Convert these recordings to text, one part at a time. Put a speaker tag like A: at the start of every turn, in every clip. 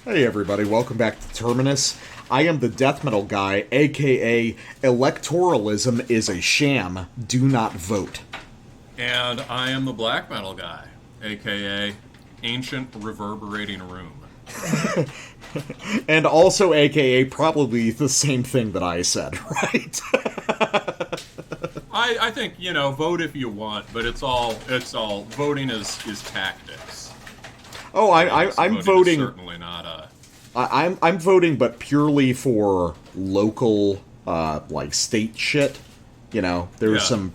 A: Hey everybody, welcome back to Terminus. I am the death metal guy, aka electoralism is a sham, do not vote.
B: And I am the black metal guy, aka ancient reverberating room.
A: And also aka probably the same thing that I said, right?
B: I think, vote if you want, but it's all voting is tactics.
A: Oh, I'm voting.
B: Certainly not
A: I'm voting, but purely for local, state shit. There's some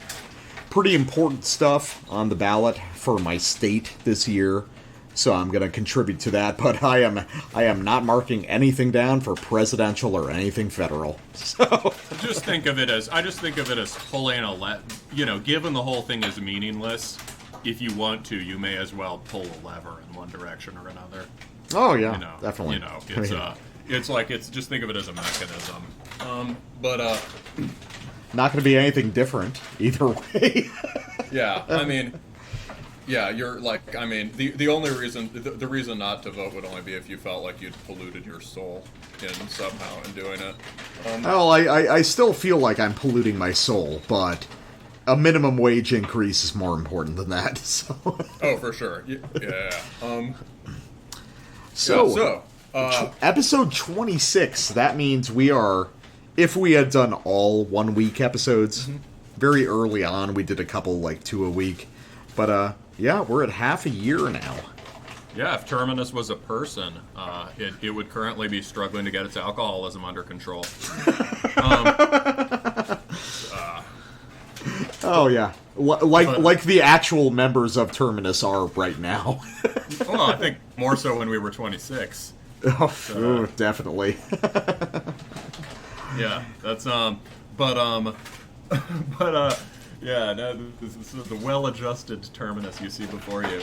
A: pretty important stuff on the ballot for my state this year, so I'm going to contribute to that. But I am not marking anything down for presidential or anything federal. So
B: I just think of it as pulling given the whole thing is meaningless. If you want to, you may as well pull a lever in one direction or another.
A: Oh yeah, definitely.
B: It's just think of it as a mechanism. But
A: not going to be anything different either way.
B: Yeah, you're the only reason the reason not to vote would only be if you felt like you'd polluted your soul somehow in doing it.
A: I still feel like I'm polluting my soul, but a minimum wage increase is more important than that. So.
B: Oh, for sure. Yeah.
A: Episode 26. That means we are, if we had done all 1 week episodes, very early on, we did a couple, 2 a week. But, we're at half a year now.
B: Yeah, if Terminus was a person, it would currently be struggling to get its alcoholism under control.
A: Oh, yeah. Like the actual members of Terminus are right now.
B: Well, I think more so when we were 26.
A: Oh, definitely.
B: Yeah, that's, this is the well-adjusted Terminus you see before you.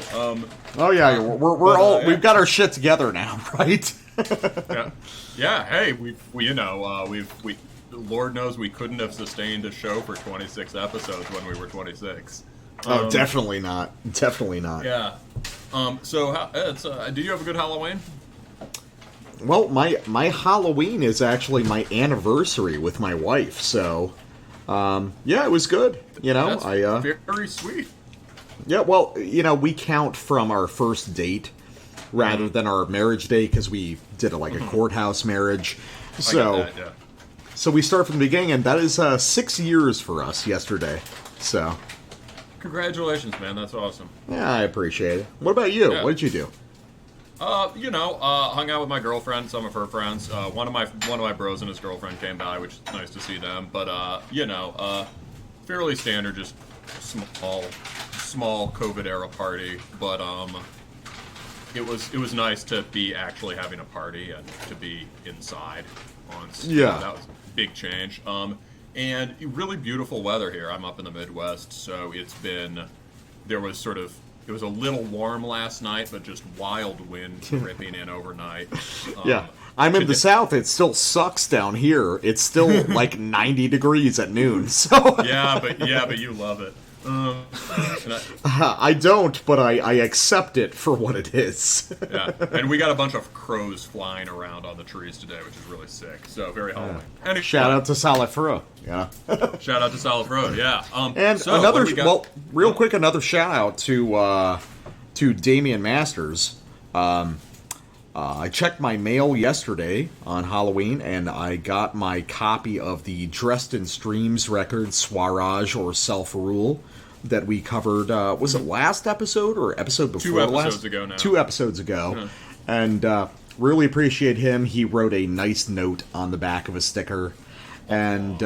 A: We've got our shit together now, right?
B: Yeah. Hey, we Lord knows we couldn't have sustained a show for 26 episodes when we were 26.
A: Oh, definitely not. Definitely not.
B: Yeah. Did you have a good Halloween?
A: Well, my Halloween is actually my anniversary with my wife, so it was good.
B: That's very sweet.
A: Yeah, well, we count from our first date rather than our marriage date because we did a courthouse marriage. So.
B: I get that, yeah.
A: So we start from the beginning, and that is 6 years for us yesterday. So,
B: congratulations, man! That's awesome.
A: Yeah, I appreciate it. What about you? Yeah. What did you do?
B: Hung out with my girlfriend, some of her friends. One of my bros and his girlfriend came by, which is nice to see them. But fairly standard, just small COVID era party. But it was nice to be actually having a party and to be inside.
A: Yeah,
B: that was a big change. And really beautiful weather here. I'm up in the Midwest, so it was a little warm last night, but just wild wind ripping in overnight.
A: Yeah, I'm in the South. It still sucks down here. It's still 90 degrees at noon. So
B: yeah, but you love it.
A: I don't, but I accept it for what it is.
B: Yeah, and we got a bunch of crows flying around on the trees today, which is really sick. So very Halloween.
A: Anyway, shout out to Salifro. Yeah.
B: Shout out to Salifro. Yeah.
A: Quick, another shout out to Damian Masters. I checked my mail yesterday on Halloween, and I got my copy of the Dressed in Streams record, Swaraj or Self-Rule, that we covered, was it last episode or episode before last?
B: 2 episodes ago now.
A: 2 episodes ago. Yeah. And really appreciate him. He wrote a nice note on the back of a sticker. And,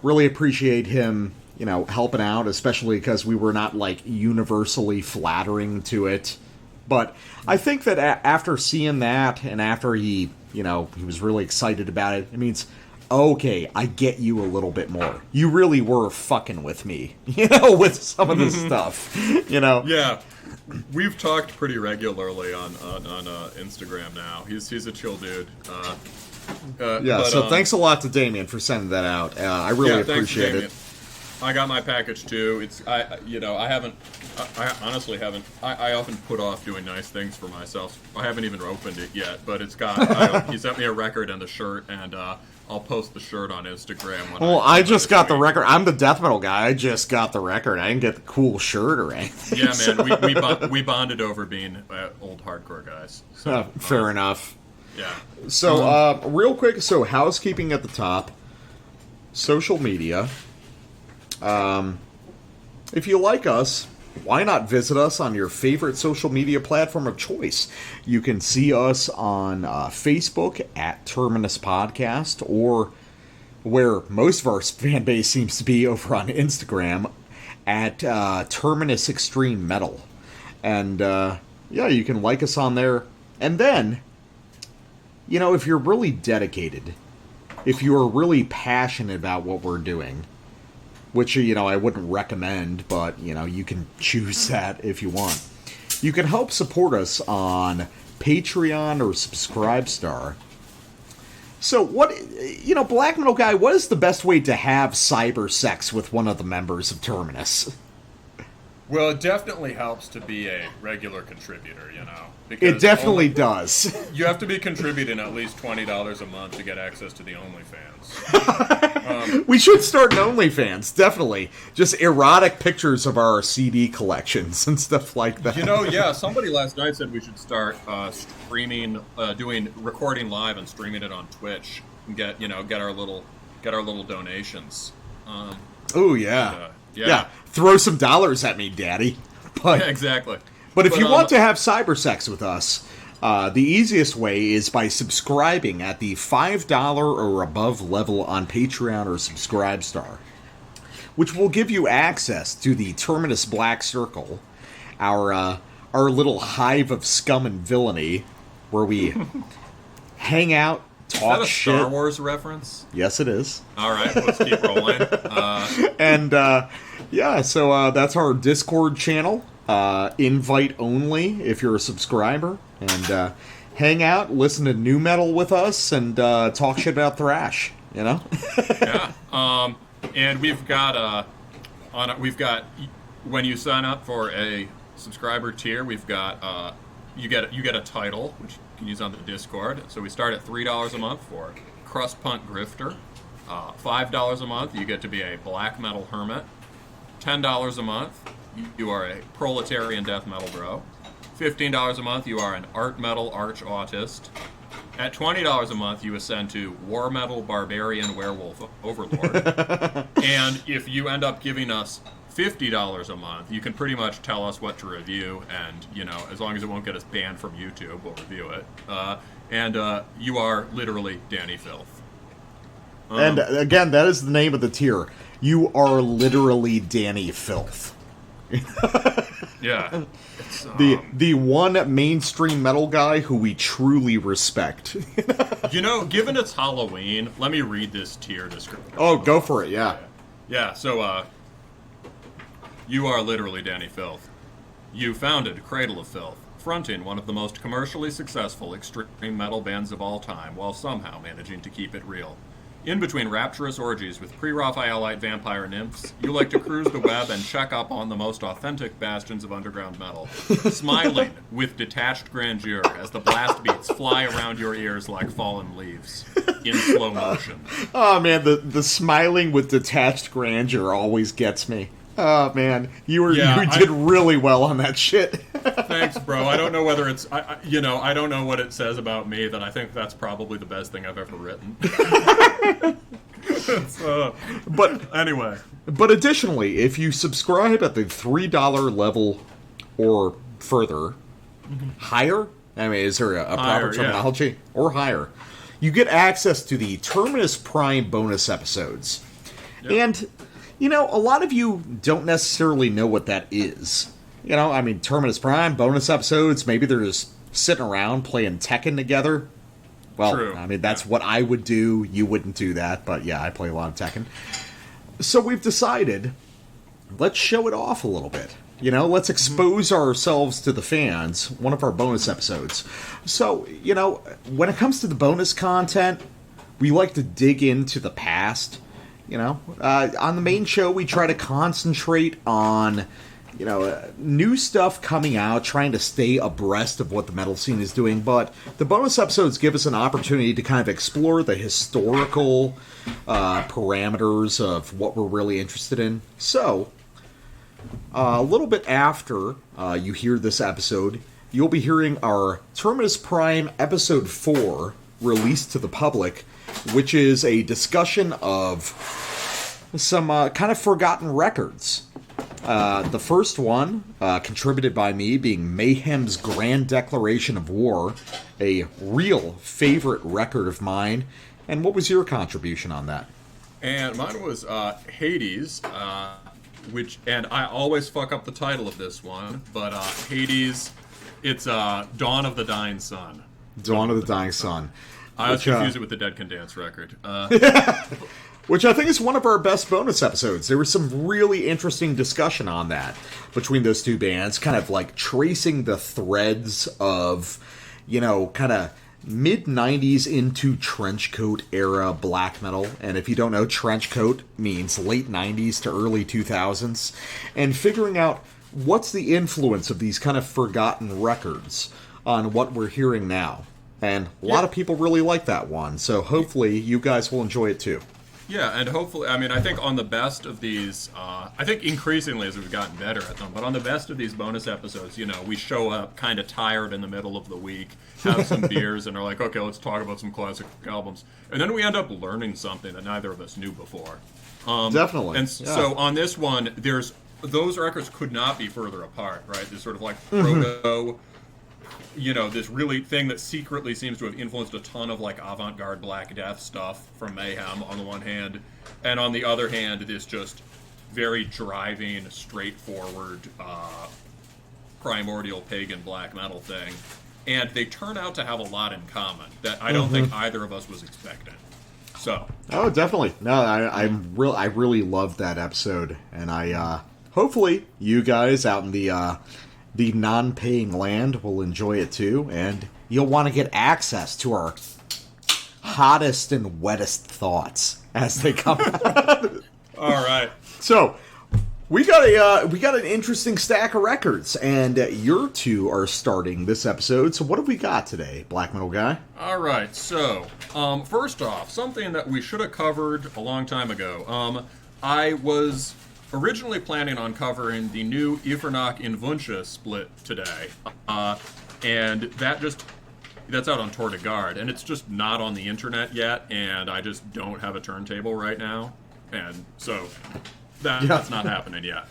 A: really appreciate him, helping out, especially because we were not, universally flattering to it. But I think that after seeing that, and after he was really excited about it, it means, okay, I get you a little bit more. You really were fucking with me, with some of this stuff,
B: Yeah, we've talked pretty regularly on Instagram now. He's a chill dude.
A: So thanks a lot to Damien for sending that out. I really appreciate it.
B: I got my package too. I honestly haven't. I often put off doing nice things for myself. I haven't even opened it yet, but it's got. He sent me a record and a shirt, and I'll post the shirt on Instagram.
A: Well, I just got the record. I'm the death metal guy. I just got the record. I didn't get the cool shirt or anything.
B: Yeah, man, we bonded over being old hardcore guys. So,
A: fair enough.
B: Yeah.
A: So, real quick, so housekeeping at the top. Social media. If you like us, why not visit us on your favorite social media platform of choice? You can see us on Facebook at Terminus Podcast, or where most of our fan base seems to be, over on Instagram at Terminus Extreme Metal. And, yeah, you can like us on there. And then, you know, if you're really dedicated, if you are really passionate about what we're doing, which, you know, I wouldn't recommend, but, you know, you can choose that if you want. You can help support us on Patreon or Subscribestar. So, what, you know, Black Metal Guy, what is the best way to have cyber sex with one of the members of Terminus?
B: Well, it definitely helps to be a regular contributor, you know.
A: It definitely does.
B: You have to be contributing at least $20 a month to get access to the OnlyFans.
A: We should start an OnlyFans, definitely. Just erotic pictures of our CD collections and stuff like that.
B: You know, yeah, somebody last night said we should start streaming, recording live and streaming it on Twitch and get our little donations.
A: Oh yeah. Yeah. Throw some dollars at me, Daddy. But,
B: yeah, exactly.
A: But if you want to have cyber sex with us, the easiest way is by subscribing at the $5 or above level on Patreon or Subscribestar, which will give you access to the Terminus Black Circle, our little hive of scum and villainy, where we hang out, talk
B: shit. Is that a
A: shit.
B: Star Wars reference?
A: Yes, it is.
B: All right, let's keep rolling.
A: And yeah, so that's our Discord channel. Invite only if you're a subscriber, and hang out, listen to new metal with us, and talk shit about thrash. You know.
B: Yeah. And we've got when you sign up for a subscriber tier, we've got you get a title which you can use on the Discord. So we start at $3 a month for Crust Punk Grifter. $5 a month, you get to be a black metal hermit. $10 a month, you are a proletarian death metal bro. $15 a month, you are an art metal arch autist. At $20 a month, you ascend to war metal barbarian werewolf overlord. And if you end up giving us $50 a month, you can pretty much tell us what to review, and, you know, as long as it won't get us banned from YouTube, we'll review it. And you are literally Danny Filth.
A: And again, that is the name of the tier. You are literally Danny Filth.
B: Yeah.
A: The one mainstream metal guy who we truly respect.
B: You know, given it's Halloween, let me read this tier description.
A: Oh, go for it, yeah.
B: Yeah, so, you are literally Danny Filth. You founded Cradle of Filth, fronting one of the most commercially successful extreme metal bands of all time, while somehow managing to keep it real. In between rapturous orgies with pre-Raphaelite vampire nymphs, you like to cruise the web and check up on the most authentic bastions of underground metal, smiling with detached grandeur as the blast beats fly around your ears like fallen leaves, in slow motion.
A: Oh man, the smiling with detached grandeur always gets me. Oh man, you did really well on that shit.
B: Thanks, bro. I don't know whether it's, I don't know what it says about me that I think that's probably the best thing I've ever written. But anyway.
A: But additionally, if you subscribe at the $3 level or further, higher? I mean, is there a proper terminology? Yeah. Or higher. You get access to the Terminus Prime bonus episodes. Yep. And, you know, a lot of you don't necessarily know what that is. You know, I mean, Terminus Prime, bonus episodes, maybe they're just sitting around playing Tekken together. Well, true. I mean, that's what I would do. You wouldn't do that, but yeah, I play a lot of Tekken. So we've decided, let's show it off a little bit. You know, let's expose ourselves to the fans, one of our bonus episodes. So, you know, when it comes to the bonus content, we like to dig into the past. On the main show, we try to concentrate on, new stuff coming out, trying to stay abreast of what the metal scene is doing, but the bonus episodes give us an opportunity to kind of explore the historical parameters of what we're really interested in. So, a little bit after you hear this episode, you'll be hearing our Terminus Prime Episode 4 released to the public, which is a discussion of some kind of forgotten records. The first one, contributed by me, being Mayhem's Grand Declaration of War, a real favorite record of mine. And what was your contribution on that?
B: And mine was Hades, and I always fuck up the title of this one, but Hades, it's Dawn of the Dying Sun.
A: Dawn of the Dying Sun.
B: I always confuse it with the Dead Can Dance record.
A: Which I think is one of our best bonus episodes. There was some really interesting discussion on that between those two bands, kind of like tracing the threads of, kind of mid-90s into trenchcoat era black metal. And if you don't know, trenchcoat means late 90s to early 2000s. And figuring out what's the influence of these kind of forgotten records on what we're hearing now. And a lot of people really like that one, so hopefully you guys will enjoy it too.
B: Yeah, and hopefully, I think on the best of these, I think increasingly as we've gotten better at them, but on the best of these bonus episodes, we show up kind of tired in the middle of the week, have some beers, and are like, okay, let's talk about some classic albums. And then we end up learning something that neither of us knew before.
A: Definitely.
B: And so on this one, those records could not be further apart, right? There's sort of like proto... this really thing that secretly seems to have influenced a ton of like avant-garde Black Death stuff from Mayhem on the one hand, and on the other hand, this just very driving, straightforward, primordial pagan black metal thing. And they turn out to have a lot in common that I don't think either of us was expecting. So. Oh,
A: definitely. No, I really loved that episode, and I hopefully you guys out in the non-paying land will enjoy it too, and you'll want to get access to our hottest and wettest thoughts as they come out.
B: All right.
A: So, we got an interesting stack of records, and your two are starting this episode. So what have we got today, Black Metal Guy?
B: All right. So, first off, something that we should have covered a long time ago. I was originally planning on covering the new Ifernach Invuntia split today, and that's out on Tour de Garde, and it's just not on the internet yet, and I just don't have a turntable right now, and so that's not happening yet.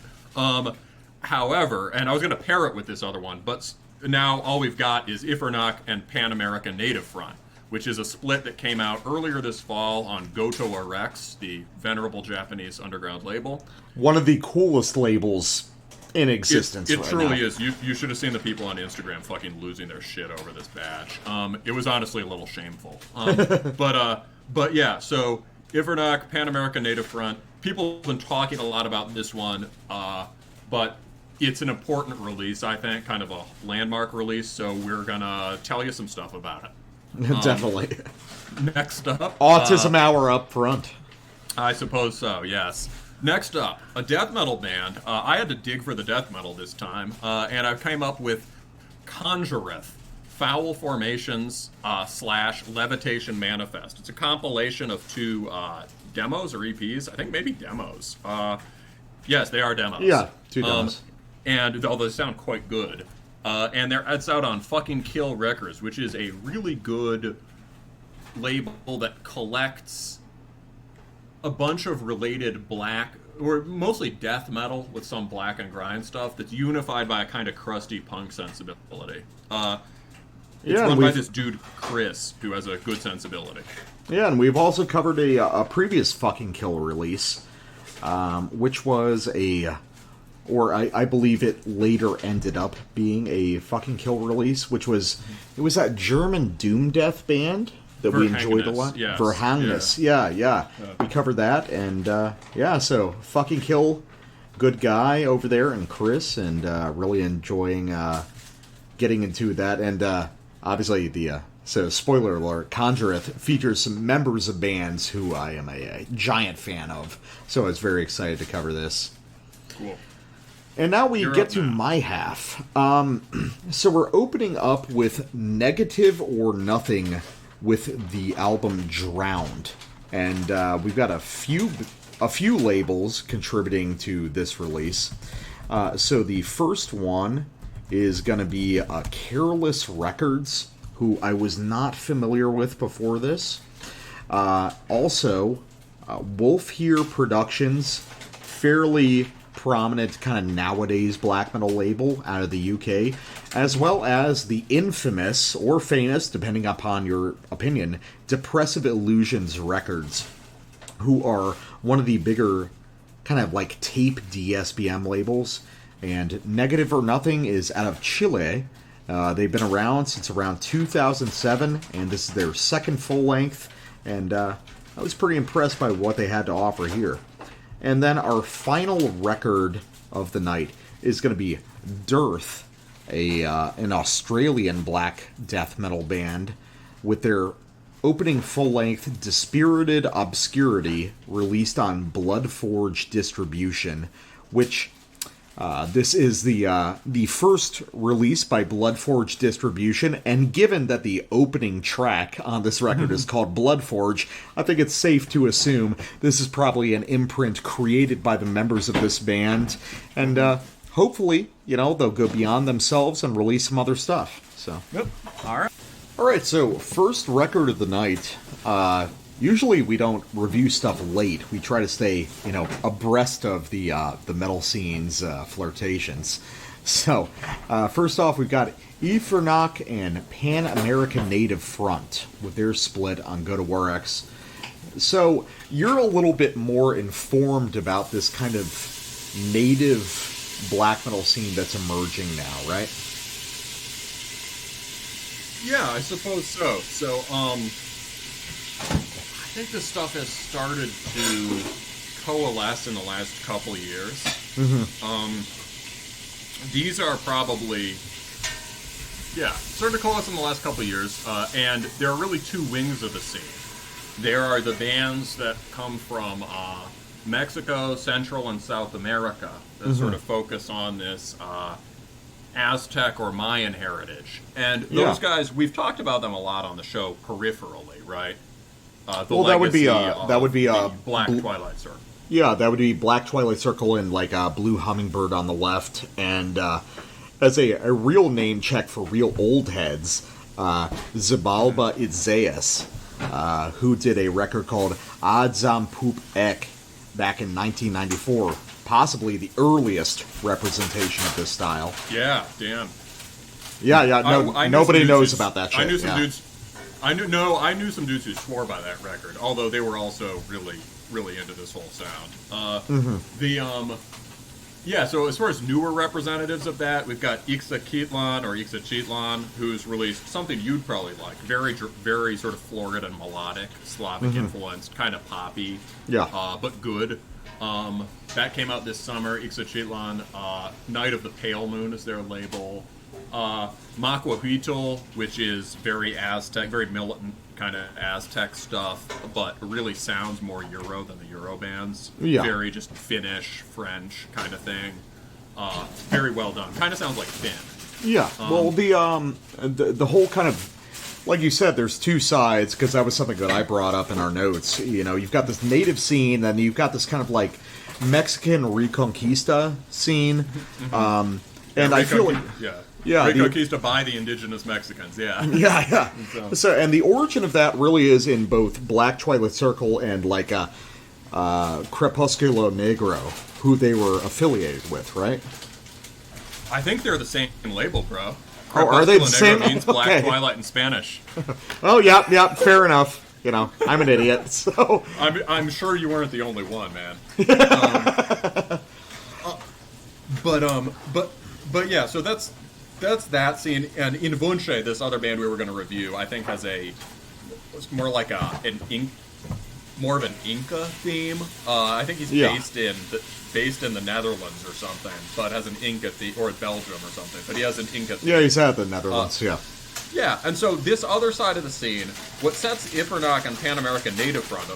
B: However, and I was going to pair it with this other one, but now all we've got is Ifernach and Pan-Amerikan Native Front, which is a split that came out earlier this fall on GoatowaRex, the venerable Japanese underground label.
A: One of the coolest labels in existence
B: It
A: right
B: truly
A: now.
B: is. You should have seen the people on Instagram fucking losing their shit over this badge. It was honestly a little shameful. But yeah, so Ifernach, Pan-Amerikan Native Front. People have been talking a lot about this one, but it's an important release, I think, kind of a landmark release, so we're going to tell you some stuff about it.
A: Definitely.
B: Next up...
A: Autism Hour up front.
B: I suppose so, yes. Next up, a death metal band. I had to dig for the death metal this time, and I came up with Conjureth, Foul Formations / Levitation Manifest. It's a compilation of two demos or EPs. I think maybe demos. Yes, they are demos.
A: Yeah, two demos.
B: And although they sound quite good. And it's out on Fucking Kill Records, which is a really good label that collects a bunch of related black, or mostly death metal with some black and grind stuff that's unified by a kind of crusty punk sensibility. It's run by this dude, Chris, who has a good sensibility.
A: Yeah, and we've also covered a previous Fucking Kill release, which was I believe it later ended up being a Fucking Kill release, it was that German doom death band that we enjoyed a lot.
B: Yes.
A: Verhangness, yeah. We covered that, and so Fucking Kill, good guy over there, and Chris, and really enjoying getting into that, and obviously the So, spoiler alert, Conjureth features some members of bands who I am a giant fan of. So I was very excited to cover this.
B: Cool.
A: And now we
B: You're
A: get
B: up
A: to
B: now.
A: my half. So we're opening up with Negative or Nothing with the album Drowned. And we've got a few labels contributing to this release. So the first one is going to be Careless Records, who I was not familiar with before this. Also, Wulfhere Productions, fairly prominent kind of nowadays black metal label out of the UK, as well as the infamous, or famous, depending upon your opinion, Depressive Illusions Records, who are one of the bigger kind of like tape DSBM labels. And Negative or Nothing is out of Chile. They've been around since around 2007, and this is their second full length, and I was pretty impressed by what they had to offer here. And then our final record of the night is going to be Dearthe, an Australian black death metal band, with their opening full-length Dispirited Obscurity, released on Bloodforge distribution, which this is the first release by Bloodforge distribution, and given that the opening track on this record is called Bloodforge, I think it's safe to assume this is probably an imprint created by the members of this band, and hopefully, they'll go beyond themselves and release some other stuff. So,
B: Yep. All right.
A: all right. So, first record of the night. Usually we don't review stuff late. We try to stay, abreast of the metal scene's flirtations. So, first off, we've got Ifernach and Pan-Amerikan Native Front with their split on GoatowaRex. So, you're a little bit more informed about this kind of native black metal scene that's emerging now, right?
B: Yeah, I suppose so. So, I think this stuff has started to coalesce in the last couple years. These are probably, started to coalesce in the last couple years, and there are really two wings of the scene. There are the bands that come from Mexico, Central, and South America that sort of focus on this Aztec or Mayan heritage. And those guys, we've talked about them a lot on the show peripherally, right?
A: Well, that would be
B: Black Twilight Circle.
A: Yeah, that would be Black Twilight Circle and like Blue Hummingbird on the left, and as a real name check for real old heads, Xibalba Itzeus, who did a record called Adzam Poop Ek back in 1994, possibly the earliest representation of this style.
B: Yeah, damn.
A: Yeah, nobody knows about that shit.
B: I knew some dudes. I knew some dudes who swore by that record, although they were also really, really into this whole sound. So as far as newer representatives of that, we've got Ixachitlan, who's released something you'd probably like. Very, very sort of florid and melodic, Slavic influenced, kind of poppy, but good. That came out this summer. Ixachitlan, Night of the Pale Moon is their label. Maquahuitl, which is very Aztec, very militant kind of Aztec stuff, but really sounds more Euro than the Euro bands.
A: Yeah.
B: Very just Finnish, French kind of thing. Very well done. Kind of sounds like Finn.
A: Yeah. Well, the whole kind of, like you said, there's two sides, because that was something that I brought up in our notes. You've got this native scene, and you've got this kind of like Mexican Reconquista scene. And I feel like...
B: Reconquista by the indigenous Mexicans,
A: Yeah. So, and the origin of that really is in both Black Twilight Circle and like Crepúsculo Negro, who they were affiliated with, right?
B: I think they're the same label, bro.
A: Are they the same?
B: Means Black Twilight in Spanish.
A: Oh, yeah, fair enough. I'm an idiot, so...
B: I'm sure you weren't the only one, man. But yeah, so that's that scene. And Invunche, this other band we were going to review, I think has more like more of an Inca theme. I think he's based in the Netherlands or something, but has an Inca theme, or Belgium or something. But he has an Inca theme.
A: Yeah, he's at the Netherlands.
B: Yeah, and so this other side of the scene, what sets Ifernach and Pan-Amerikan Native Front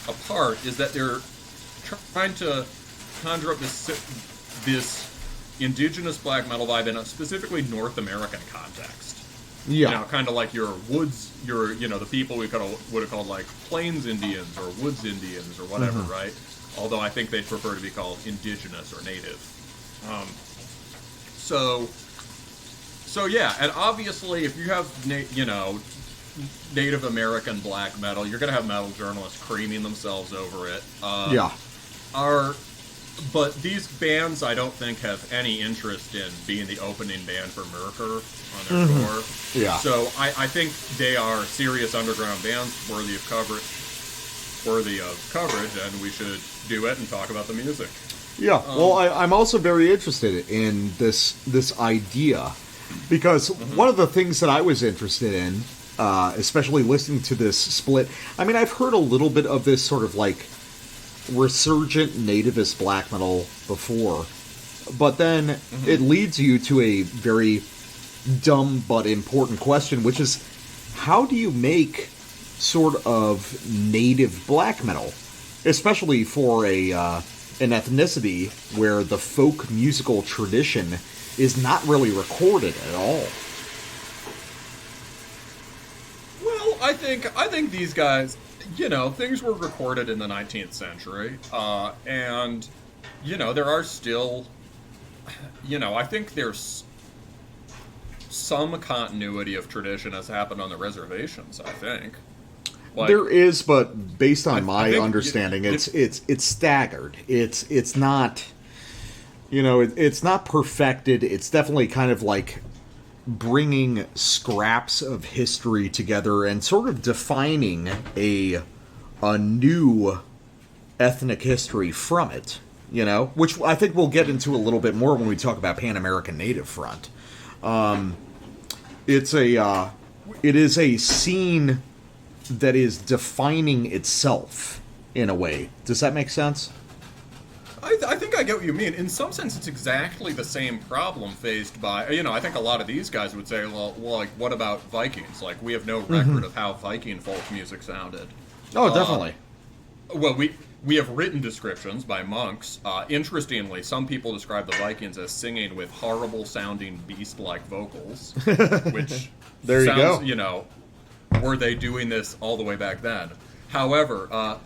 B: apart is that they're trying to conjure up this indigenous black metal vibe in a specifically North American context.
A: Yeah.
B: You know, kind of like your woods, the people we would have called like Plains Indians or Woods Indians or whatever, right? Although I think they'd prefer to be called indigenous or native. So yeah, and obviously if you have, Native American black metal, you're going to have metal journalists creaming themselves over it. But these bands, I don't think, have any interest in being the opening band for Merkur on their tour.
A: Yeah.
B: So I think they are serious underground bands worthy of coverage, and we should do it and talk about the music.
A: Yeah. Well, I'm also very interested in this idea, because one of the things that I was interested in, especially listening to this split, I mean, I've heard a little bit of this sort of like resurgent nativist black metal before, but then it leads you to a very dumb but important question, which is, how do you make sort of native black metal, especially for an ethnicity where the folk musical tradition is not really recorded at all?
B: Well, I think these guys, things were recorded in the 19th century, and, there are still, I think there's some continuity of tradition has happened on the reservations, I think. Like,
A: there is, but based on my understanding,
B: it's
A: it's staggered. It's not, it's not perfected. It's definitely kind of like bringing scraps of history together and sort of defining a new ethnic history from it, which I think we'll get into a little bit more when we talk about Pan-Amerikan Native Front. It is a scene that is defining itself in a way. Does that make sense?
B: I think I get what you mean. In some sense, it's exactly the same problem faced by, I think a lot of these guys would say, well, like, what about Vikings? Like, we have no record of how Viking folk music sounded.
A: Oh, definitely.
B: Well, we have written descriptions by monks. Interestingly, some people describe the Vikings as singing with horrible-sounding beast-like vocals, which
A: there you
B: sounds,
A: go.
B: Were they doing this all the way back then? However,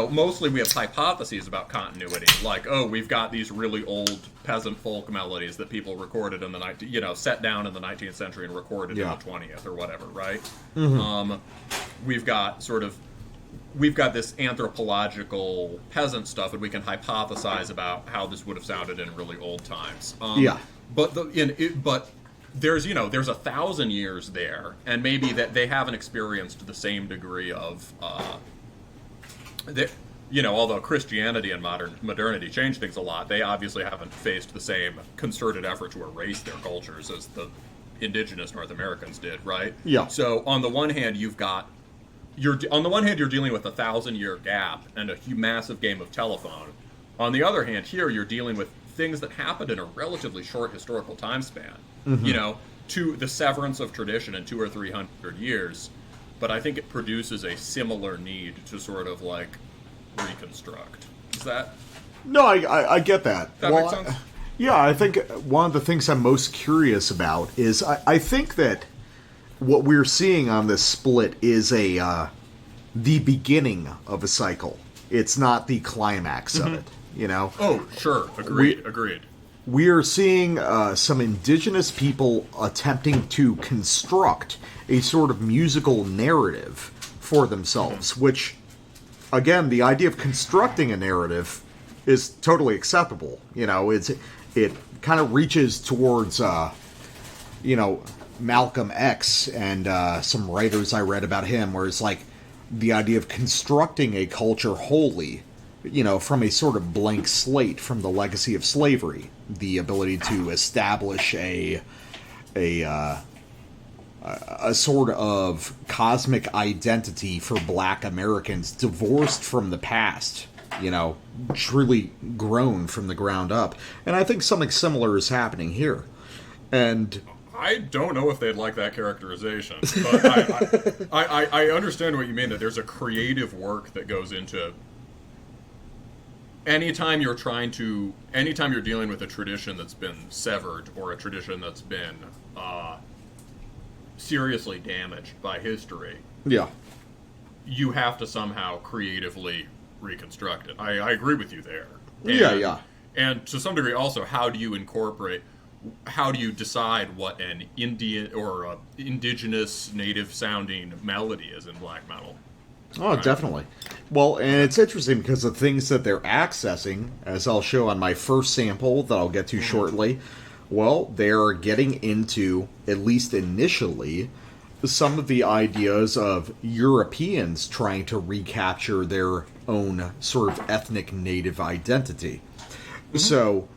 B: mostly we have hypotheses about continuity. Like, we've got these really old peasant folk melodies that people recorded in the set down in the 19th century and recorded in the 20th or whatever, right? We've got this anthropological peasant stuff, and we can hypothesize about how this would have sounded in really old times. But there's 1,000 years there, and maybe that they haven't experienced the same degree of, although Christianity and modernity changed things a lot, they obviously haven't faced the same concerted effort to erase their cultures as the indigenous North Americans did, right?
A: Yeah.
B: So on the one hand, you're dealing with a 1,000-year gap and a massive game of telephone. On the other hand, here you're dealing with things that happened in a relatively short historical time span. To the severance of tradition in 200 or 300 years. But I think it produces a similar need to sort of like reconstruct. Is that?
A: No, I get that.
B: That makes sense?
A: Yeah, I think one of the things I'm most curious about is I think that what we're seeing on this split is the beginning of a cycle. It's not the climax of it,
B: Oh, sure. Agreed.
A: We're seeing some indigenous people attempting to construct a sort of musical narrative for themselves, which, again, the idea of constructing a narrative is totally acceptable. It kind of reaches towards, Malcolm X and some writers I read about him, where it's like the idea of constructing a culture wholly, from a sort of blank slate from the legacy of slavery, the ability to establish a sort of cosmic identity for Black Americans divorced from the past, truly grown from the ground up. And I think something similar is happening here. And
B: I don't know if they'd like that characterization, but I understand what you mean, that there's a creative work that goes into anytime you're dealing with a tradition that's been severed or a tradition that's been seriously damaged by history.
A: Yeah.
B: You have to somehow creatively reconstruct it. I agree with you there.
A: Yeah.
B: And to some degree also, how do you decide what an Indian or a indigenous native sounding melody is in black metal?
A: Oh, right. Definitely. Well, and it's interesting because the things that they're accessing, as I'll show on my first sample that I'll get to shortly, well, they're getting into, at least initially, some of the ideas of Europeans trying to recapture their own sort of ethnic native identity. Mm-hmm. So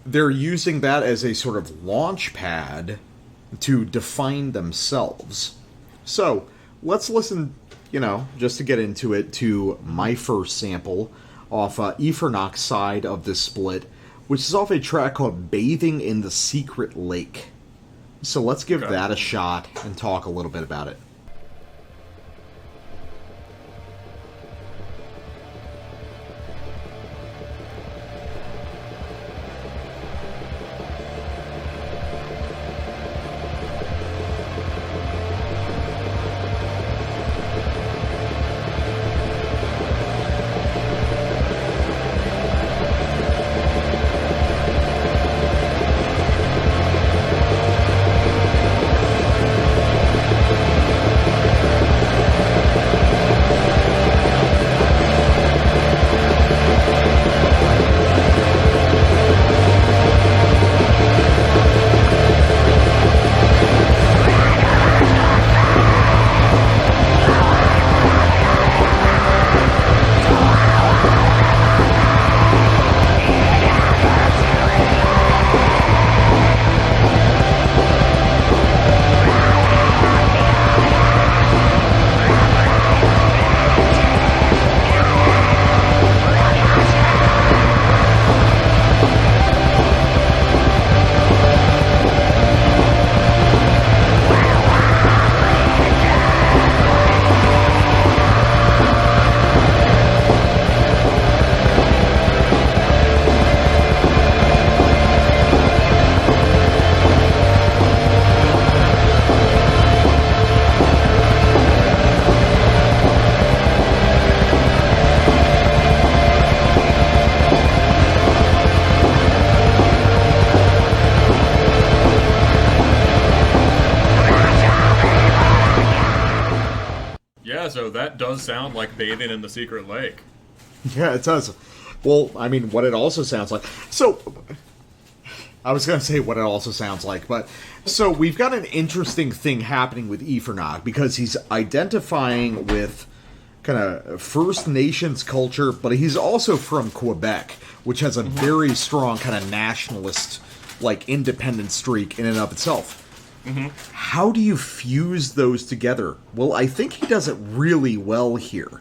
A: they're using that as a sort of launch pad to define themselves. So let's listen, just to get into it, to my first sample off Ifernach's side of this split, which is off a track called Bathing in the Secret Lake. So let's give that a shot and talk a little bit about it.
B: So that does sound like Bathing in the Secret Lake.
A: Yeah, it does. Well, I mean, what it also sounds like. So, I was going to say what it also sounds like, but so we've got an interesting thing happening with Ifernach because he's identifying with kind of First Nations culture, but he's also from Quebec, which has a very strong kind of nationalist, independent streak in and of itself. Mm-hmm. How do you fuse those together? Well, I think he does it really well here.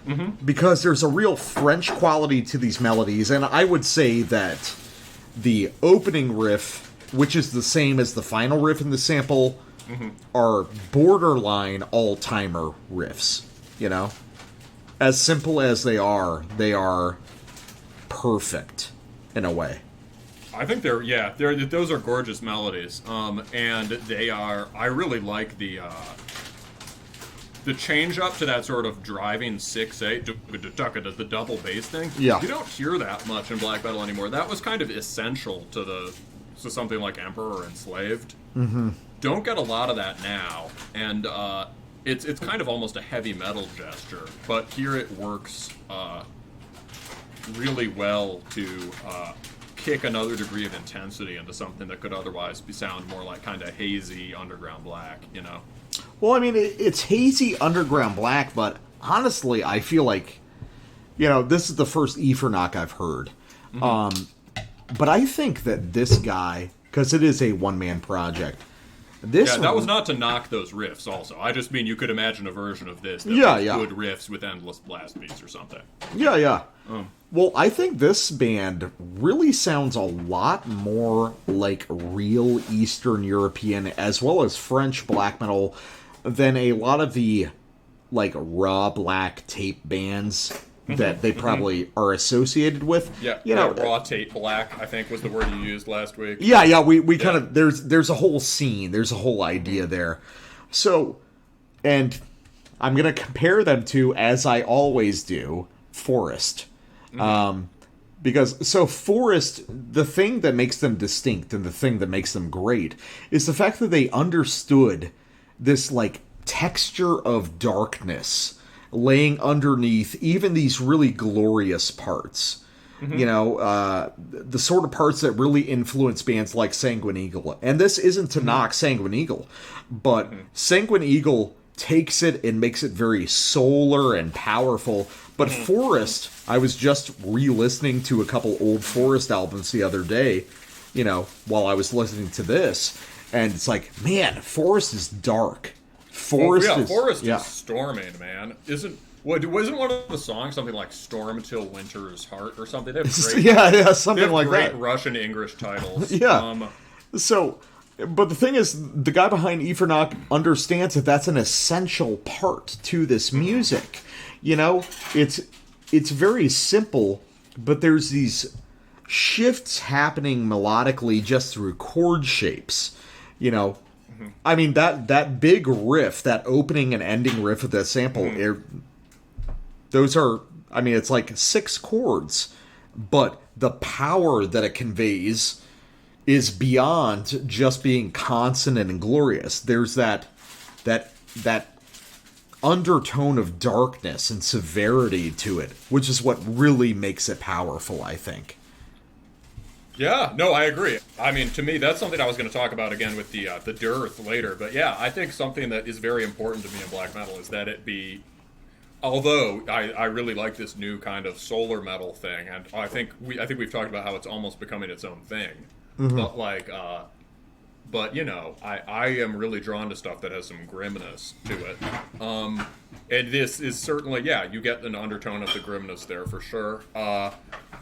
A: Mm-hmm. Because there's a real French quality to these melodies, and I would say that the opening riff, which is the same as the final riff in the sample, are borderline all-timer riffs, As simple as they are perfect, in a way.
B: I think those are gorgeous melodies, and they are. I really like the change up to that sort of driving 6/8, the double bass thing.
A: Yeah,
B: you don't hear that much in black metal anymore. That was kind of essential to something like Emperor or Enslaved. Mm-hmm. Don't get a lot of that now, and it's kind of almost a heavy metal gesture, but here it works really well to kick another degree of intensity into something that could otherwise sound more like kind of hazy underground black,
A: Well, I mean, it's hazy underground black, but honestly, I feel like, this is the first Ifernach I've heard. Mm-hmm. But I think that this guy, because it is a one-man project, This
B: that was not to knock those riffs. Also, I just mean you could imagine a version of this that was good riffs with endless blast beats or something.
A: Yeah. Well, I think this band really sounds a lot more like real Eastern European as well as French black metal than a lot of the like raw black tape bands that they probably are associated with.
B: Yeah, raw tape black, I think was the word you used last week.
A: Yeah, we kind of there's a whole scene, there's a whole idea there. So, and I'm gonna compare them to, as I always do, Forest. Because Forest, the thing that makes them distinct and the thing that makes them great is the fact that they understood this like texture of darkness laying underneath even these really glorious parts. You know, the sort of parts that really influence bands like Sanguine Eagle. And this isn't to knock Sanguine Eagle, but Sanguine Eagle takes it and makes it very solar and powerful. But Forest, I was just re-listening to a couple old Forest albums the other day, you know, while I was listening to this, and it's like, man, Forest is dark. Forest is
B: storming, man. Wasn't one of the songs something like "Storm Till Winter's Heart" or something? They have great,
A: something like
B: great
A: that.
B: Russian English titles.
A: But the thing is, the guy behind Ifernach understands that that's an essential part to this music. You know, it's very simple, but there's these shifts happening melodically just through chord shapes. You know, I mean, that big riff, that opening and ending riff of that sample, those are, I mean, it's like 6 chords, but the power that it conveys is beyond just being consonant and glorious. There's that undertone of darkness and severity to it, which is what really makes it powerful, I think.
B: Yeah, no, I agree. I mean, to me, that's something I was going to talk about again with the Dearthe later. But yeah, I think something that is very important to me in black metal is that it be, although I really like this new kind of solar metal thing, and I think we've talked about how it's almost becoming its own thing. But like, but you know, I am really drawn to stuff that has some grimness to it. And this is certainly, you get an undertone of the grimness there for sure.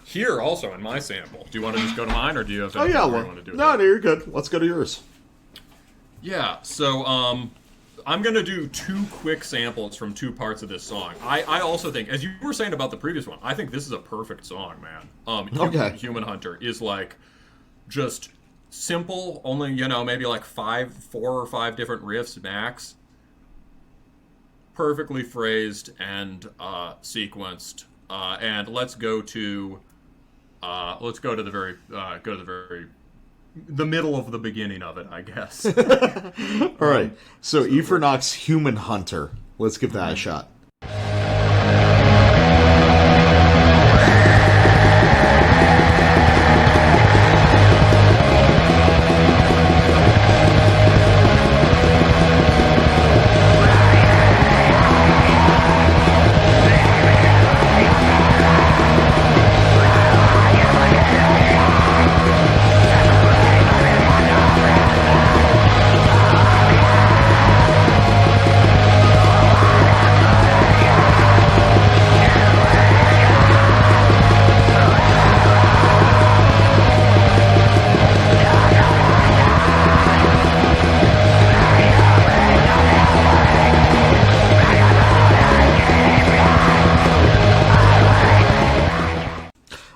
B: Here also in my sample, do you want to just go to mine, or do you have anything you want to do?
A: No, you're good. Let's go to yours.
B: Yeah, so I'm going to do 2 quick samples from 2 parts of this song. I also think, as you were saying about the previous one, I think this is a perfect song, man. Human Hunter is like just simple, only, you know, maybe like 4 or 5 different riffs max. Perfectly phrased and sequenced. And let's go to the middle of the beginning of it, I guess.
A: All right. So Ifernach's Human Hunter. Let's give that a shot.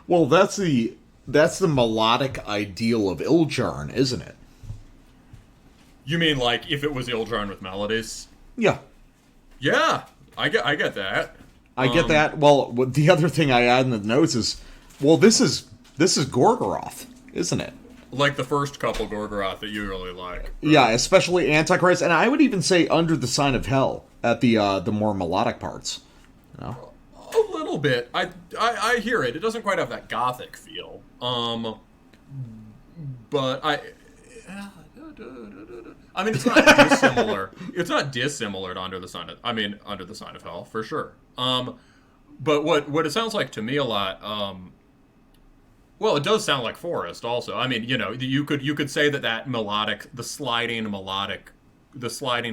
A: Well, that's the melodic ideal of Ildjarn, isn't it?
B: You mean like if it was Ildjarn with melodies?
A: Yeah.
B: Yeah, I get that.
A: I get that. Well, the other thing I add in the notes is, well, this is Gorgoroth, isn't it?
B: Like the first couple Gorgoroth that you really like. Right?
A: Yeah, especially Antichrist, and I would even say Under the Sign of Hell at the more melodic parts. You know?
B: A little bit. I hear it. It doesn't quite have that gothic feel. But I mean, it's not dissimilar. It's not dissimilar to Under the Sign of Hell for sure. But what it sounds like to me a lot. Well, it does sound like forest also. I mean, you could say that melodic, the sliding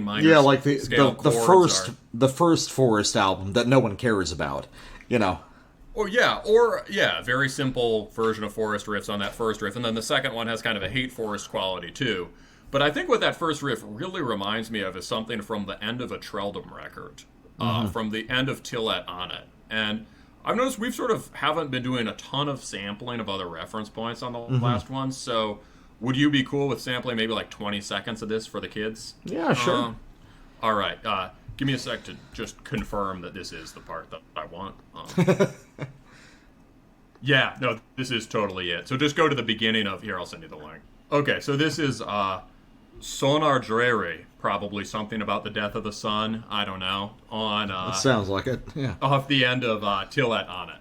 B: minor
A: like
B: scale
A: the first Forest album that no one cares about,
B: Or very simple version of Forest riffs on that first riff, and then the second one has kind of a hate Forest quality too. But I think what that first riff really reminds me of is something from the end of a Treldom record, from the end of Tillet on it. And I've noticed we've sort of haven't been doing a ton of sampling of other reference points on the last one, so would you be cool with sampling maybe like 20 seconds of this for the kids?
A: Yeah, sure.
B: All right. Give me a sec to just confirm that this is the part that I want. Yeah, no, this is totally it. So just go to the beginning of... Here, I'll send you the link. Okay, so this is Sonar Dreri, probably something about the death of the sun. I don't know. On
A: It sounds like it, yeah.
B: Off the end of Tillet on it.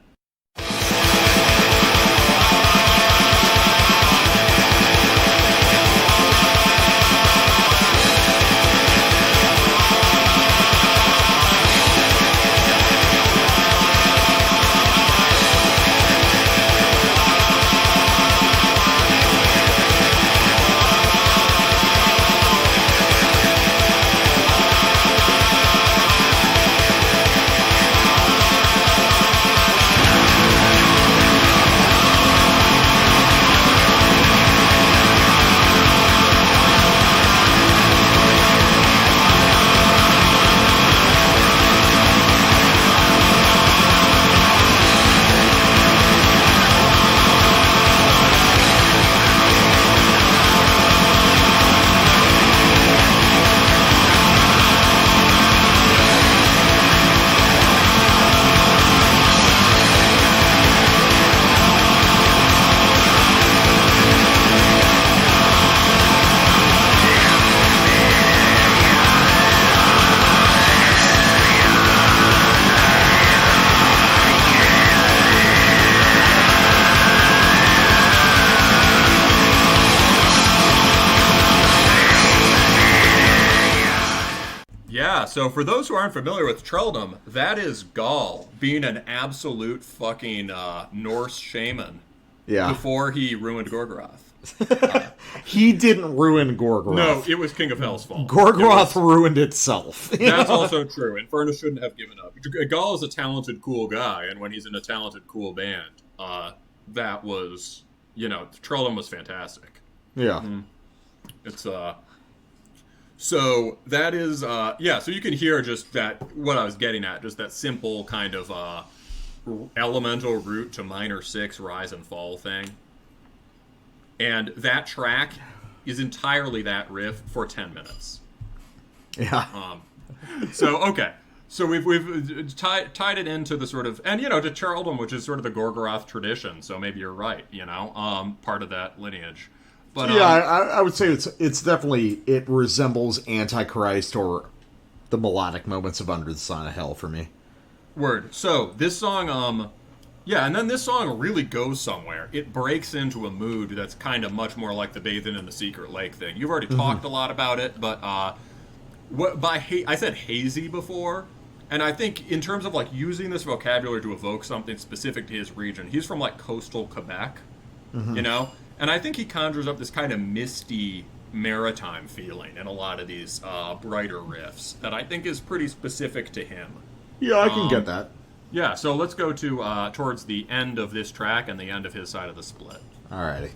B: So for those who aren't familiar with Treldom, that is Gaul being an absolute fucking Norse shaman.
A: Yeah.
B: Before he ruined Gorgoroth.
A: He didn't ruin Gorgoroth.
B: No, it was King of Hell's fault.
A: Gorgoroth ruined itself.
B: That's also true. Infernus shouldn't have given up. Gaul is a talented, cool guy, and when he's in a talented, cool band, that was, Treldom was fantastic.
A: Yeah.
B: Mm-hmm. It's, so that is, so you can hear just that, what I was getting at, just that simple kind of elemental root to minor 6 rise and fall thing. And that track is entirely that riff for 10 minutes.
A: Yeah.
B: Okay. So we've tied it into the sort of, and, to Treldom, which is sort of the Gorgoroth tradition. So maybe you're right, part of that lineage. But,
A: I would say it's definitely, it resembles Antichrist or the melodic moments of Under the Sign of Hell for me.
B: Word. So this song, and then this song really goes somewhere. It breaks into a mood that's kind of much more like the Bathing in the Secret Lake thing. You've already talked a lot about it, but I said hazy before, and I think in terms of like using this vocabulary to evoke something specific to his region, he's from like coastal Quebec, and I think he conjures up this kind of misty maritime feeling in a lot of these brighter riffs that I think is pretty specific to him.
A: Yeah, I can get that.
B: Yeah, so let's go to towards the end of this track and the end of his side of the split.
A: Alrighty.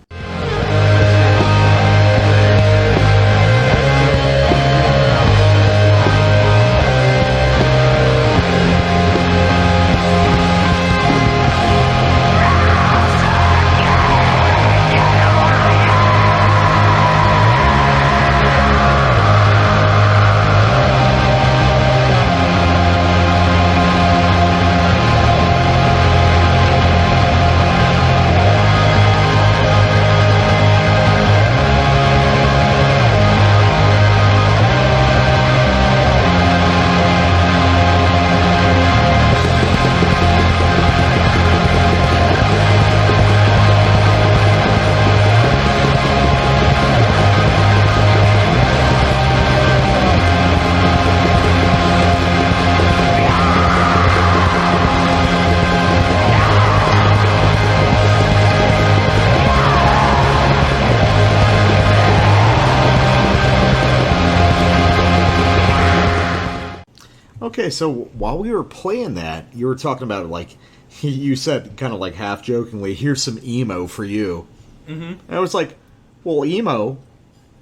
A: Okay, so while we were playing that, you were talking about, like, you said kind of like half jokingly, here's some emo for you. Mm-hmm. And I was like, well, emo...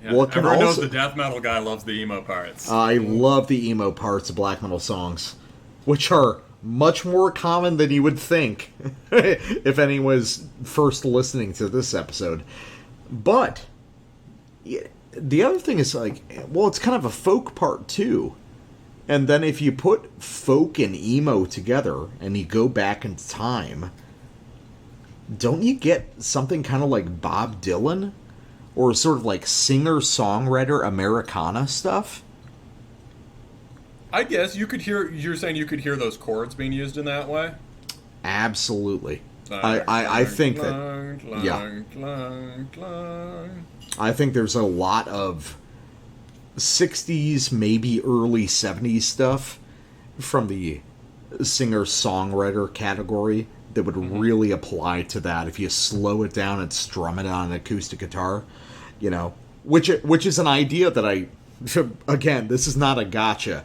B: Yeah,
A: well, it can
B: everyone
A: also...
B: knows the death metal guy loves the emo parts.
A: I love the emo parts of black metal songs, which are much more common than you would think if anyone was first listening to this episode. But the other thing is, like, well, it's kind of a folk part too. And then if you put folk and emo together and you go back in time, don't you get something kind of like Bob Dylan? Or sort of like singer-songwriter Americana stuff?
B: I guess you're saying you could hear those chords being used in that way?
A: Absolutely. I think that, yeah. I think there's a lot of 60s, maybe early 70s stuff from the singer-songwriter category that would really apply to that if you slow it down and strum it on an acoustic guitar, you know, which is an idea that again, this is not a gotcha.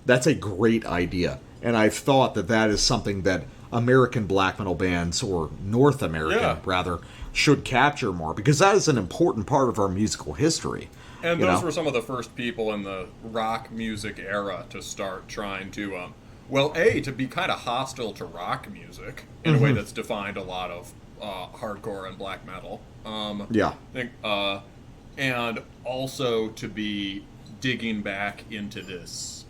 A: That's a great idea, and I've thought that is something that American black metal bands, or North American rather, should capture more, because that is an important part of our musical history.
B: And those were some of the first people in the rock music era to start trying to, to be kind of hostile to rock music in a way that's defined a lot of hardcore and black metal. I think, and also to be digging back into this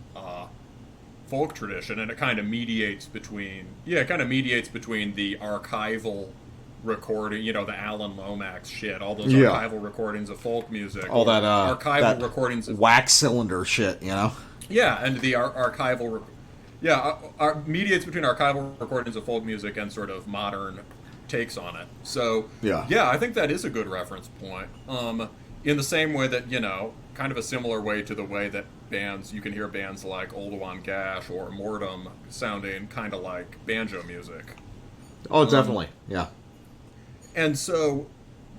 B: folk tradition, and it kind of mediates between the archival recording, the Alan Lomax shit, all those archival recordings of folk music,
A: all that
B: archival
A: that
B: recordings of
A: wax cylinder shit,
B: Yeah, and the archival. Mediates between archival recordings of folk music and sort of modern takes on it. So, I think that is a good reference point. In the same way that, kind of a similar way to the way that you can hear bands like Oldowan Gash or Mortem sounding kind of like banjo music.
A: Oh, definitely, yeah.
B: And so,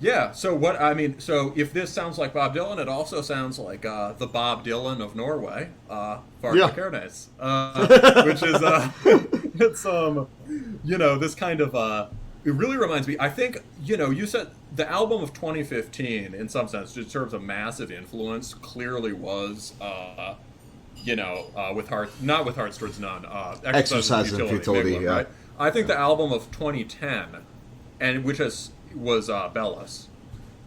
B: so if this sounds like Bob Dylan, it also sounds like the Bob Dylan of Norway, Careless, which is, it's, this kind of, it really reminds me, I think, you said the album of 2015, in some sense, in terms of massive influence, clearly was, not with Hearts Towards None,
A: Exercise and Futility,
B: Migla, right? I think the album of 2010, was Bellis.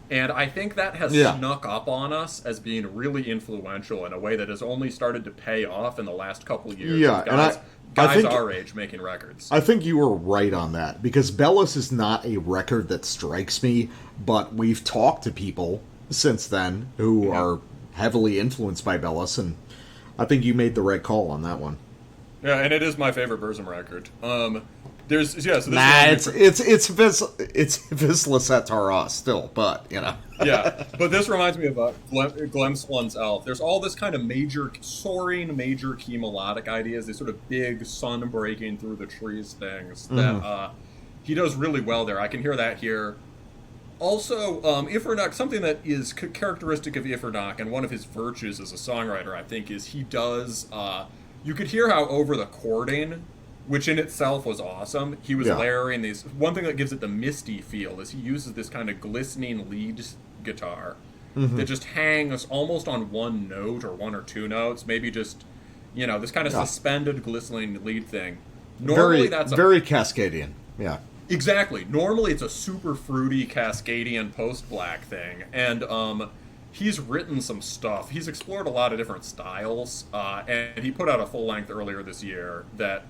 B: And I think that has snuck up on us as being really influential in a way that has only started to pay off in the last couple of years.
A: Yeah,
B: guys our age making records.
A: I think you were right on that, because Bellis is not a record that strikes me, but we've talked to people since then who are heavily influenced by Bellis, and I think you made the right call on that one.
B: Yeah, and it is my favorite Burzum record. It's
A: Visla Satara still, but
B: Yeah, but this reminds me of Glemsplun's Elf. There's all this kind of soaring major key melodic ideas, these sort of big sun breaking through the trees things that he does really well there. I can hear that here. Also, Ifernach, something that is characteristic of Ifernach, and one of his virtues as a songwriter, I think, is he does. You could hear how over the chording, which in itself was awesome, he was layering these. One thing that gives it the misty feel is he uses this kind of glistening lead guitar that just hangs almost on one note or one or two notes, maybe just, this kind of suspended glistening lead thing. Normally that's
A: very Cascadian. Yeah.
B: Exactly. Normally it's a super fruity Cascadian post-black thing, and he's written some stuff. He's explored a lot of different styles, and he put out a full-length earlier this year that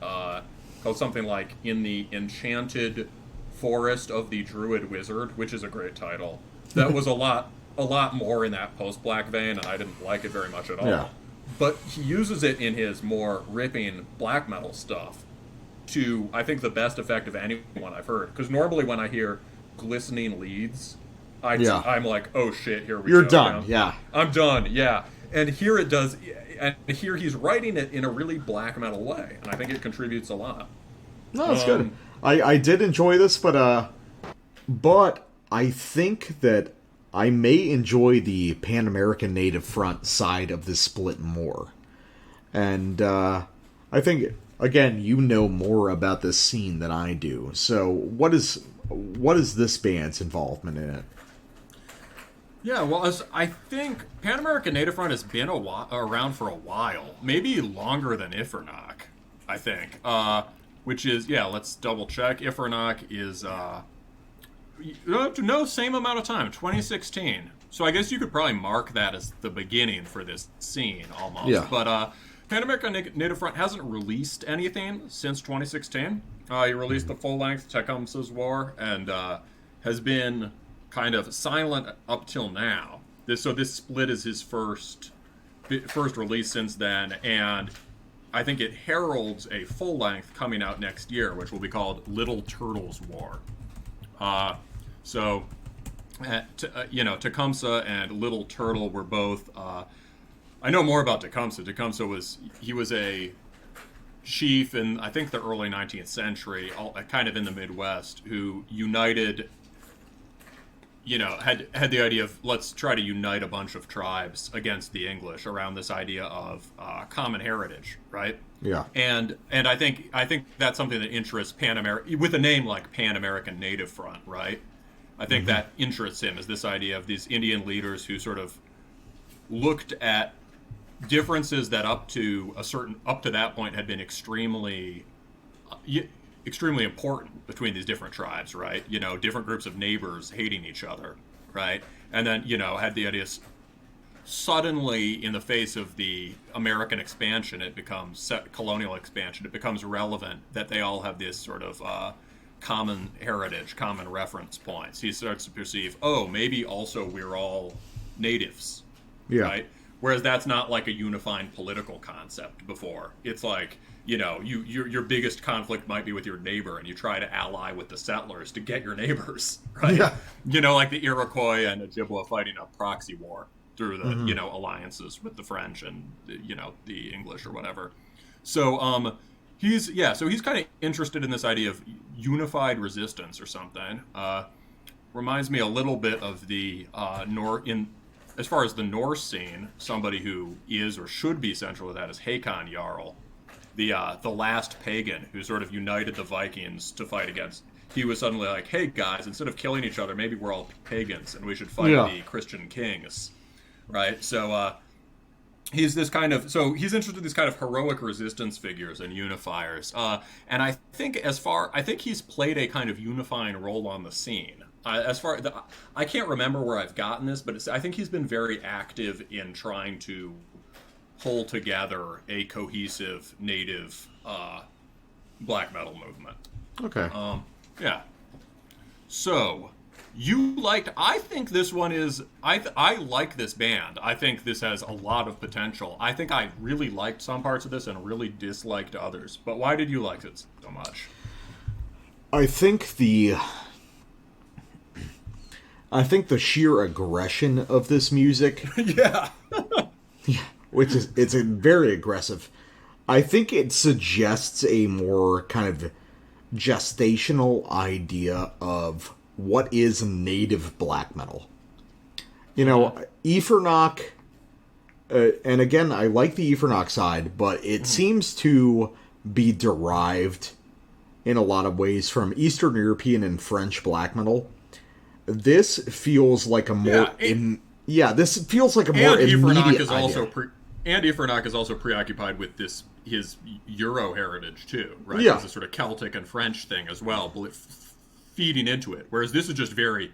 B: called something like In the Enchanted Forest of the Druid Wizard, which is a great title. That was a lot more in that post-black vein, and I didn't like it very much at all.
A: Yeah.
B: But he uses it in his more ripping black metal stuff to, I think, the best effect of anyone I've heard. Because normally when I hear glistening leads, I'm like, oh shit, here we go.
A: You're done, yeah.
B: I'm done, yeah. And here it does, and here he's writing it in a really black metal way, and I think it contributes a lot.
A: No, that's good. I did enjoy this, but I think that I may enjoy the Pan-Amerikan Native Front side of this split more. And I think, again, you know more about this scene than I do. So what is this band's involvement in it?
B: Yeah, well, I think Pan-Amerikan Native Front has been around for a while, maybe longer than Ifernach, I think. Which is, yeah, let's double check. Ifernach is, no, same amount of time, 2016. So I guess you could probably mark that as the beginning for this scene, almost.
A: Yeah.
B: But Pan-Amerikan Native Front hasn't released anything since 2016. He released the full-length Tecumseh's War, and has been kind of silent up till now. So this split is his first release since then, and I think it heralds a full length coming out next year, which will be called Little Turtles War. Tecumseh and Little Turtle were both. I know more about Tecumseh. Tecumseh was a chief in, I think, the early 19th century, kind of in the Midwest, who united. Had the idea of, let's try to unite a bunch of tribes against the English around this idea of common heritage, right?
A: Yeah.
B: And I think that's something that interests with a name like Pan-Amerikan Native Front, right? I think that interests him, is this idea of these Indian leaders who sort of looked at differences that up to that point had been extremely important between these different tribes, right? Different groups of neighbors hating each other, right? And then, had the idea suddenly, in the face of the American expansion, colonial expansion, it becomes relevant that they all have this sort of common heritage, common reference points. He starts to perceive, maybe also we're all natives, right? Whereas that's not like a unifying political concept before. It's like, your biggest conflict might be with your neighbor, and you try to ally with the settlers to get your neighbors, right? Yeah. Like the Iroquois and Ojibwa fighting a proxy war through the, alliances with the French and, the English or whatever. So, he's kind of interested in this idea of unified resistance or something. Reminds me a little bit of the as far as the Norse scene, somebody who is or should be central to that is Hakon Jarl, the last pagan who sort of united the Vikings to fight against. He was suddenly like, hey guys, instead of killing each other, maybe we're all pagans and we should fight the Christian kings, right? So he's interested in these kind of heroic resistance figures and unifiers, and I think he's played a kind of unifying role on the scene. I can't remember where I've gotten this, but I think he's been very active in trying to pull together a cohesive native black metal movement.
A: Okay.
B: Yeah. So I think this one is. I like this band. I think this has a lot of potential. I think I really liked some parts of this and really disliked others. But why did you like it so much?
A: I think the sheer aggression of this music.
B: Yeah.
A: Yeah, it's very aggressive. I think it suggests a more kind of gestational idea of what is native black metal. Ifernach, and again, I like the Ifernach side, but it seems to be derived in a lot of ways from Eastern European and French black metal. This feels like a more this feels like a more immediate idea.
B: And Ifernach is also preoccupied with his Euro heritage too, right?
A: Yeah.
B: It's a sort of Celtic and French thing as well, feeding into it. Whereas this is just very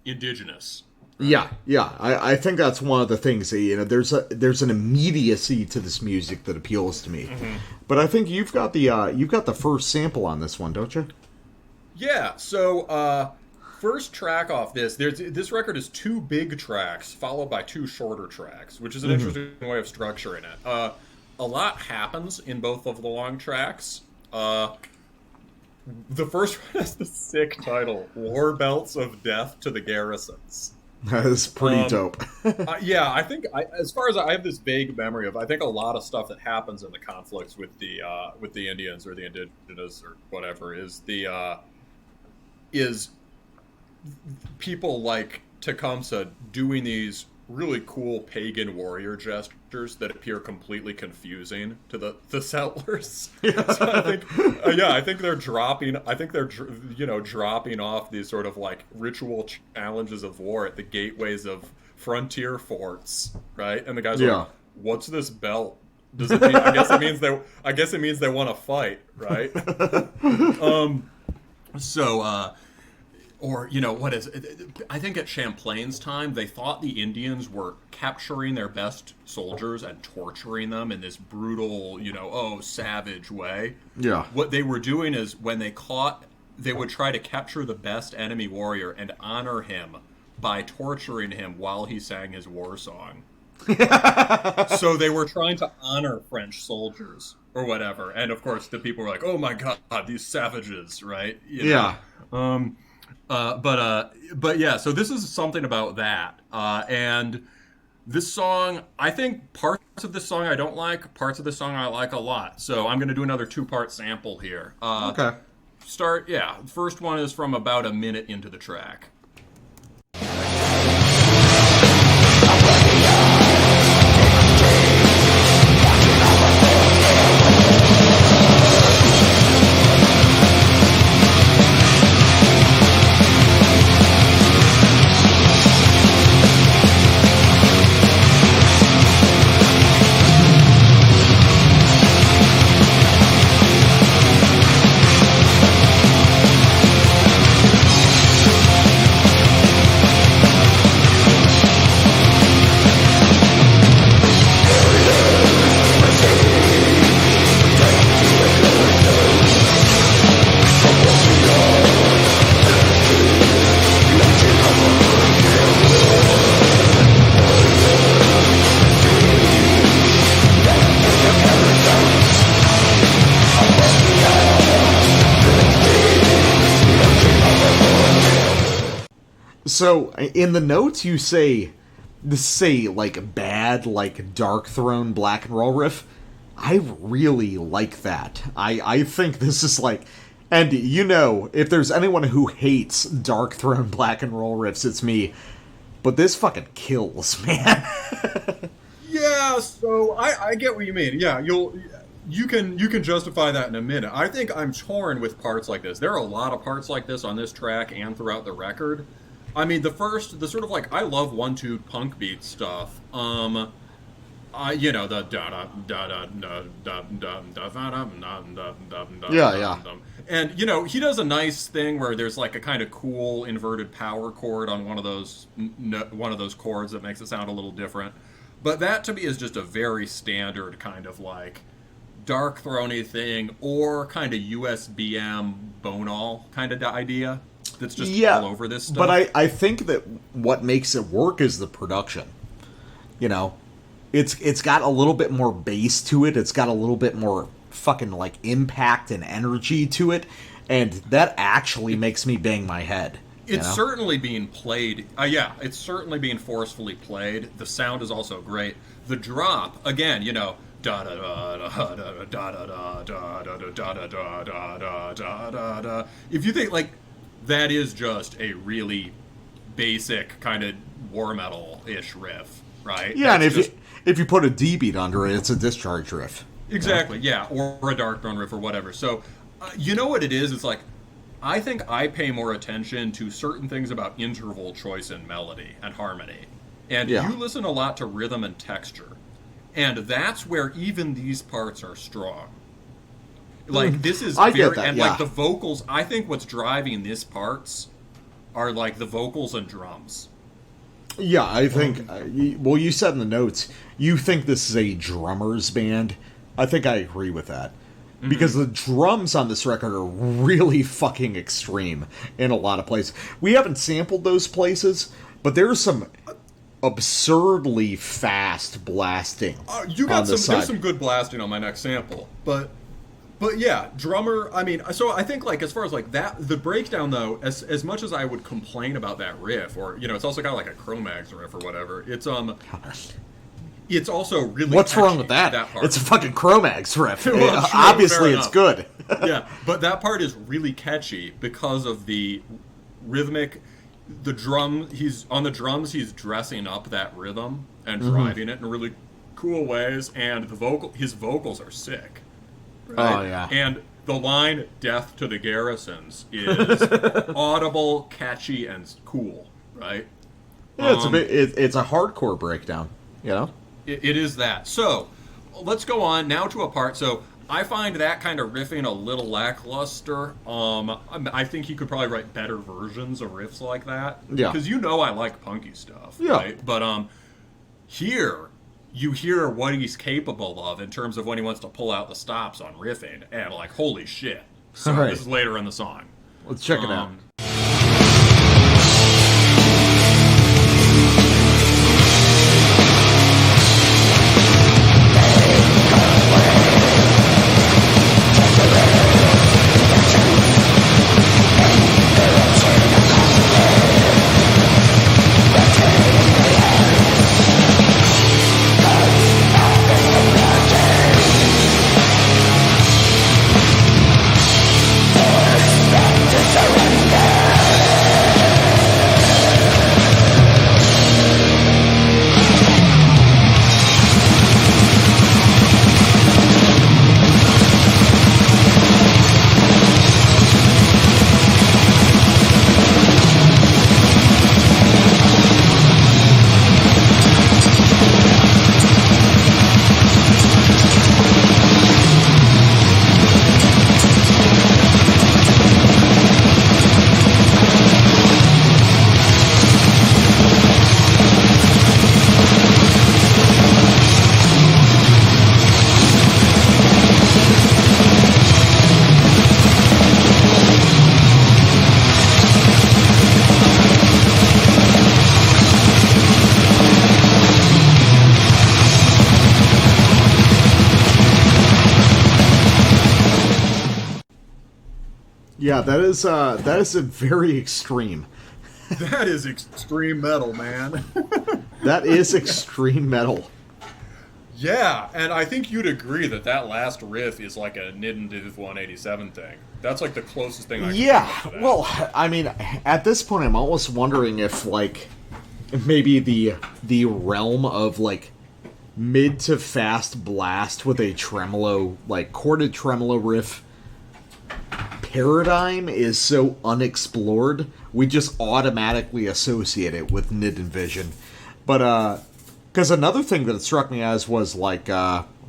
B: indigenous. Right?
A: Yeah. I think that's one of the things that, there's an immediacy to this music that appeals to me. Mm-hmm. But I think you've got the first sample on this one, don't you?
B: Yeah. So first track off this record is 2 big tracks followed by 2 shorter tracks, which is an interesting way of structuring it. A lot happens in both of the long tracks. The first one has the sick title, War Belts of Death to the Garrisons.
A: That is pretty dope.
B: I think, as far as I have this vague memory of, I think a lot of stuff that happens in the conflicts with the Indians or the indigenous or whatever is people like Tecumseh doing these really cool pagan warrior gestures that appear completely confusing to the settlers. So I think they're dropping. I think they're dropping off these sort of like ritual challenges of war at the gateways of frontier forts, right? And the guys are like, "What's this belt? Does it mean?" I guess it means they want to fight, right? Or, what is it? I think at Champlain's time, they thought the Indians were capturing their best soldiers and torturing them in this brutal, savage way.
A: Yeah.
B: What they were doing is when they would try to capture the best enemy warrior and honor him by torturing him while he sang his war song. So they were trying to honor French soldiers or whatever. And of course, the people were like, "Oh my God, these savages," right?
A: Yeah.
B: But yeah, so this is something about that. And this song, I think parts of this song I don't like, parts of this song I like a lot. So I'm going to do another 2-part sample here.
A: Okay.
B: First one is from about a minute into the track.
A: So, in the notes you say like bad, like Dark Throne black and roll riff. I really like that. I think this is like, and if there's anyone who hates Dark Throne black and roll riffs, it's me. But this fucking kills, man.
B: Yeah, so I get what you mean. Yeah, you can justify that in a minute. I think I'm torn with parts like this. There are a lot of parts like this on this track and throughout the record. I mean, the sort of like, I love 1-2 punk beat stuff. The da da da da da da.
A: Yeah.
B: And he does a nice thing where there's like a kind of cool inverted power chord on one of those chords that makes it sound a little different. But that to me is just a very standard kind of like Dark Throne-y thing, or kind of USBM Bonal kind of idea. That's just all over this stuff.
A: But I think that what makes it work is the production. It's got a little bit more bass to it. It's got a little bit more fucking like impact and energy to it, and that actually makes me bang my head.
B: It's certainly being played. It's certainly being forcefully played. The sound is also great. The drop again, da da da da da da da da da da da da da da. If you think like. That is just a really basic kind of war metal-ish riff, right?
A: Yeah, and if you put a D beat under it, it's a discharge riff.
B: Exactly, yeah, or a Dark Throne riff or whatever. So, you know what it is? It's like, I think I pay more attention to certain things about interval choice and melody and harmony. And you listen a lot to rhythm and texture. And that's where even these parts are strong. Like, this is
A: I get that,
B: and like the vocals, I think what's driving these parts are like the vocals and drums.
A: Yeah, I think, well, you said in the notes, you think this is a drummer's band. I think I agree with that. Mm-hmm. Because the drums on this record are really fucking extreme in a lot of places. We haven't sampled those places, but there's some absurdly fast blasting
B: there's some good blasting on my next sample, but yeah, drummer, I mean, so I think, like, as far as, like, that, the breakdown, though, as much as I would complain about that riff, or, it's also got, like, a Cro-Mags riff or whatever, it's also really
A: What's wrong with that?
B: Part.
A: It's a fucking Cro-Mags riff.
B: Well, true,
A: obviously, it's good.
B: Yeah, but that part is really catchy because of the rhythmic... the drum, he's on the drums, he's dressing up that rhythm and driving it in really cool ways, and his vocals are sick. Right?
A: Oh, yeah.
B: And the line "Death to the Garrisons" is audible, catchy, and cool, right?
A: Yeah, it's a hardcore breakdown, you know?
B: It is that. So, let's go on now to a part. So, I find that kind of riffing a little lackluster. I think he could probably write better versions of riffs like that.
A: Yeah.
B: Because I like punky stuff.
A: Yeah.
B: Right? But here, you hear what he's capable of in terms of when he wants to pull out the stops on riffing. And, like, holy shit. So,
A: right.
B: This is later in the song.
A: Let's check it out. Yeah, that is a very extreme.
B: That is extreme metal, man.
A: That is extreme metal.
B: Yeah, and I think you'd agree that last riff is like a Div 187 thing. That's like the closest thing I can think of to that.
A: Well, I mean, at this point, I'm almost wondering if, like, maybe the realm of, like, mid to fast blast with a tremolo, like, chorded tremolo riff paradigm is so unexplored, we just automatically associate it with Nid and Vision. But, because another thing that it struck me as was, like,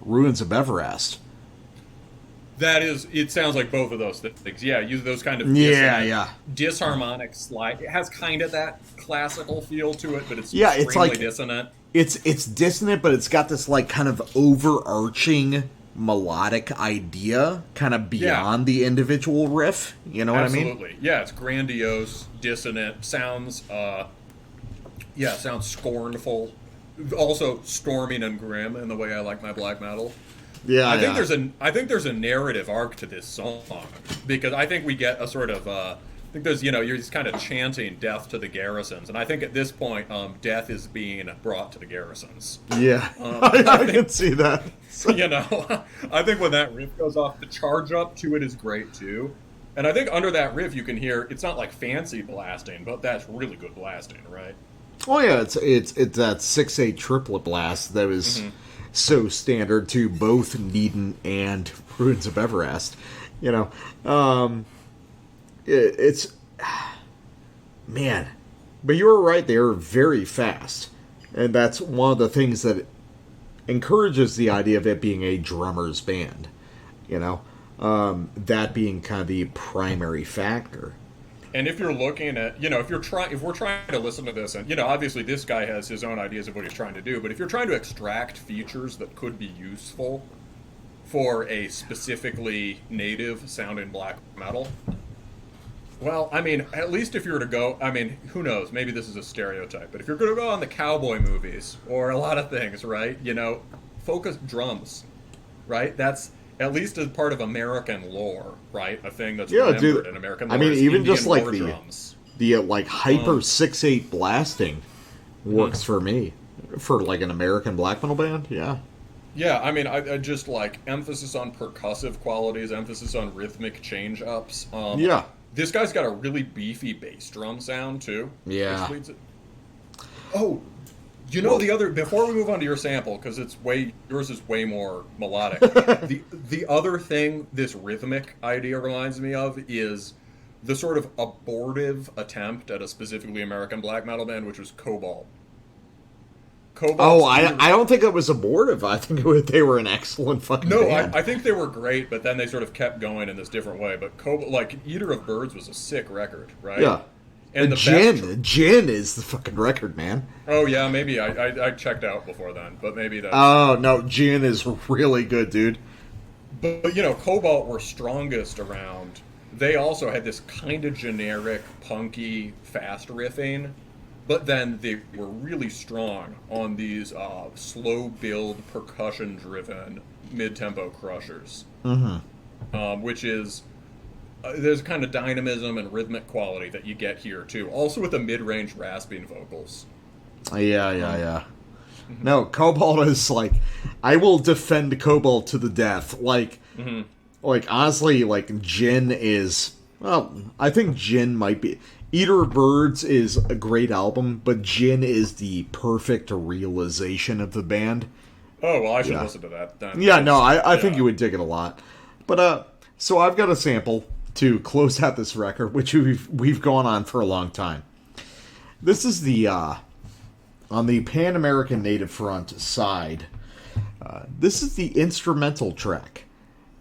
A: Ruins of Everest.
B: That is, it sounds like both of those things. Yeah, use those kind of disharmonic slide. It has kind of that classical feel to it, but it's extremely
A: it's like,
B: dissonant.
A: It's dissonant, but it's got this, like, kind of overarching melodic idea kind of beyond the individual riff. You know what I mean?
B: Absolutely. Yeah, it's grandiose, dissonant, sounds scornful. Also storming and grim in the way I like my black metal.
A: Yeah,
B: I think there's a narrative arc to this song, because I think we get a sort of I think there's you're just kind of chanting death to the garrisons, and I think at this point death is being brought to the garrisons.
A: Yeah, I can see that.
B: I think when that riff goes off, the charge up to it is great too. And I think under that riff you can hear, it's not like fancy blasting, but that's really good blasting, right?
A: Oh yeah, it's that 6/8 triplet blast that was so standard to both Needon and Ruins of Everest. It's man, but you were right. They are very fast, and that's one of the things that encourages the idea of it being a drummer's band. That being kind of the primary factor.
B: And if you're looking at, if we're trying to listen to this, and, obviously this guy has his own ideas of what he's trying to do, but if you're trying to extract features that could be useful for a specifically native sounding black metal, well, I mean, at least if you were to go, I mean, who knows, maybe this is a stereotype, but if you're going to go on the cowboy movies or a lot of things, right, focus drums, right? That's at least as part of American lore, right? A thing that's remembered in American lore.
A: I mean, even
B: Indian
A: just like
B: drums.
A: the like hyper 6/8 blasting works for me for like an American black metal band. Yeah.
B: Yeah, I mean, I just like emphasis on percussive qualities, emphasis on rhythmic change ups. This guy's got a really beefy bass drum sound too.
A: Yeah.
B: Which leads it. Oh, you know the other. Before we move on to your sample, because yours is way more melodic. the other thing this rhythmic idea reminds me of is the sort of abortive attempt at a specifically American black metal band, which was Cobalt.
A: I don't think it was abortive. I think they were an excellent fucking band.
B: I think they were great, but then they sort of kept going in this different way. But Eater of Birds was a sick record, right?
A: Yeah.
B: And the
A: Gin is the fucking record, man.
B: Oh yeah, maybe I checked out before then, but maybe that.
A: Oh no, Gin is really good, dude.
B: But Cobalt were strongest around. They also had this kind of generic, punky, fast riffing. But then they were really strong on these slow build, percussion driven mid tempo crushers, which is there's a kind of dynamism and rhythmic quality that you get here too. Also with the mid range rasping vocals.
A: Yeah. No, Cobalt is like, I will defend Cobalt to the death. Like honestly, like Gin is. Well, I think Gin might be. Eater of Birds is a great album, but Gin is the perfect realization of the band.
B: Oh, well, I should listen to that then.
A: Yeah, no, I think you would dig it a lot. But, so I've got a sample to close out this record, which we've gone on for a long time. This is the, on the Pan-American Native Front side, this is the instrumental track,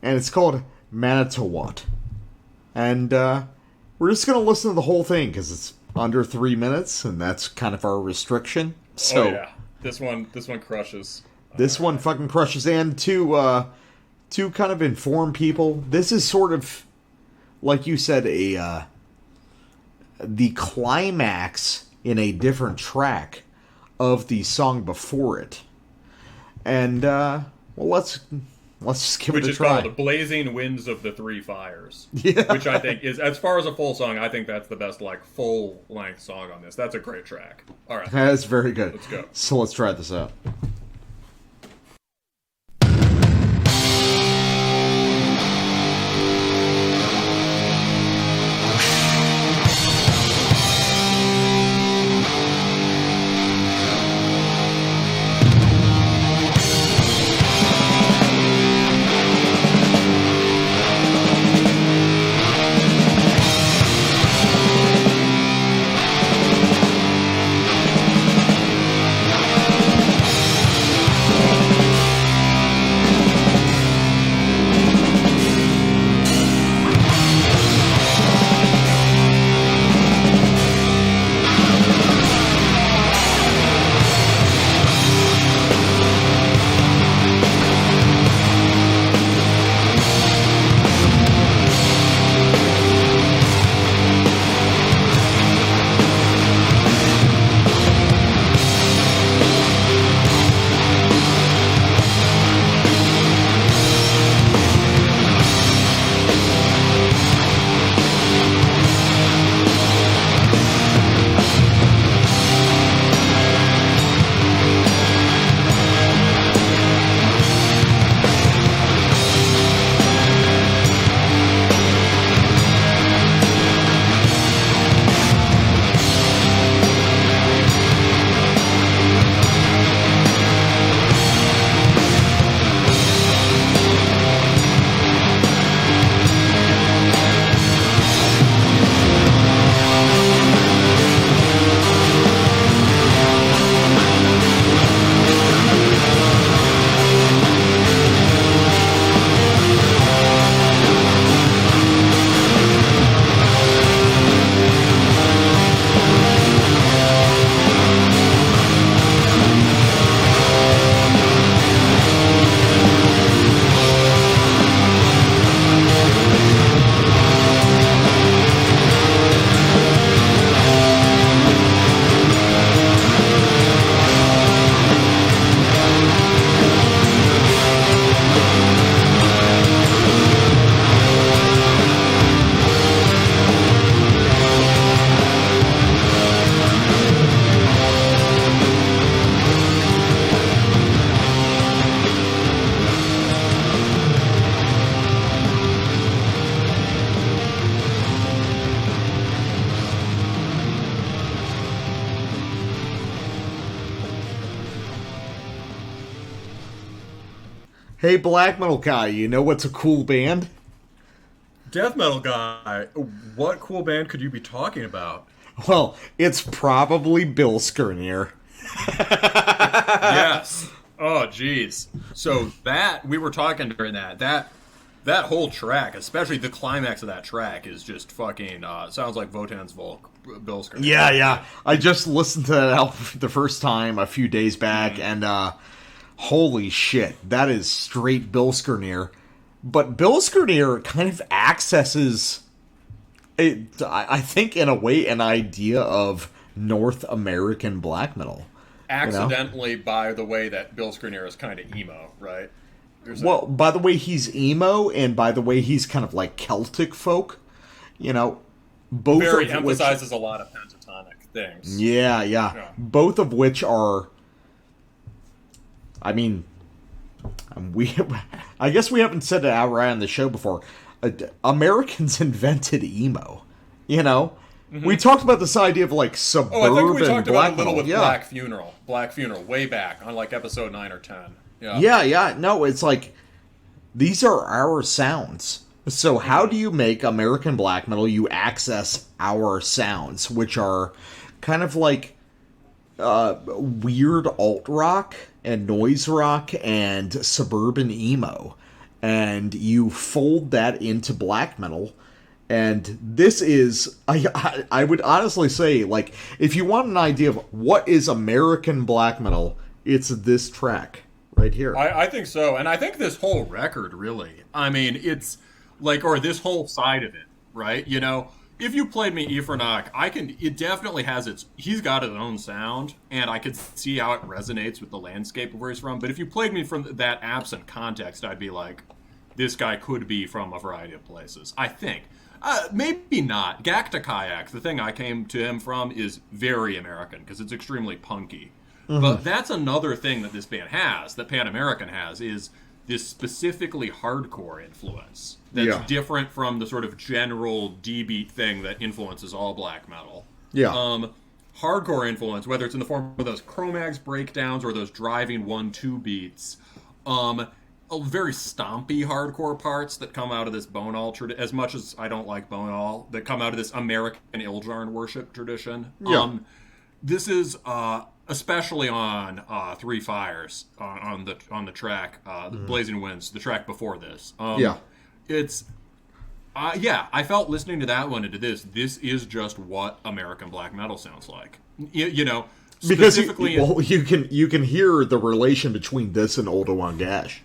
A: and it's called Manitowat. And, we're just going to listen to the whole thing, because it's under 3 minutes, and that's kind of our restriction. So,
B: oh, yeah. This one crushes.
A: This one fucking crushes. And to kind of inform people, this is sort of, like you said, the climax in a different track of the song before it. And, well, let's just give it a try.
B: Which is called Blazing Winds of the Three Fires.
A: Yeah.
B: Which I think is, as far as a full song, I think that's the best, full-length song on this. That's a great track. All right.
A: That's very good.
B: Let's go.
A: So let's try this out. Hey, black metal guy, you know what's a cool band?
B: Death metal guy, what cool band could you be talking about?
A: Well, it's probably Bill Skirnir.
B: Yes. Oh, jeez. So that we were talking during that whole track, especially the climax of that track, is just fucking sounds like Votan's Volk, Bill Skirnir.
A: Yeah. I just listened to that album for the first time a few days back, and holy shit, that is straight Bill Skirnir. But Bill Skirnir kind of accesses, I think, in a way, an idea of North American black metal.
B: Accidentally, by the way that Bill Skirnir is kind of emo, right?
A: By the way he's emo, and by the way he's kind of like Celtic folk, both
B: very
A: of
B: emphasizes
A: which,
B: a lot of pentatonic things.
A: Yeah. Both of which are, I mean, I guess we haven't said it outright on the show before. Americans invented emo, Mm-hmm. We talked about this idea of like suburban
B: I think we talked about
A: black
B: it a little
A: metal.
B: with Black Funeral, way back on like episode 9 or 10.
A: Yeah. No, it's like these are our sounds. So how do you make American black metal? You access our sounds, which are kind of like weird alt rock and noise rock and suburban emo, and you fold that into black metal. And this is, I would honestly say, like, if you want an idea of what is American black metal, it's this track right here.
B: I think so. And I think this whole record, really, I mean, it's like, or this whole side of it, right? If you played me Ifernach, it definitely has he's got his own sound, and I could see how it resonates with the landscape of where he's from. But if you played me from that absent context, I'd be like, this guy could be from a variety of places, I think. Maybe not. Gakta Kayak, the thing I came to him from, is very American, because it's extremely punky. Mm-hmm. But that's another thing that this band has, that Pan-Amerikan has, is this specifically hardcore influence that's different from the sort of general D-beat thing that influences all black metal.
A: Yeah.
B: Hardcore influence, whether it's in the form of those Cro-Mags breakdowns or those driving 1-2 beats, very stompy hardcore parts that come out of this Bonal tradition, as much as I don't like Bonal, that come out of this American Iljarn worship tradition.
A: Yeah.
B: This is especially on Three Fires on the track, the Blazing Winds, the track before this. It's I felt listening to that one and to this is just what American black metal sounds like.
A: Because you can hear the relation between this and Old Wangash.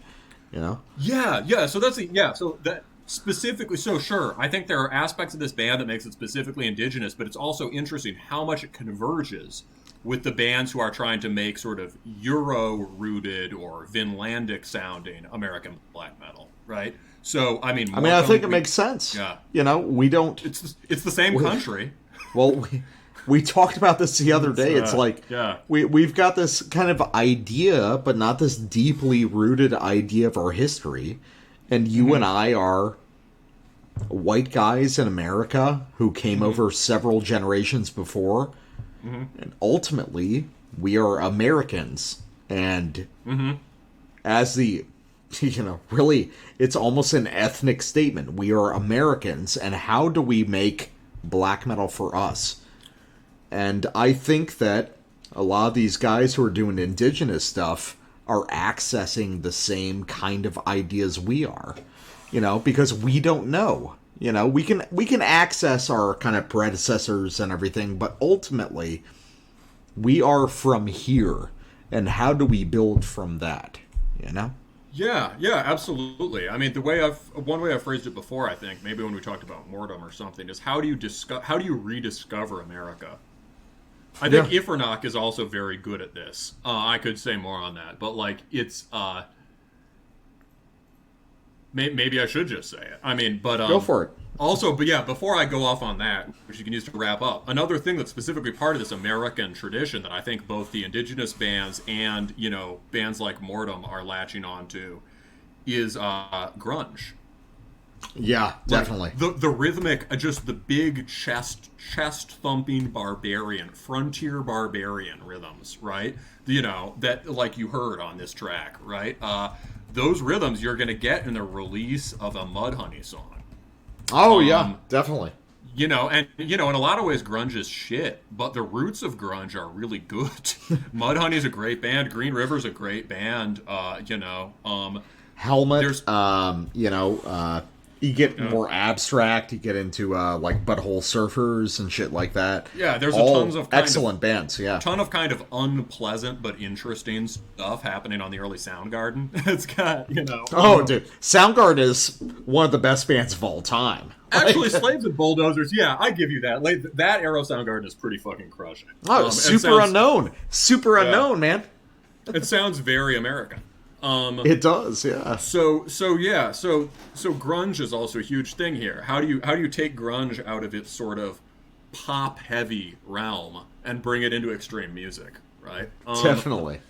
B: Yeah. So so that specifically. So sure, I think there are aspects of this band that makes it specifically indigenous, but it's also interesting how much it converges with the bands who are trying to make sort of Euro-rooted or Vinlandic sounding American black metal, right? So I think
A: it makes sense.
B: Yeah.
A: We don't.
B: It's the same country.
A: Well. We talked about this the other day. It's like we've got this kind of idea, but not this deeply rooted idea of our history. And you and I are white guys in America who came over several generations before. And ultimately, we are Americans. And as the, really, it's almost an ethnic statement. We are Americans. And how do we make black metal for us? And I think that a lot of these guys who are doing indigenous stuff are accessing the same kind of ideas we are, because we don't know. We can access our kind of predecessors and everything, but ultimately, we are from here, and how do we build from that?
B: Yeah, absolutely. I mean, one way I've phrased it before, I think, maybe when we talked about Mortem or something, is how do you rediscover America? I think Ifernach is also very good at this. I could say more on that, but it's maybe I should just say it. I mean, but
A: go for it.
B: Also, but before I go off on that, which you can use to wrap up, another thing that's specifically part of this American tradition that I think both the indigenous bands and bands like Mortem are latching onto is grunge.
A: Yeah, definitely.
B: The rhythmic, just the big chest thumping frontier barbarian rhythms, right? That like you heard on this track, right? those rhythms you're going to get in the release of a Mudhoney song.
A: Oh, yeah, definitely.
B: You know, and in a lot of ways, grunge is shit, but the roots of grunge are really good. Mudhoney's a great band. Green River's a great band.
A: Helmet. You get more abstract. You get into like Butthole Surfers and shit like that.
B: Yeah, there's
A: all
B: tons of
A: excellent bands. Yeah,
B: ton of kind of unpleasant but interesting stuff happening on the early Soundgarden. It's got
A: Oh, dude, Soundgarden is one of the best bands of all time.
B: Actually, Slaves and Bulldozers. Yeah, I give you that. That era of Soundgarden is pretty fucking crushing.
A: Oh, super unknown, man.
B: It sounds very American.
A: It does, yeah.
B: So grunge is also a huge thing here. How do you take grunge out of its sort of pop heavy realm and bring it into extreme music, right?
A: Definitely.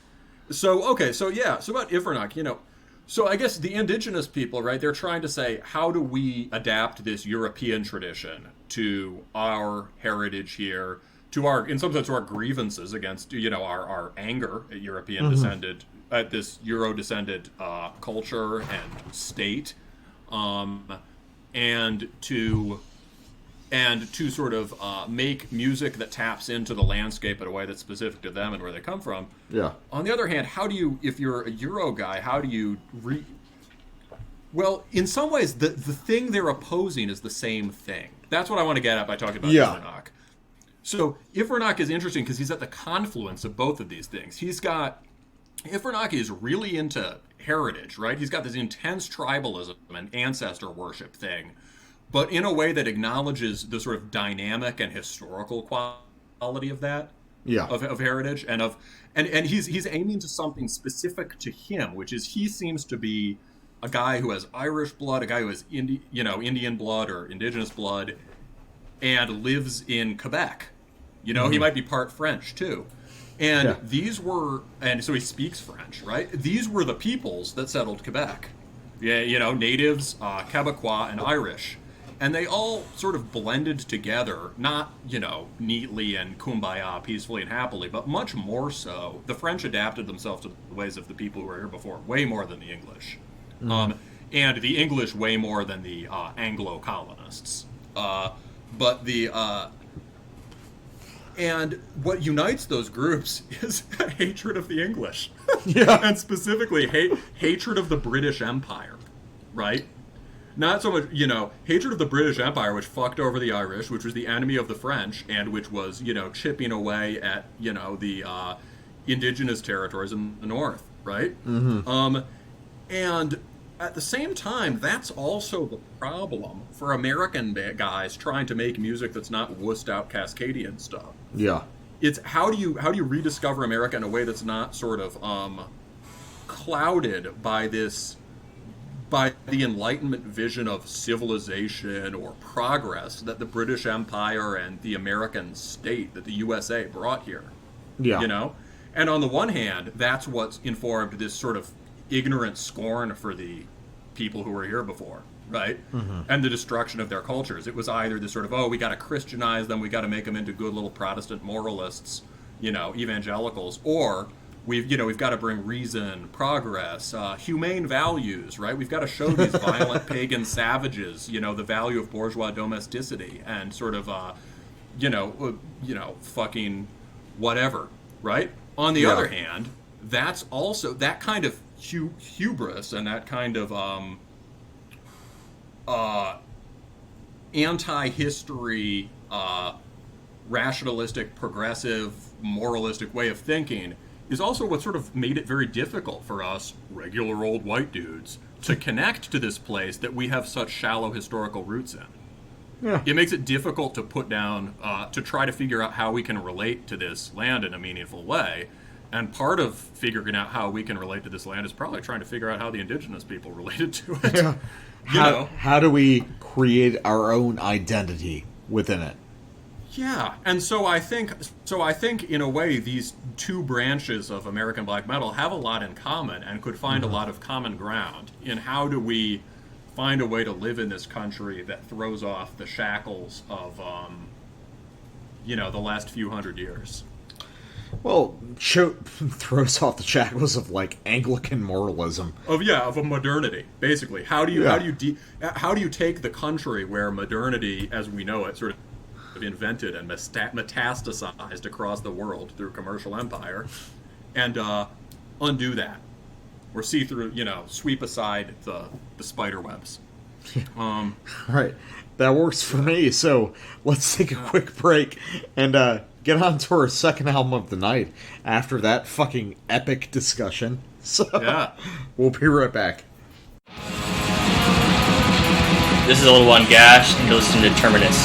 B: So about Ifernach, so I guess the indigenous people, right? They're trying to say, how do we adapt this European tradition to our heritage here, to our, in some sense, to our grievances against, our anger at European descended. At this Euro-descended culture and state, and to sort of make music that taps into the landscape in a way that's specific to them and where they come from.
A: Yeah.
B: On the other hand, how do you, if you're a Euro guy, how do you Well, in some ways, the thing they're opposing is the same thing. That's what I want to get at by talking about Ifernach. So Ifernach is interesting because he's at the confluence of both of these things. Ifernach is really into heritage, right? He's got this intense tribalism and ancestor worship thing, but in a way that acknowledges the sort of dynamic and historical quality of that, of heritage, and he's aiming to something specific to him, which is he seems to be a guy who has Irish blood, a guy who has Indian blood or indigenous blood, and lives in Quebec. He might be part French too. And and so he speaks French, right? These were the peoples that settled Quebec. Yeah, natives, Quebecois, and Irish. And they all sort of blended together, not, neatly and kumbaya, peacefully and happily, but much more so. The French adapted themselves to the ways of the people who were here before, way more than the English. And the English way more than the Anglo-colonists. And what unites those groups is hatred of the English. And specifically, hatred of the British Empire, right? Not so much, hatred of the British Empire, which fucked over the Irish, which was the enemy of the French, and which was, chipping away at, the indigenous territories in the north, right? And at the same time, that's also the problem for American guys trying to make music that's not wussed out Cascadian stuff.
A: Yeah.
B: It's how do you rediscover America in a way that's not sort of clouded by the Enlightenment vision of civilization or progress that the British Empire and the American state, that the USA brought here. Yeah. And on the one hand, that's what's informed this sort of ignorant scorn for the people who were here before, right? And the destruction of their cultures. It was either this sort of, we got to Christianize them, we got to make them into good little Protestant moralists, evangelicals, or we've got to bring reason, progress, humane values, right? We've got to show these violent pagan savages, the value of bourgeois domesticity and sort of, fucking whatever, right? On the other hand, that's also that kind of hubris and that kind of anti-history, rationalistic, progressive, moralistic way of thinking is also what sort of made it very difficult for us regular old white dudes to connect to this place that we have such shallow historical roots in. Yeah. It makes it difficult to put down, to try to figure out how we can relate to this land in a meaningful way. And part of figuring out how we can relate to this land is probably trying to figure out how the indigenous people related to it. Yeah.
A: How do we create our own identity within it?
B: Yeah, and so I think in a way these two branches of American black metal have a lot in common and could find a lot of common ground in how do we find a way to live in this country that throws off the shackles of the last few hundred years.
A: Well, throws off the shackles of like Anglican moralism.
B: Of a modernity, basically. How do you take the country where modernity, as we know it, sort of invented and metastasized across the world through commercial empire, and undo that, or see through, sweep aside the spider webs.
A: Right, that works for me. So let's take a quick break and get on to our second album of the night after that fucking epic discussion. So
B: yeah,
A: we'll be right back.
C: This is Old One Gash, and you're listening to Terminus.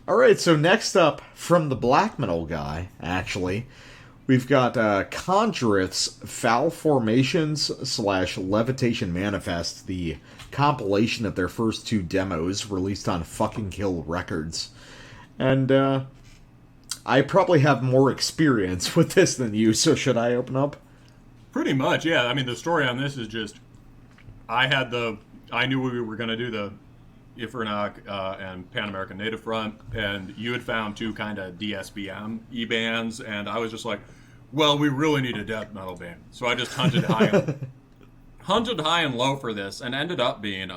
A: Alright, so next up, from the black metal guy, actually, we've got Conjureth's Foul Formations / Levitation Manifest, the compilation of their first 2 demos released on Fucking Kill Records. And I probably have more experience with this than you, so should I open up?
B: pretty much. Yeah, I mean the story on this is just I knew we were going to do the Ifernach and Pan-Amerikan Native Front, and you had found 2 kind of DSBM E-bands, and I was just like, well, we really need a death metal band. So I just hunted high and low for this, and ended up being,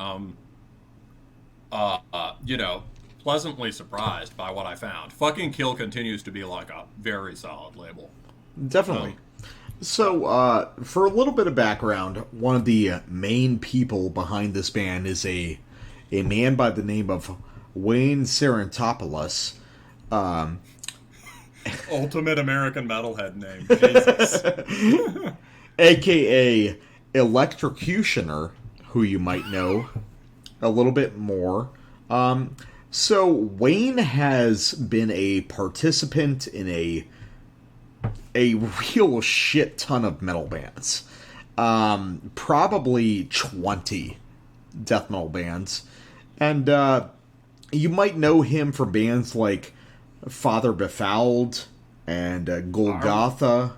B: pleasantly surprised by what I found. Fucking Kill continues to be like a very solid label.
A: Definitely. So, for a little bit of background, one of the main people behind this band is a man by the name of Wayne Sarantopoulos.
B: Ultimate American metalhead name. Jesus.
A: A.K.A. Electrocutioner, who you might know a little bit more. So, Wayne has been a participant in a real shit ton of metal bands. Probably 20 death metal bands. And you might know him from bands like Father Befouled and Golgotha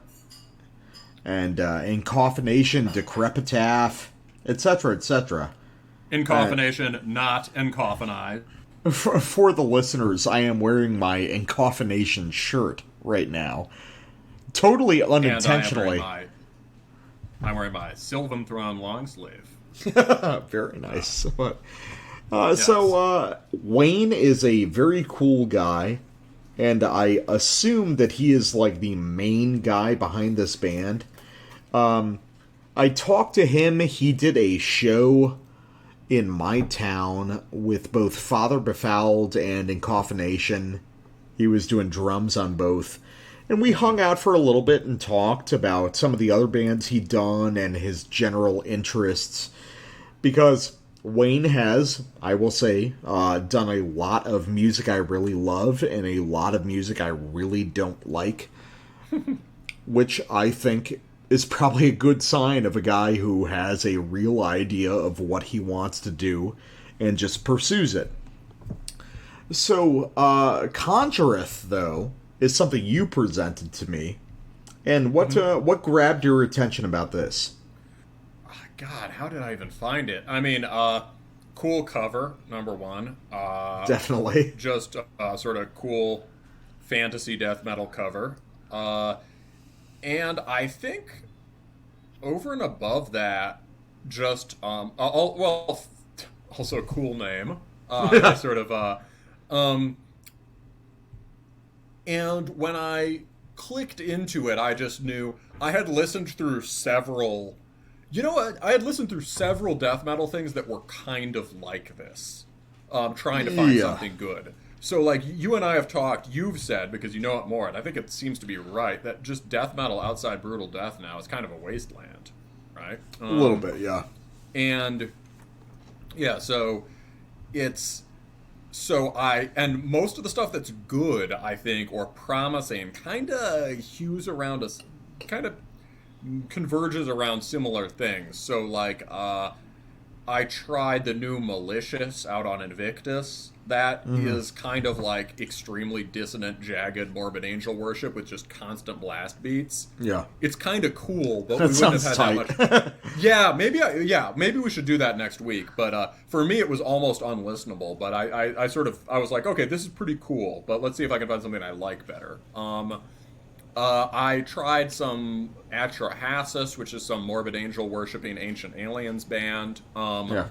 A: and Encoffination, Decrepitaph, etc., etc.
B: Encoffination, not encoffinized.
A: For the listeners, I am wearing my Encoffination shirt right now. Totally unintentionally.
B: And I'm wearing my Sylvan Throne long sleeve.
A: Very nice. But,
B: Yes.
A: So, Wayne is a very cool guy, and I assume that he is, like, the main guy behind this band. I talked to him. He did a show in my town with both Father Befouled and Encoffination. He was doing drums on both. And we hung out for a little bit and talked about some of the other bands he'd done and his general interests. Because Wayne has, I will say, done a lot of music I really love and a lot of music I really don't like. Which I think is probably a good sign of a guy who has a real idea of what he wants to do and just pursues it. So, Conjureth, though, is something you presented to me. And what grabbed your attention about this?
B: God, how did I even find it? I mean, cool cover, number one.
A: Definitely.
B: Just sort of cool fantasy death metal cover. And I think over and above that, just, also a cool name. Sort of, and when I clicked into it, I just knew I had listened through several... You know what? I had listened through several death metal things that were kind of like this. Trying to find something good. So, like, you and I have talked, you've said, because you know it more, and I think it seems to be right, that just death metal outside brutal death now is kind of a wasteland, right?
A: A little bit, yeah.
B: And, yeah, so it's... And most of the stuff that's good, I think, or promising, kind of hews around us, kind of converges around similar things. So, like, I tried the new Malicious out on Invictus. That is kind of like extremely dissonant, jagged, morbid angel worship with just constant blast beats.
A: Yeah.
B: It's kind of cool, but
A: That
B: we wouldn't have
A: sounds
B: had
A: tight.
B: that much. Yeah, maybe we should do that next week. But for me, it was almost unlistenable. But I was like, okay, this is pretty cool. But let's see if I can find something I like better. I tried some Atrahasis, which is some morbid angel worshipping ancient aliens band.
A: Yeah.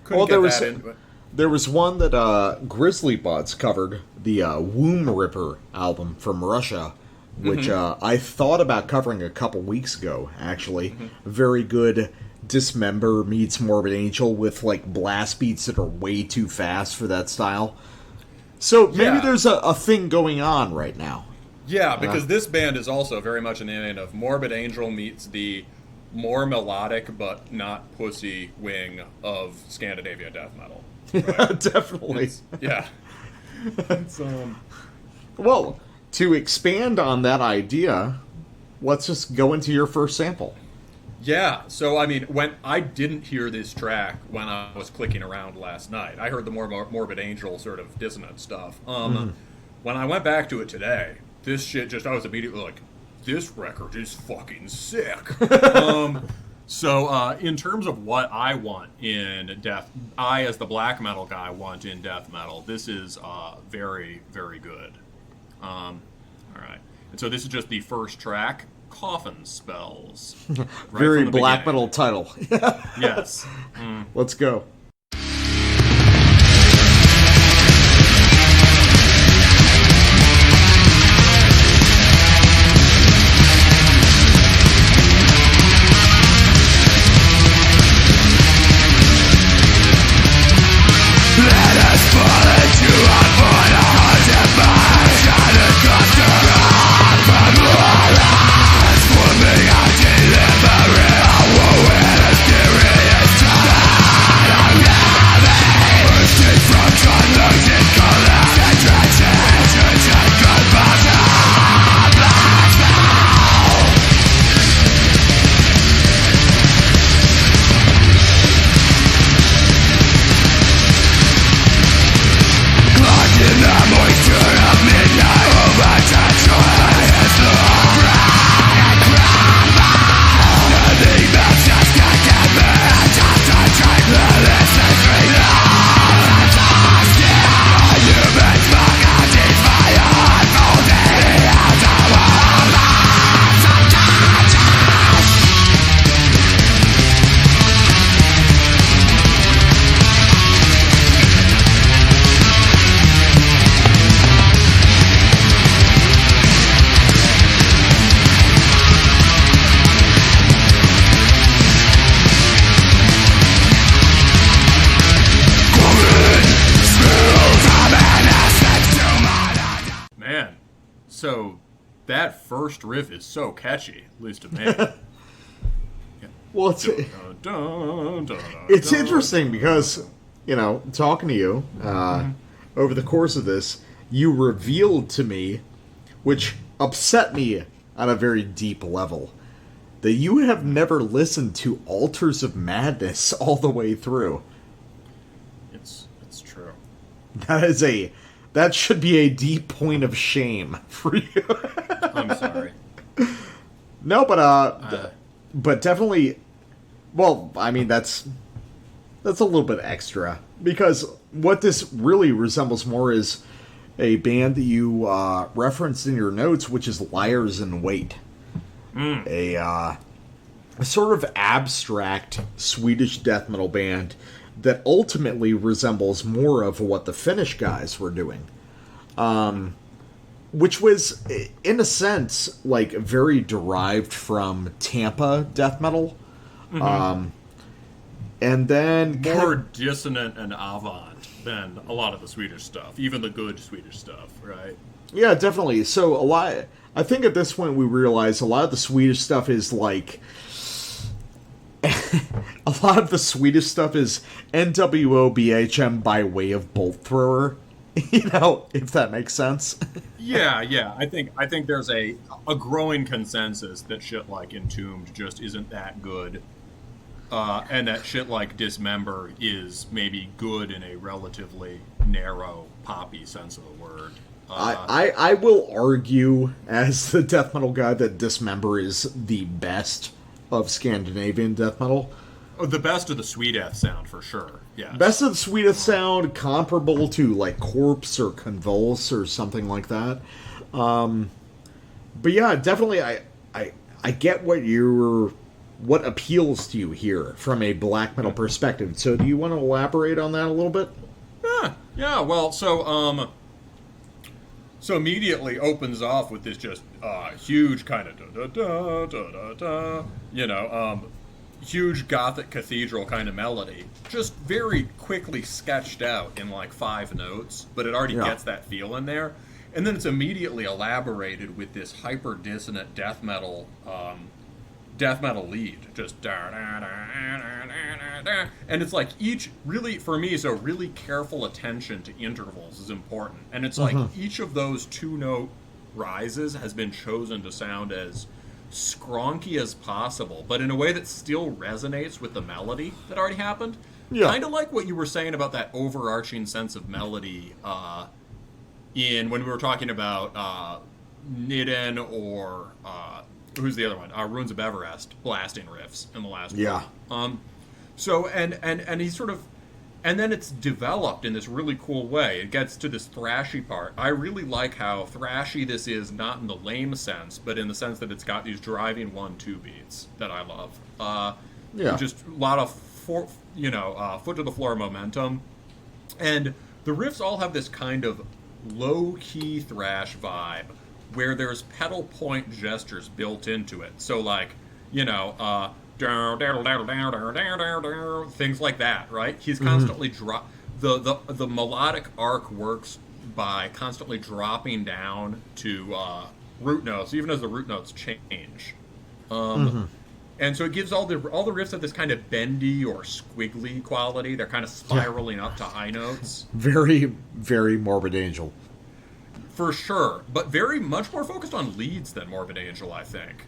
B: Couldn't get that in.
A: There was one that Grizzly Buds covered, the Womb Ripper album from Russia, which I thought about covering a couple weeks ago, actually. Very good Dismember meets Morbid Angel with, like, blast beats that are way too fast for that style. So maybe there's a thing going on right now.
B: Yeah, because this band is also very much in the vein of Morbid Angel meets the more melodic but not pussy wing of Scandinavia death metal. Right?
A: Definitely.
B: It's,
A: Well, to expand on that idea, let's just go into your first sample.
B: Yeah, so I mean, when I didn't hear this track when I was clicking around last night, I heard the more Morbid Angel sort of dissonant stuff. When I went back to it today, this shit I was immediately like, this record is fucking sick. So in terms of what I want in I as the black metal guy want in death metal, this is very, very good. All right, and so this is just the first track, Coffin Spells. Right
A: Very
B: from the
A: black
B: beginning.
A: metal title.
B: Yes.
A: Let's go.
B: So that first riff is so catchy, at least to me.
A: Well, it's interesting because, you know, talking to you over the course of this, you revealed to me, which upset me on a very deep level, that you have never listened to Altars of Madness all the way through.
B: It's true.
A: That should be a deep point of shame for you.
B: I'm sorry.
A: No, but definitely. Well, I mean that's a little bit extra, because what this really resembles more is a band that you referenced in your notes, which is Liars in Wait, a sort of abstract Swedish death metal band that ultimately resembles more of what the Finnish guys were doing, which was, in a sense, like very derived from Tampa death metal, and then
B: more dissonant and avant than a lot of the Swedish stuff, even the good Swedish stuff, right?
A: Yeah, definitely. So I think at this point we realize a lot of the Swedish stuff is like. A lot of the Swedish stuff is NWO BHM by way of Bolt Thrower, you know, if that makes sense.
B: Yeah. I think there's a growing consensus that shit like Entombed just isn't that good. And that shit like Dismember is maybe good in a relatively narrow, poppy sense of the word.
A: I will argue, as the death metal guy, that Dismember is the best of Scandinavian death metal.
B: Oh, the best of the Sweeteth sound, for sure. Yes.
A: Best of the Sweeteth sound, comparable to like Corpse or Convulse or something like that. But yeah, definitely, I get what appeals to you here from a black metal perspective. So, do you want to elaborate on that a little bit?
B: Yeah. Well, so immediately opens off with this just huge kind of da da da da da, huge Gothic cathedral kind of melody, just very quickly sketched out in like 5 notes, but it already gets that feel in there. And then it's immediately elaborated with this hyper dissonant death metal lead, just da da da da da, and it's like each really, for me, so really careful attention to intervals is important, and it's like each of those 2-note rises has been chosen to sound as skronky as possible, but in a way that still resonates with the melody that already happened. Kind of like what you were saying about that overarching sense of melody in when we were talking about Nidden or who's the other one? Runes of Everest blasting riffs in the last one. So and he's sort of, and then it's developed in this really cool way. It gets to this thrashy part. I really like how thrashy this is, not in the lame sense, but in the sense that it's got these driving 1-2 beats that I love. Just a lot of foot to the floor momentum, and the riffs all have this kind of low key thrash vibe where there's pedal point gestures built into it. So like, things like that, right? He's constantly the melodic arc works by constantly dropping down to root notes, even as the root notes change. And so it gives all the riffs have this kind of bendy or squiggly quality. They're kind of spiraling up to high notes.
A: Very, very Morbid Angel.
B: For sure, but very much more focused on leads than Morbid Angel, I think.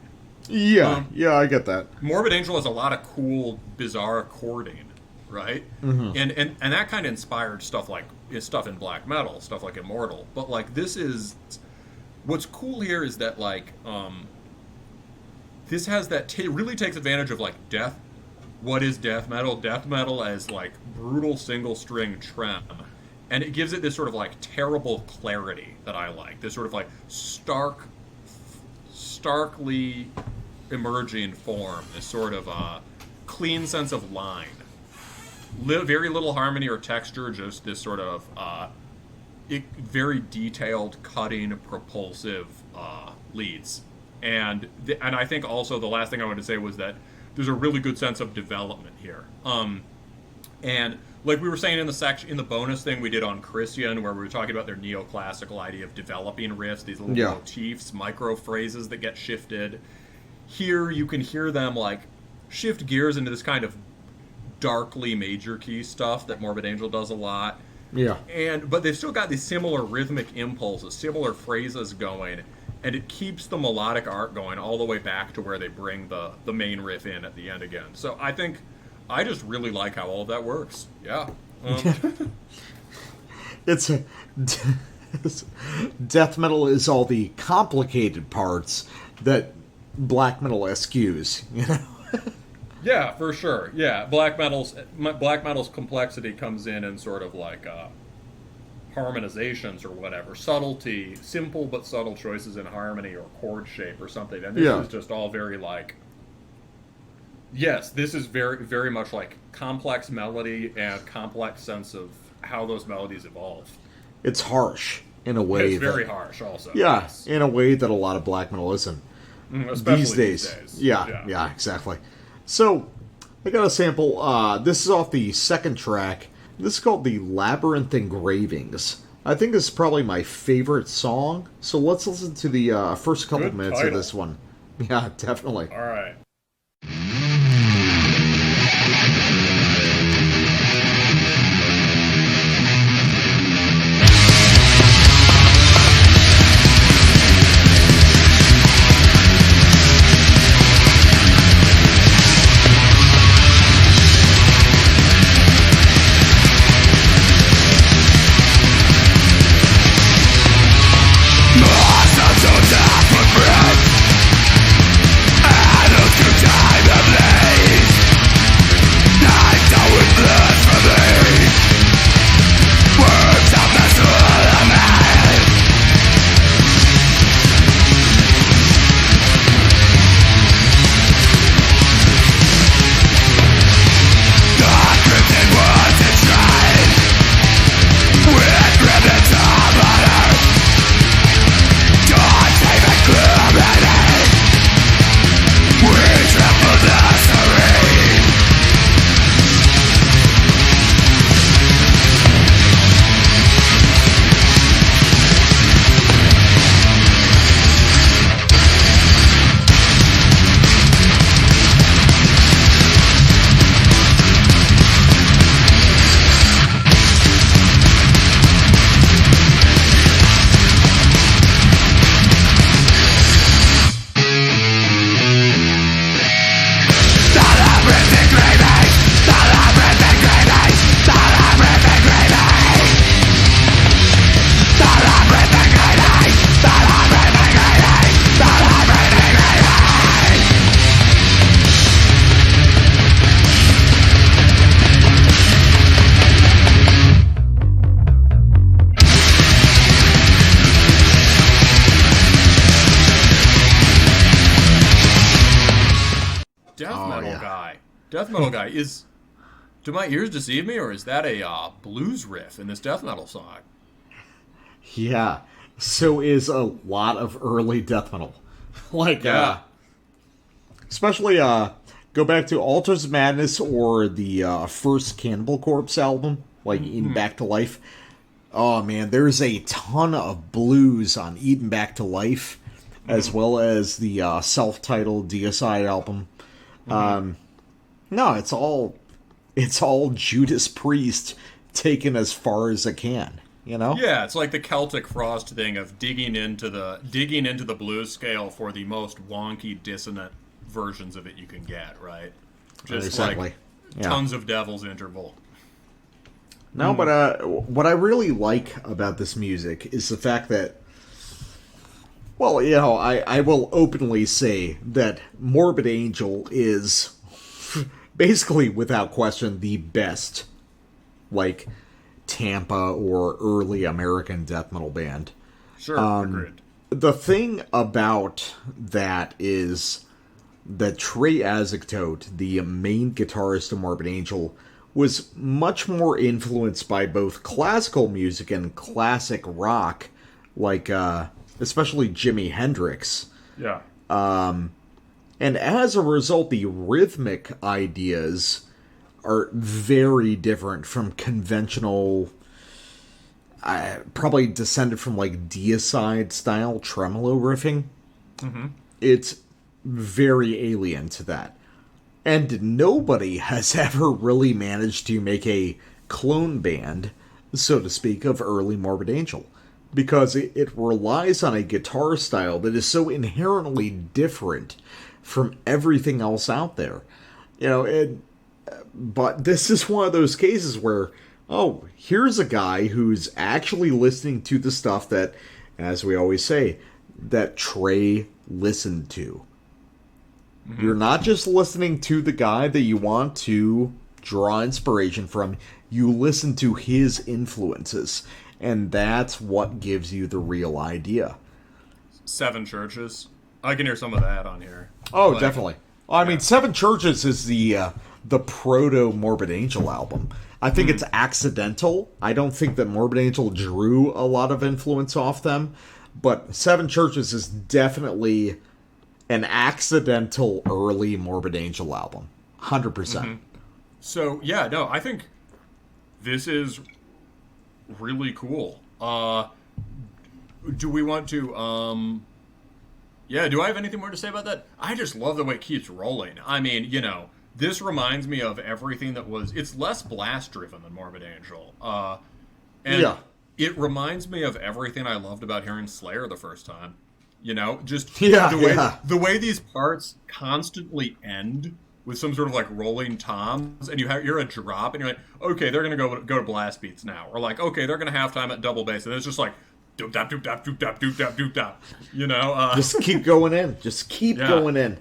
A: Yeah, I get that.
B: Morbid Angel has a lot of cool, bizarre chording, right? And that kind of inspired stuff in black metal, stuff like Immortal. But like this is, what's cool here is that like this has that really takes advantage of like death. What is death metal? Death metal as like brutal single string trem. And it gives it this sort of like terrible clarity that I like. This sort of like starkly emerging form. This sort of clean sense of line. Very little harmony or texture. Just this sort of very detailed, cutting, propulsive leads. And I think also the last thing I wanted to say was that there's a really good sense of development here. And like we were saying in the bonus thing we did on Christian, where we were talking about their neoclassical idea of developing riffs, these little motifs, micro phrases that get shifted. Here you can hear them like shift gears into this kind of darkly major key stuff that Morbid Angel does a lot. But they've still got these similar rhythmic impulses, similar phrases going, and it keeps the melodic arc going all the way back to where they bring the main riff in at the end again. So I think I just really like how all of that works. Yeah.
A: It's death metal is all the complicated parts that black metal eschews,
B: Yeah, for sure. Yeah, black metal's complexity comes in sort of like harmonizations or whatever, subtlety, simple but subtle choices in harmony or chord shape or something. And this is just all very like, yes, this is very, very much like complex melody and complex sense of how those melodies evolve.
A: It's harsh in a way.
B: It's very harsh also.
A: Yeah,
B: yes.
A: In a way that a lot of black metal isn't.
B: Especially
A: these days. Yeah, exactly. So, I got a sample. This is off the second track. This is called The Labyrinth Engravings. I think this is probably my favorite song. So let's listen to the first couple minutes of this one. Yeah, definitely.
B: All right. death metal guy. Do my ears deceive me, or is that a blues riff in this death metal song?
A: Yeah. So is a lot of early death metal. Especially, go back to Altars of Madness or the first Cannibal Corpse album, like Eaten Back to Life. Oh, man, there's a ton of blues on Eaten Back to Life, as well as the self-titled Deicide album. No, it's all Judas Priest taken as far as it can, you know?
B: Yeah, it's like the Celtic Frost thing of digging into the blues scale for the most wonky, dissonant versions of it you can get, right? Just
A: exactly.
B: Tons of Devil's Interval.
A: No, but what I really like about this music is the fact that, well, you know, I will openly say that Morbid Angel is basically, without question, the best, like, Tampa or early American death metal band.
B: Sure, agreed.
A: The thing about that is that Trey Azagtote, the main guitarist of Morbid Angel, was much more influenced by both classical music and classic rock, like, especially Jimi Hendrix.
B: Yeah.
A: And as a result, the rhythmic ideas are very different from conventional, probably descended from, like, Deicide-style tremolo riffing. It's very alien to that. And nobody has ever really managed to make a clone band, so to speak, of early Morbid Angel. Because it relies on a guitar style that is so inherently different from everything else out there. You know, but this is one of those cases where, oh, here's a guy who's actually listening to the stuff that, as we always say, that Trey listened to. You're not just listening to the guy that you want to draw inspiration from. You listen to his influences. And that's what gives you the real idea.
B: Seven Churches. I can hear some of that on here.
A: Oh, like, definitely. I mean, Seven Churches is the proto Morbid Angel album. I think it's accidental. I don't think that Morbid Angel drew a lot of influence off them. But Seven Churches is definitely an accidental early Morbid Angel album. 100%.
B: So, yeah, no, I think this is really cool. Do we want to, do I have anything more to say about that? I just love the way it keeps rolling. I mean, you know, this reminds me of everything that was, it's less blast-driven than Morbid Angel. It reminds me of everything I loved about hearing Slayer the first time. You know, just the way these parts constantly end with some sort of, like, rolling toms, and you're a drop, and you're like, okay, they're gonna go to blast beats now, or like, okay, they're gonna have time at double bass, and it's just like doop dap doop dap doop dap doop dap doop dap. You know,
A: just keep going in, going in.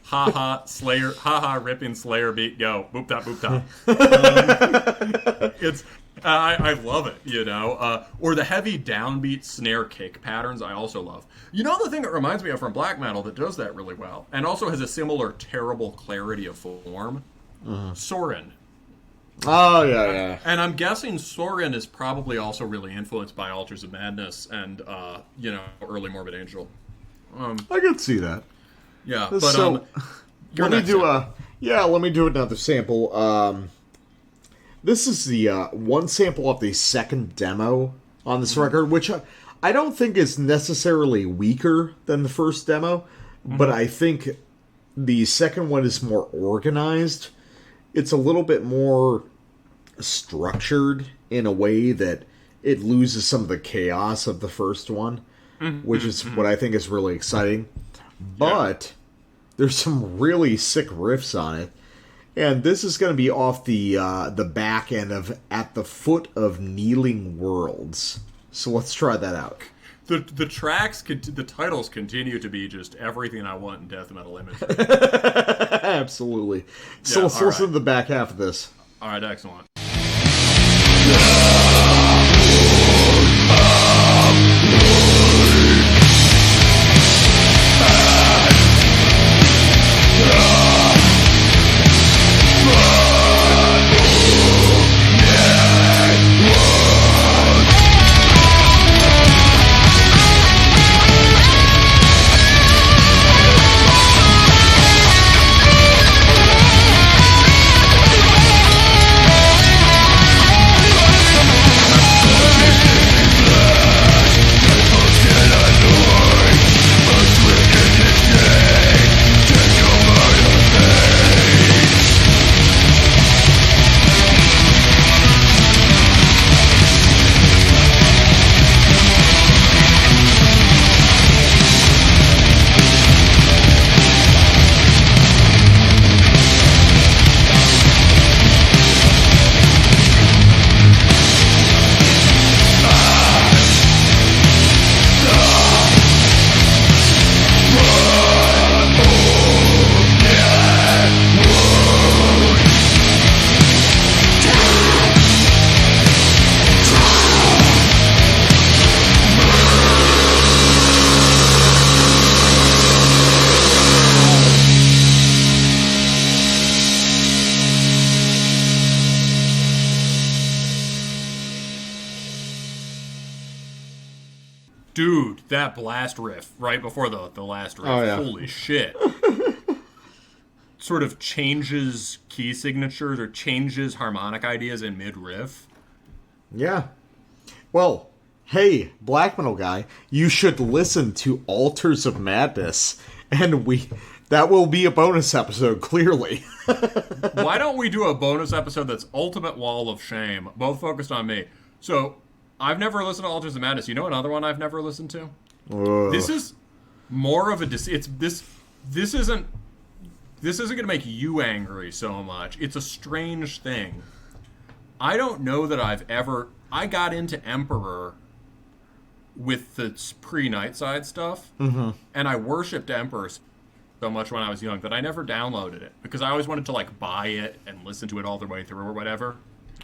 B: Ha ha Slayer, ha ha ripping Slayer beat, go boop dap boop dap. It's I love it, you know, or the heavy downbeat snare kick patterns. I also love. You know, the thing that reminds me of from black metal that does that really well, and also has a similar terrible clarity of form, Sorin.
A: Oh, yeah.
B: And I'm guessing Sorin is probably also really influenced by Altars of Madness and, you know, early Morbid Angel.
A: I could see that.
B: Yeah, but,
A: so, let me do another sample. This is the one sample of the second demo on this record, which I don't think is necessarily weaker than the first demo, but I think the second one is more organized. It's a little bit more structured in a way that it loses some of the chaos of the first one, which is what I think is really exciting. But there's some really sick riffs on it. And this is going to be off the back end of At the Foot of Kneeling Worlds. So let's try that out.
B: The tracks, the titles continue to be just everything I want in death metal imagery.
A: Absolutely. So let's listen to the back half of this.
B: All right, excellent. Dude, that blast riff right before the last riff.
A: Oh, yeah.
B: Holy shit. Sort of changes key signatures or changes harmonic ideas in mid-riff.
A: Yeah. Well, hey, black metal guy, you should listen to Altars of Madness, and that will be a bonus episode, clearly.
B: Why don't we do a bonus episode that's Ultimate Wall of Shame, both focused on me? So, I've never listened to Altars of Madness. You know another one I've never listened to? This is more of a... This isn't going to make you angry so much. It's a strange thing. I don't know that I've ever... I got into Emperor with the pre-Nightside stuff, and I worshipped Emperor so much when I was young that I never downloaded it, because I always wanted to, like, buy it and listen to it all the way through or whatever.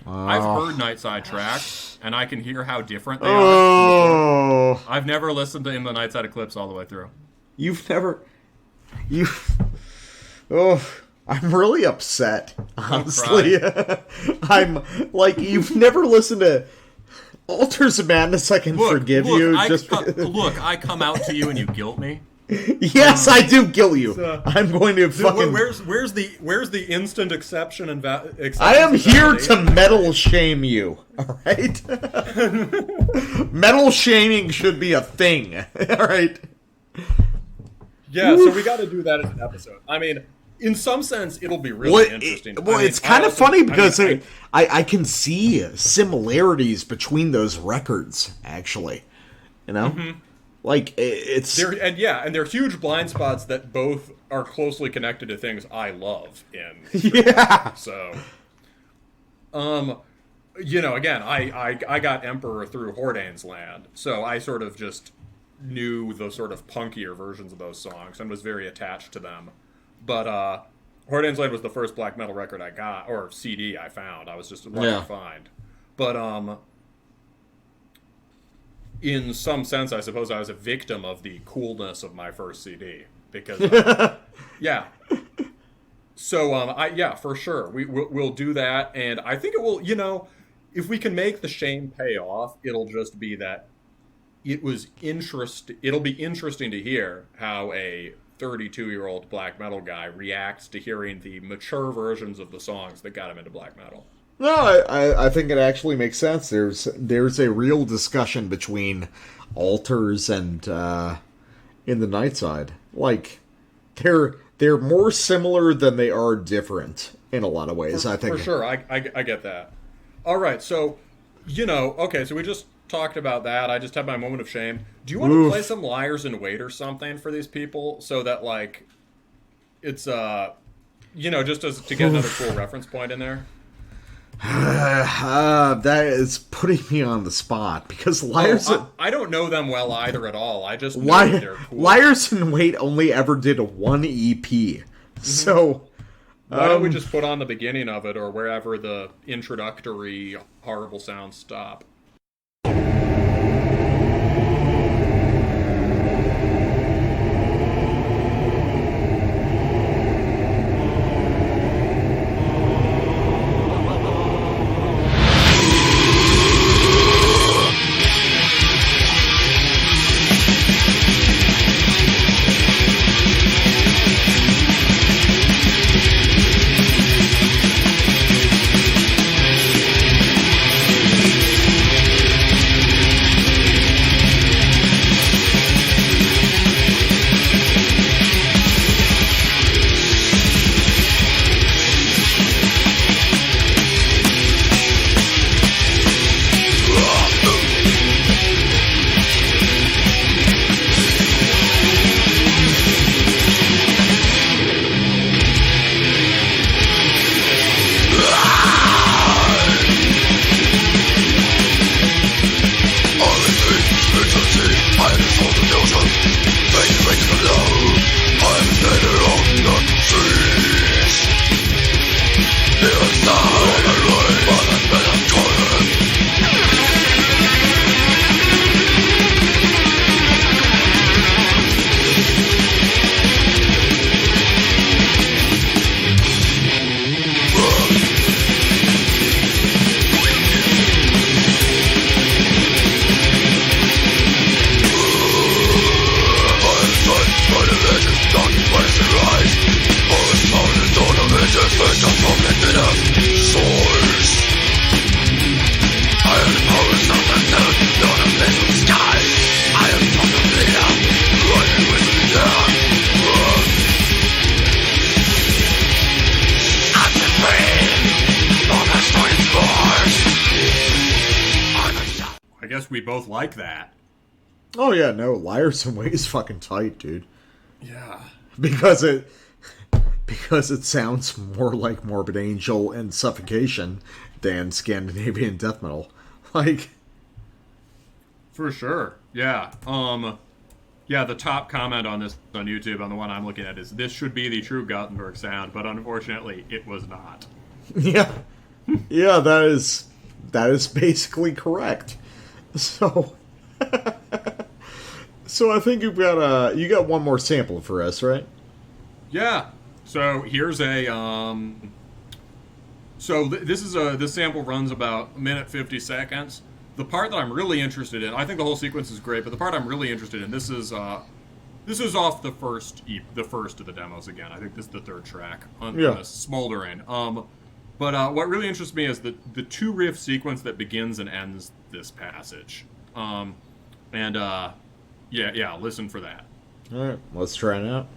B: I've heard Nightside tracks, and I can hear how different they are. I've never listened to In the Nightside Eclipse all the way through.
A: I'm really upset, honestly. I'm like, you've never listened to Altars of Madness. I can forgive you.
B: I come out to you and you guilt me.
A: Yes, I do guilt you. I'm going to fucking...
D: Where's the instant exception and
A: I am here to metal shame you, alright? Metal shaming should be a thing, alright?
D: Yeah, so we got to do that as an episode. I mean, in some sense, it'll be really interesting.
A: It's kind of funny because I can see similarities between those records, actually. You know? Mm-hmm. Like, it's...
D: They're huge blind spots that both are closely connected to things I love in.
A: Yeah!
D: So, again, I got Emperor through Hordane's Land, so I sort of just knew the sort of punkier versions of those songs and was very attached to them. But Hordane's Land was the first black metal record I got, or CD I found. I was just lucky to find. But in some sense, I suppose I was a victim of the coolness of my first CD. Because, yeah. So, for sure. We'll do that, and I think it will, if we can make the shame pay off, it'll just be that it'll be interesting to hear how a 32-year-old black metal guy reacts to hearing the mature versions of the songs that got him into black metal.
A: No, I think it actually makes sense. There's a real discussion between Altars and In the Nightside. Like, they're more similar than they are different in a lot of ways, I think.
D: For sure, I get that. All right, so, so we just talked about that. I just had my moment of shame. Do you want to play some Liars in Wait or something for these people so that, like, it's, just to get another cool reference point in there?
A: That is putting me on the spot because Liars...
D: I don't know them well either at all. I just know they're cool.
A: Liars in Wait only ever did one EP. Mm-hmm. So...
D: Why don't we just put on the beginning of it or wherever the introductory horrible sounds stop? I guess we both like that.
A: Oh yeah, no, Liars and Ways fucking tight, dude.
D: Yeah.
A: Because it sounds more like Morbid Angel and Suffocation than Scandinavian death metal. Like,
D: for sure. Yeah. Yeah, the top comment on this on YouTube, on the one I'm looking at, is this should be the true Gothenburg sound, but unfortunately it was not.
A: yeah. Yeah, that is basically correct. So So I think you got one more sample for us, right?
D: Yeah. So here's a this sample runs about a minute 50 seconds. The part that I'm really interested in, I think the whole sequence is great, but the part I'm really interested in, this is off the first of the demos again. I think this is the third track on Smoldering. But what really interests me is the two riff sequence that begins and ends this passage. Yeah, listen for that.
A: All right, let's try it out.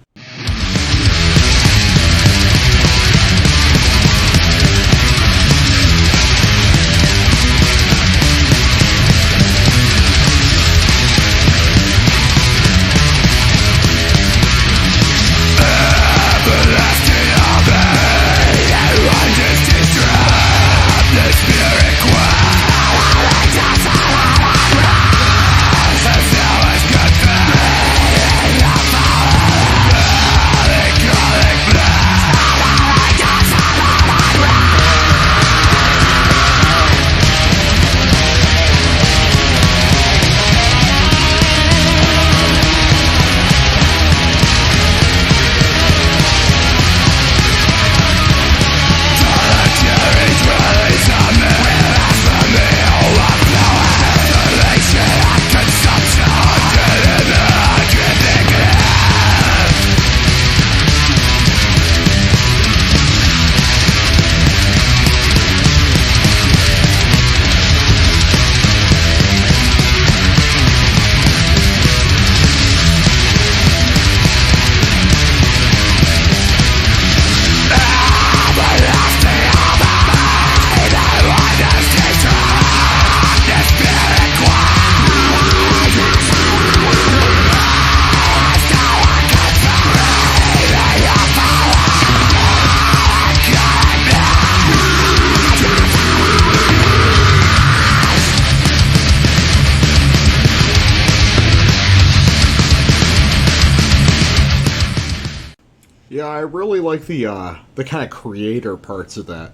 A: Yeah, I really like the kind of creator parts of that.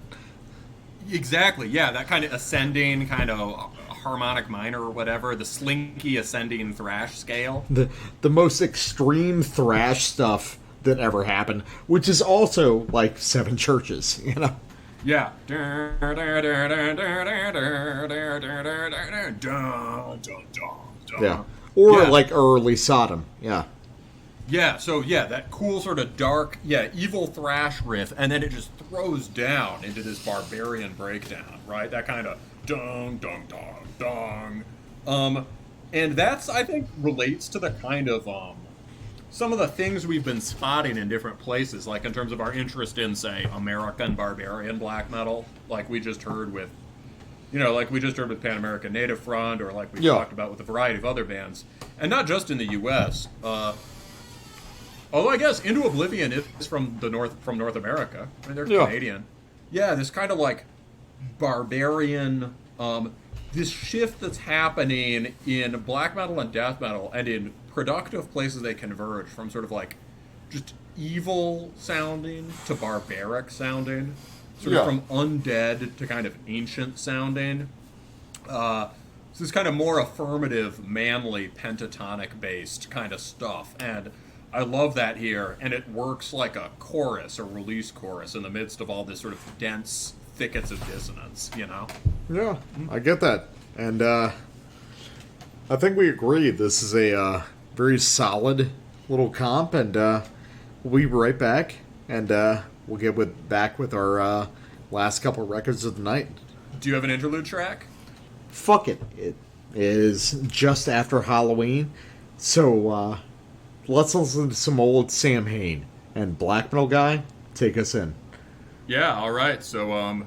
D: Exactly, yeah, that kind of ascending, kind of harmonic minor or whatever, the slinky ascending thrash scale.
A: The most extreme thrash stuff that ever happened, which is also like Seven Churches, you know?
D: Yeah.
A: Yeah. Or
D: Yeah.
A: like early Sodom, yeah.
D: Yeah, so yeah, that cool sort of dark, evil thrash riff, and then it just throws down into this barbarian breakdown, right? That kind of dong, dong, dong, dong. And that's, I think, relates to the kind of, some of the things we've been spotting in different places, like in terms of our interest in, say, American barbarian black metal, like we just heard with, Pan-Amerikan Native Front, or like we talked about with a variety of other bands. And not just in the U.S., although I guess Into Oblivion is from North America. I mean, they're Canadian. Yeah, this kind of like barbarian, this shift that's happening in black metal and death metal, and in productive places they converge from sort of like just evil sounding to barbaric sounding, sort of from undead to kind of ancient sounding. So this kind of more affirmative, manly, pentatonic based kind of stuff, and I love that here, and it works like a chorus, a release chorus, in the midst of all this sort of dense thickets of dissonance, you know?
A: Yeah, I get that. And I think we agree this is a very solid little comp, and we'll be right back, and we'll get back with our last couple records of the night.
D: Do you have an interlude track?
A: Fuck it. It is just after Halloween, so let's listen to some old Samhain. And Black Metal Guy, take us in.
D: Yeah, alright. So,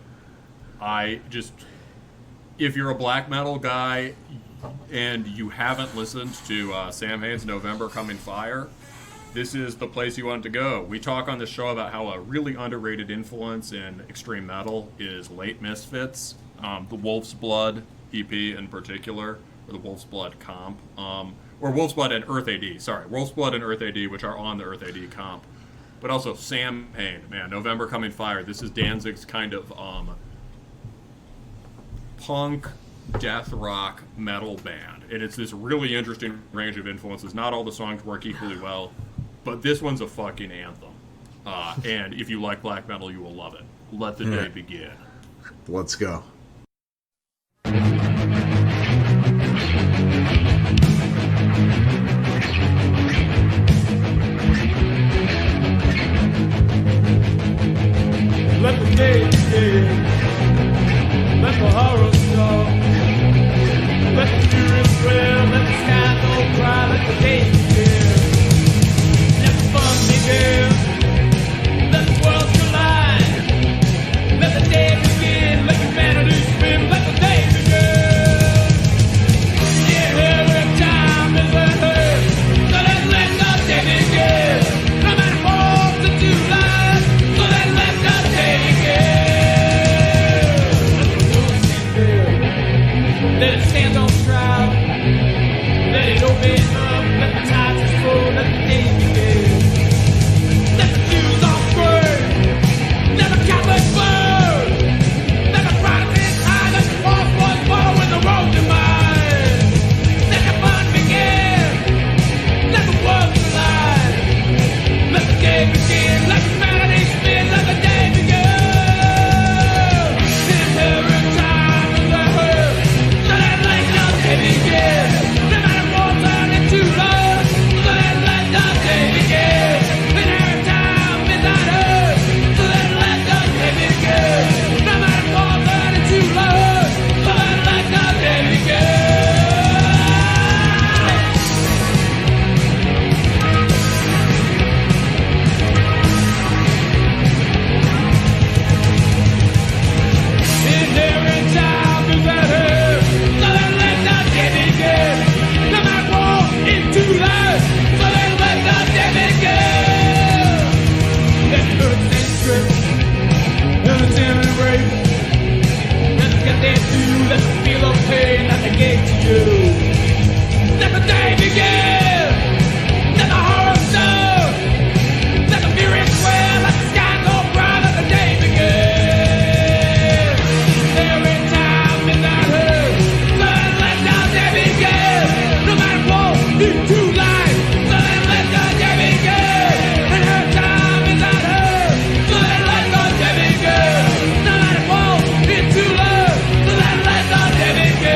D: if you're a black metal guy,
B: and you haven't listened to Samhain's November Coming Fire, this is the place you want to go. We talk on the show about how a really underrated influence in extreme metal is late Misfits, the Wolf's Blood EP in particular, or the Wolf's Blood comp, or Wolf's Blood and Earth AD, sorry, Wolf's Blood and Earth AD, which are on the Earth AD comp. But also Samhain, man, November Coming Fire. This is Danzig's kind of punk, death rock, metal band. And it's this really interesting range of influences. Not all the songs work equally well, but this one's a fucking anthem. And if you like black metal, you will love it. Let the day begin.
A: Let's go.
E: Let the day begin. Let the horror start. Let the fury spread. Let the skies all cry. Let the day begin. Let the fun begin. Let the world collide. Let the day begin. Let humanity spin. Let the day begin. Yeah, every time is a hurt. So let the day begin. No matter what to do life. So let the day begin. Let it stand on trial. Let it open up. Let the tides explode. Let the day begin. Let the fuse all burn. Let the Catholic burn. Let the Protestants hide. Let the false ones follow in the road to mine. Let the fun begin. Let the world collide. Let the day begin. Let humanity spin. Let the day begin. This every time is a hurt. So let the day begin. No matter what turn into love. So let the day begin. And every time is a hurt. So let the day begin. No matter what turn into love. So let the day begin. And every time is a hurt. So let the day begin. No matter what into life. So let the day begin. Let the earth stand straight. Let the tenant rape. Let them get their due. Let them feel the pain that they gave to you. Let the day begin. Let the horror sound. Let the fury swear. Let the sky go bright. Let the day begin. Every time is a hurt. Let the day begin. No matter what into life. So let the day begin. And every time is a hurt. So let the day begin. No matter what into love. So let the day begin.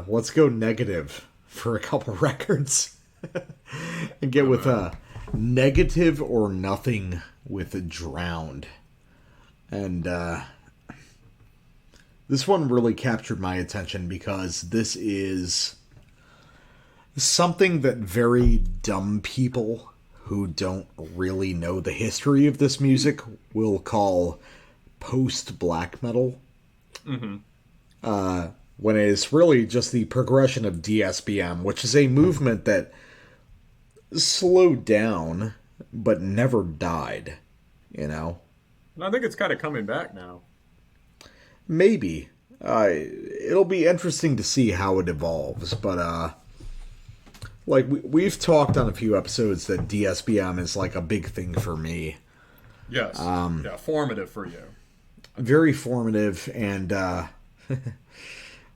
A: Let's go negative for a couple records and get with Negative or Nothing with Drowned. And this one really captured my attention because this is something that very dumb people who don't really know the history of this music will call post-black metal. When it is really just the progression of DSBM, which is a movement that slowed down but never died, you know?
D: I think it's kind of coming back now.
A: Maybe. It'll be interesting to see how it evolves, but like we've talked on a few episodes that DSBM is like a big thing for me.
D: Yes. Yeah, formative for you.
A: Very formative and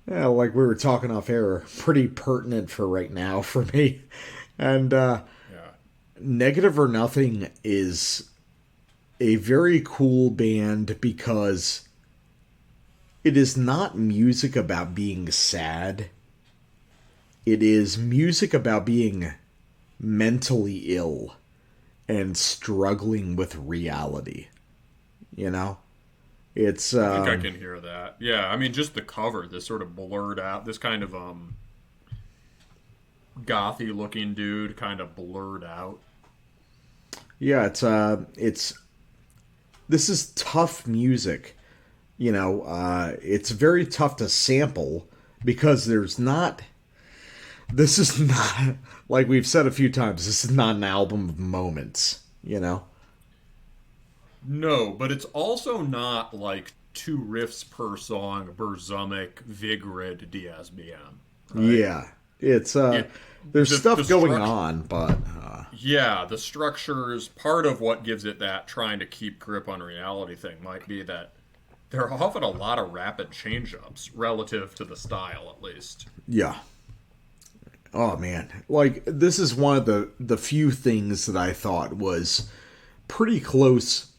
A: yeah, like we were talking off air, pretty pertinent for right now for me. And Negative or Nothing is a very cool band because it is not music about being sad. It is music about being mentally ill and struggling with reality. You know? It's
D: I think I can hear that. Yeah, I mean, just the cover, this sort of blurred out, this kind of gothy looking dude, kind of blurred out.
A: Yeah, it's this is tough music. You know, it's very tough to sample because there's not. This is not, like we've said a few times, this is not an album of moments, you know?
B: No, but it's also not like 2 riffs per song, Berzumic, Vigrid, DSBM. Right?
A: Yeah. It's, there's stuff going on, but...
B: Yeah, the structures, part of what gives it that trying to keep grip on reality thing might be that there are often a lot of rapid change-ups relative to the style, at least.
A: Yeah. Oh, man. Like, this is one of the few things that I thought was pretty close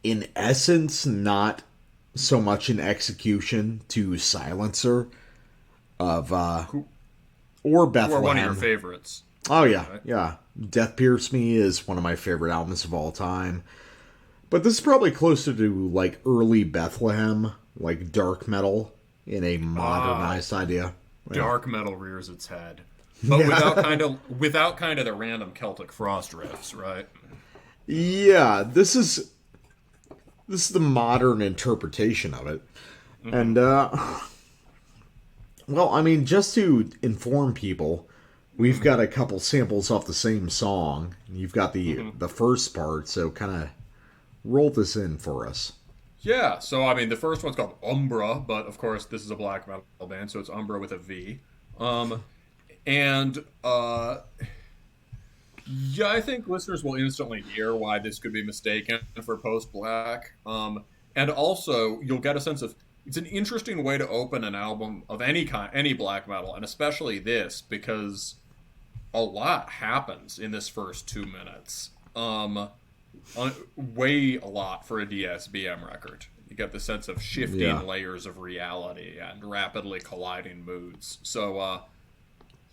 A: in essence, not so much in execution, to Silencer of, or Bethlehem.
B: Or one of your favorites.
A: Oh, yeah.
B: Right?
A: Yeah. Death Pierce Me is one of my favorite albums of all time. But this is probably closer to, like, early Bethlehem, like dark metal in a modernized idea.
B: Dark metal rears its head, but without kind of the random Celtic frost riffs, right?
A: Yeah, this is the modern interpretation of it, and well, I mean, just to inform people, we've got a couple samples off the same song. You've got the first part, so kind of roll this in for us.
B: Yeah, so I mean, the first one's called Umbra, but of course this is a black metal band, so it's Umbra with a V. Yeah, I think listeners will instantly hear why this could be mistaken for post-black. And also, you'll get a sense of, it's an interesting way to open an album of any kind, any black metal, and especially this, because a lot happens in this first 2 minutes. Way a lot for a DSBM record. You get the sense of shifting layers of reality and rapidly colliding moods. So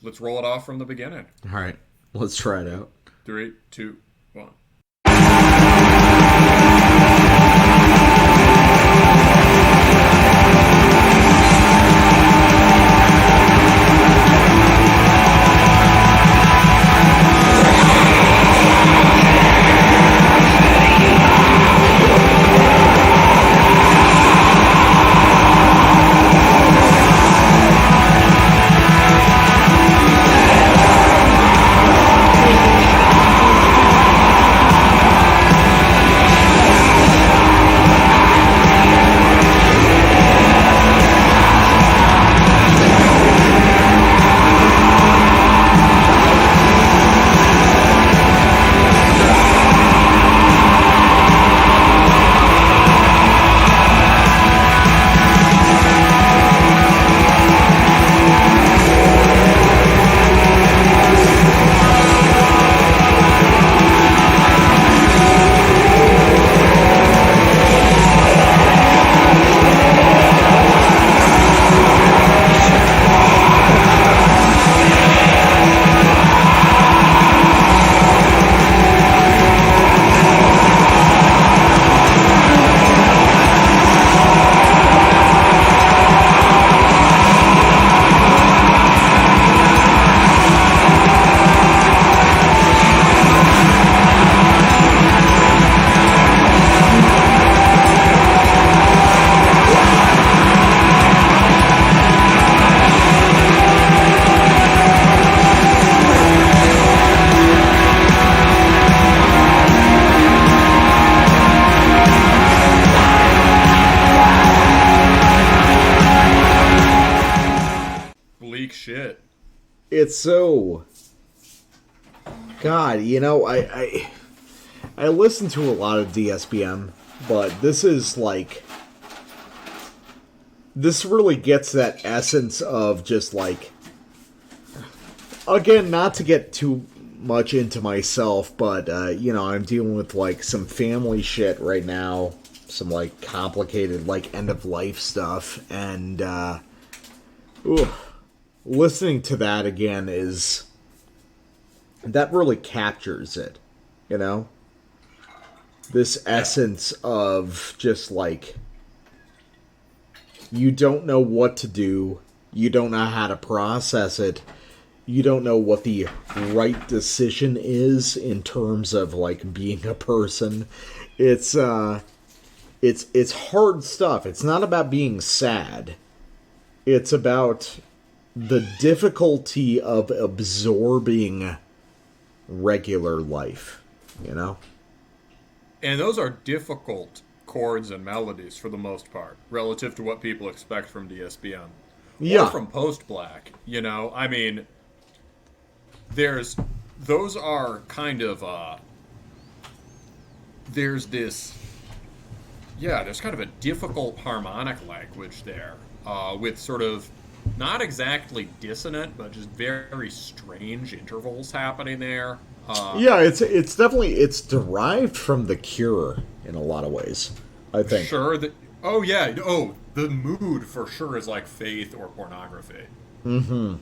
B: let's roll it off from the beginning.
A: All right, let's try it out.
B: 3, 2, 1.
A: It's so... God, you know, I listen to a lot of DSBM, but this is like... This really gets that essence of just like... Again, not to get too much into myself, but, you know, I'm dealing with, like, some family shit right now. Some, like, complicated, like, end-of-life stuff. And, listening to that again is... That really captures it, you know? This essence of just, like... You don't know what to do. You don't know how to process it. you don't know what the right decision is in terms of like being a person. It's hard stuff. It's not about being sad. It's about the difficulty of absorbing regular life, you know?
D: And those are difficult chords and melodies for the most part, relative to what people expect from DSBM.
A: Yeah.
D: Or from post-black, you know? I mean, those are kind of, there's kind of a difficult harmonic language there, with sort of not exactly dissonant, but just very strange intervals happening there.
A: It's definitely, it's derived from The Cure in a lot of ways, I think.
D: Sure. The mood for sure is like Faith or Pornography.
A: Mm-hmm.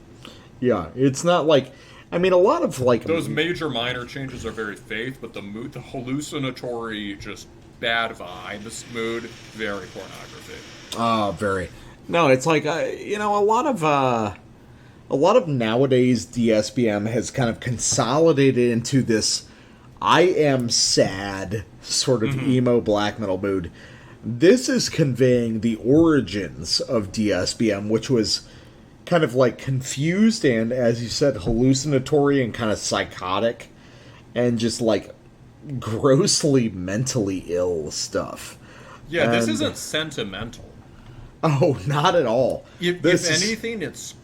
A: Yeah, it's not like, I mean, a lot of like...
D: Those major minor changes are very Faith, but the mood, the hallucinatory, just bad vibes mood, very Pornography.
A: Very. No, it's like, a lot of nowadays DSBM has kind of consolidated into this I am sad sort of emo black metal mood. This is conveying the origins of DSBM, which was kind of like confused and, as you said, hallucinatory and kind of psychotic and just like grossly mentally ill stuff.
D: Yeah, this isn't sentimental.
A: Oh, not at all.
D: If anything, it's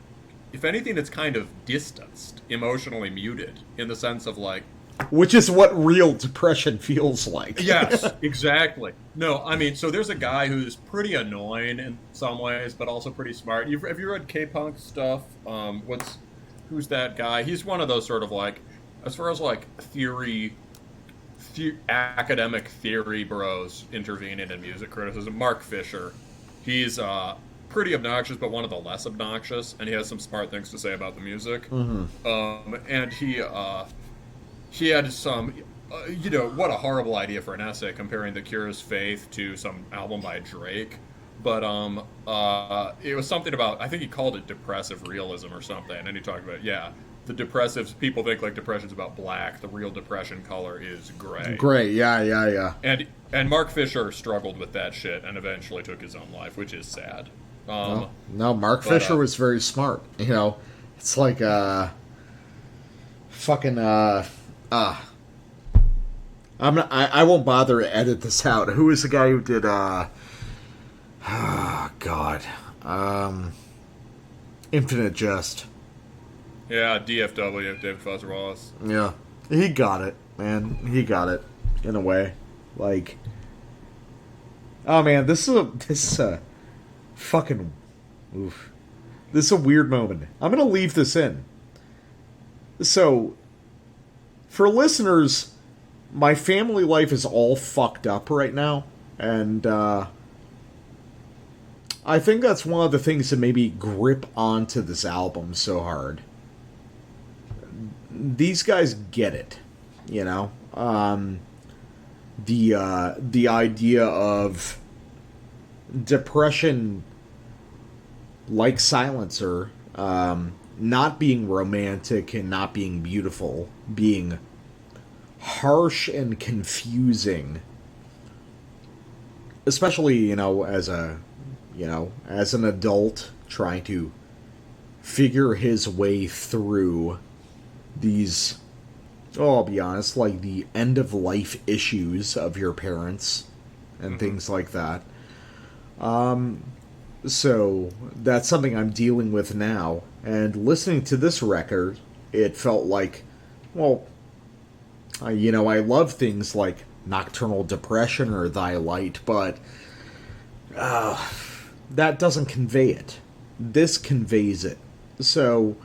D: kind of distanced, emotionally muted, in the sense of like...
A: Which is what real depression feels like.
D: Yes, exactly. No, I mean, so there's a guy who's pretty annoying in some ways, but also pretty smart. Have you read K-punk stuff? Who's that guy? He's one of those sort of like, as far as like academic theory bros intervening in music criticism, Mark Fisher. He's pretty obnoxious, but one of the less obnoxious, and he has some smart things to say about the music. Mm-hmm. And he had some, what a horrible idea for an essay comparing The Cure's Faith to some album by Drake. But it was something about, I think he called it depressive realism or something, and he talked about, the depressives, people think like depression's about black, the real depression color is gray.
A: Gray, yeah.
D: And Mark Fisher struggled with that shit and eventually took his own life, which is sad.
A: Mark Fisher was very smart. It's like I won't bother to edit this out. Who is the guy who did Infinite Jest?
D: Yeah, DFW, David Foster Wallace.
A: Yeah. He got it, man. He got it in a way. Like, oh man, this is a fucking oof. This is a weird moment. I'm gonna leave this in. So, for listeners, my family life is all fucked up right now, and I think that's one of the things that maybe grip onto this album so hard. These guys get it, the idea of depression, like Silencer, not being romantic and not being beautiful, being harsh and confusing, especially as an adult trying to figure his way through these, I'll be honest, like the end of life issues of your parents and things like that. So that's something I'm dealing with now. And listening to this record, it felt like, I love things like Nocturnal Depression or Thy Light, but that doesn't convey it. This conveys it. So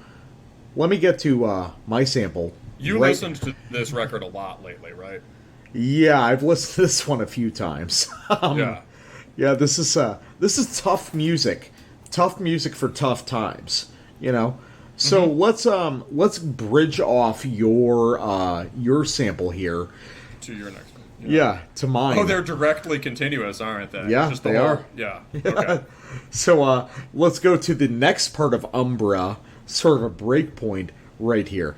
A: let me get to my sample.
D: You listened to this record a lot lately, right?
A: Yeah, I've listened to this one a few times. Yeah, this is tough music. Tough music for tough times, So let's bridge off your sample here
D: to your next one.
A: Yeah, to mine.
D: Oh, they're directly continuous, aren't they?
A: Yeah,
D: Just
A: they are.
D: Yeah. Okay.
A: So let's go to the next part of Umbra, sort of a break point, right here.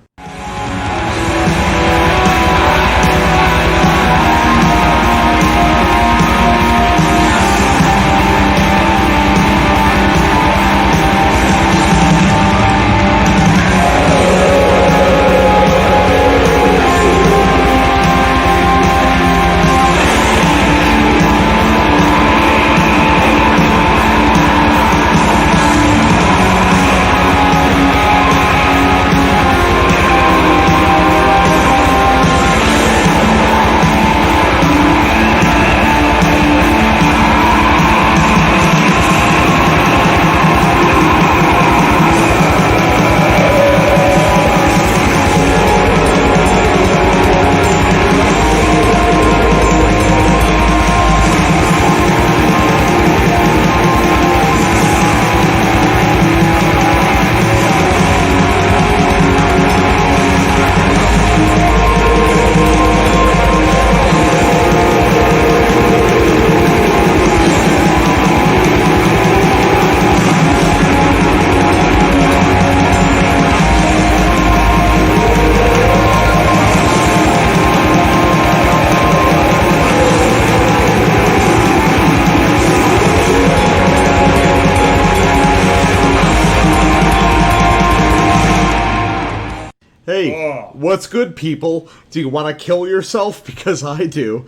A: Hey, what's good, people? Do you want to kill yourself? Because I do.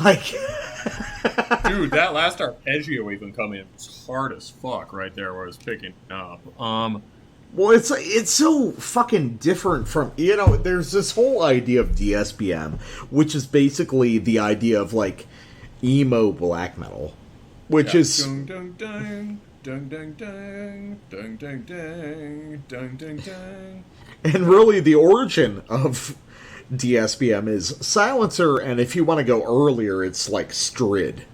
A: Like,
B: Dude, that last arpeggio even come in was hard as fuck right there where I was picking up.
A: well, it's so fucking different from, you know, there's this whole idea of DSBM, which is basically the idea of, like, emo black metal, which is...
B: Dung, dung, dung, dung, dung, dung, dung, dung, dung, dung, dung, dung.
A: And really, the origin of DSBM is Silencer, and if you want to go earlier, it's like Strid.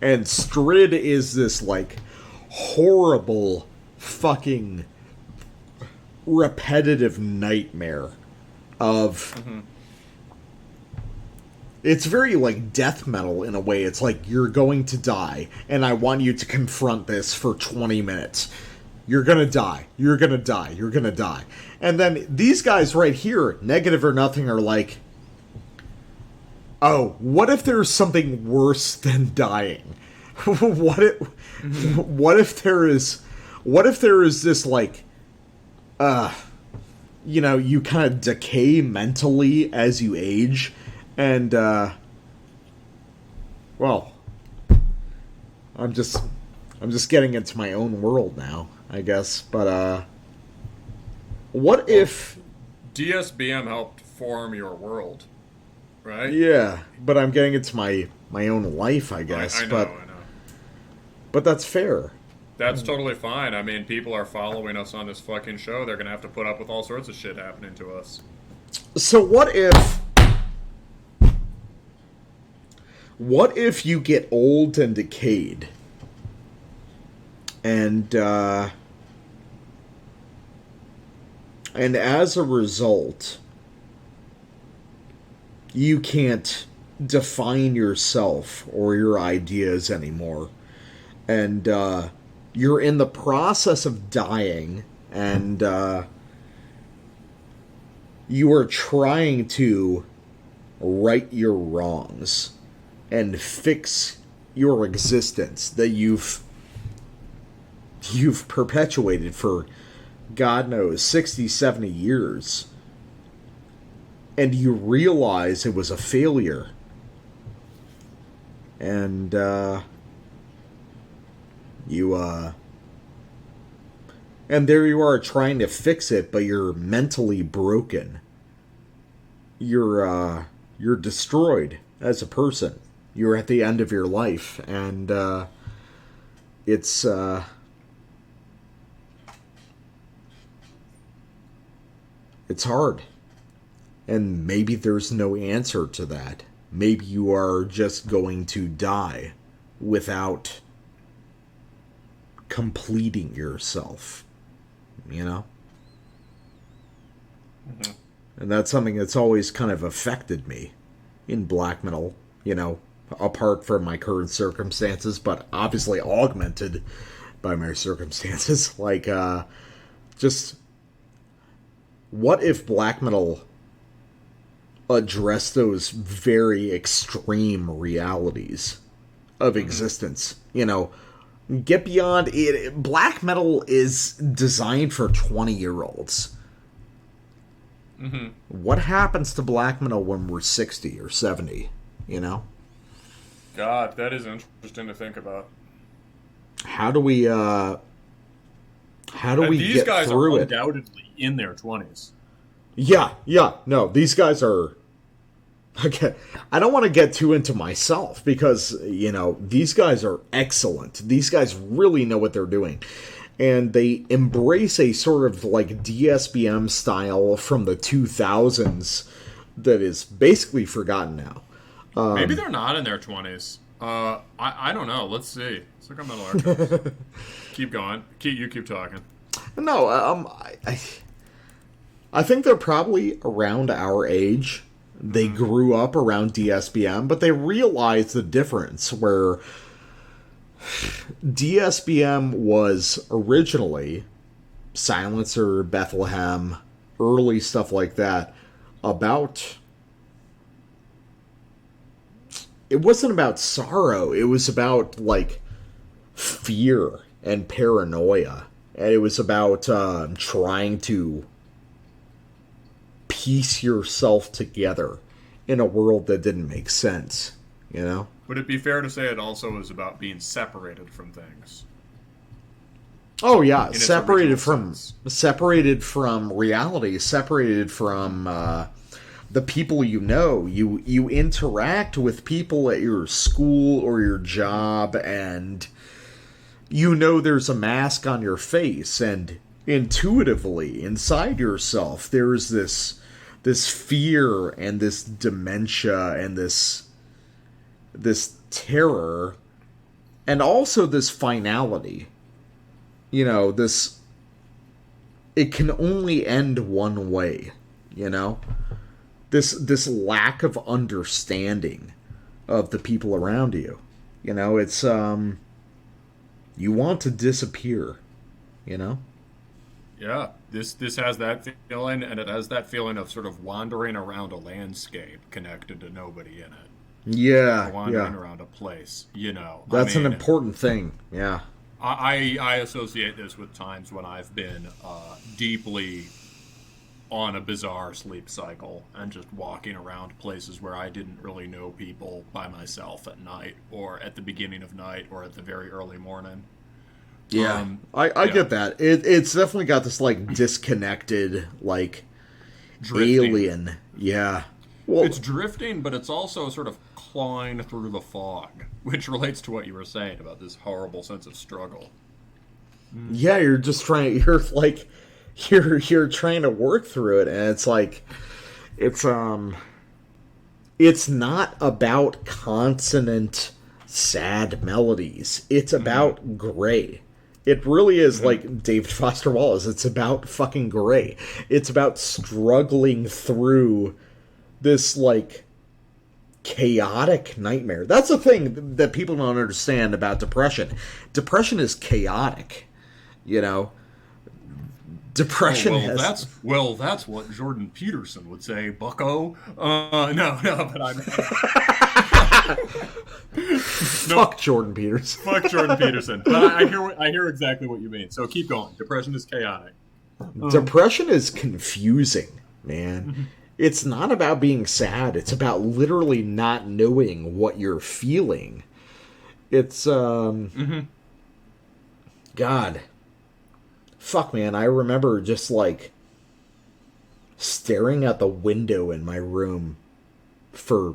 A: And Strid is this, like, horrible, fucking, repetitive nightmare of... Mm-hmm. It's very, like, death metal in a way. It's like, you're going to die, and I want you to confront this for 20 minutes. You're gonna die. You're gonna die. You're gonna die. And then these guys right here, Negative or Nothing, are like, oh, what if there's something worse than dying? What if there is this, like, you know, you kind of decay mentally as you age, and, well, I'm just getting into my own world now, I guess, but, what if...
B: DSBM helped form your world, right?
A: Yeah, but I'm getting into my own life, I guess,
B: I know.
A: But that's fair.
B: That's totally fine. I mean, people are following us on this fucking show. They're gonna have to put up with all sorts of shit happening to us.
A: So what if you get old and decayed, and as a result, you can't define yourself or your ideas anymore, and you're in the process of dying, and you are trying to right your wrongs and fix your existence that you've perpetuated for, God knows, 60, 70 years. And you realize it was a failure. And, and there you are trying to fix it, but you're mentally broken. You're destroyed as a person. You're at the end of your life, and, it's hard. And maybe there's no answer to that. Maybe you are just going to die without completing yourself. You know? Mm-hmm. And that's something that's always kind of affected me in black metal, you know, apart from my current circumstances, but obviously augmented by my circumstances. Like, just what if black metal addressed those very extreme realities of existence? You know, get beyond it. Black metal is designed for 20-year-olds. What happens to black metal when we're 60 or 70, you know?
D: God, that is interesting to think about.
A: How do we
D: These
A: get
D: guys
A: through
D: are
A: it?
D: undoubtedly in their 20s.
A: Yeah. No, these guys are... Okay, I don't want to get too into myself because, you know, these guys are excellent. These guys really know what they're doing. And they embrace a sort of like DSBM style from the 2000s that is basically forgotten now.
D: Maybe they're not in their 20s. I don't know. Let's see. Let's look at Metal Archives. Keep going. Keep talking.
A: No, I think they're probably around our age. They grew up around DSBM, but they realized the difference where DSBM was originally Silencer, Bethlehem, early stuff like that, about... It wasn't about sorrow, it was about, like, fear and paranoia. And it was about trying to piece yourself together in a world that didn't make sense, you know?
D: Would it be fair to say it also is about being separated from things?
A: Oh yeah,
D: In its
A: separated
D: original
A: from
D: sense.
A: reality, separated from the people you know. You interact with people at your school or your job, and you know there's a mask on your face, and intuitively inside yourself there's this fear and this dementia and this terror, and also this finality. You know, it can only end one way, you know? This lack of understanding of the people around you. You know, it's, you want to disappear, you know?
D: Yeah, this has that feeling, and it has that feeling of sort of wandering around a landscape connected to nobody in it.
A: Yeah,
D: Wandering
A: yeah.
D: around a place, you know.
A: That's an important thing, yeah.
D: I associate this with times when I've been deeply on a bizarre sleep cycle and just walking around places where I didn't really know people by myself at night, or at the beginning of night, or at the very early morning.
A: Yeah, I get that. It's definitely got this, like, disconnected, like,
D: Drifting.
A: alien. Yeah. Well,
D: It's drifting, but it's also sort of clawing through the fog, which relates to what you were saying about this horrible sense of struggle.
A: yeah, you're trying to work through it, and it's like, it's not about consonant sad melodies. It's about gray. It really is like David Foster Wallace. It's about fucking gray. It's about struggling through this, like, chaotic nightmare. That's the thing that people don't understand about depression. Depression is chaotic, you know? Depression
D: that's what Jordan Peterson would say, bucko. No, but I'm...
A: Fuck Jordan Peterson.
D: Fuck Jordan Peterson. But I hear exactly what you mean. So keep going. Depression is chaotic.
A: Depression is confusing, man. It's not about being sad. It's about literally not knowing what you're feeling. It's, God. Fuck, man. I remember just, like, staring at the window in my room for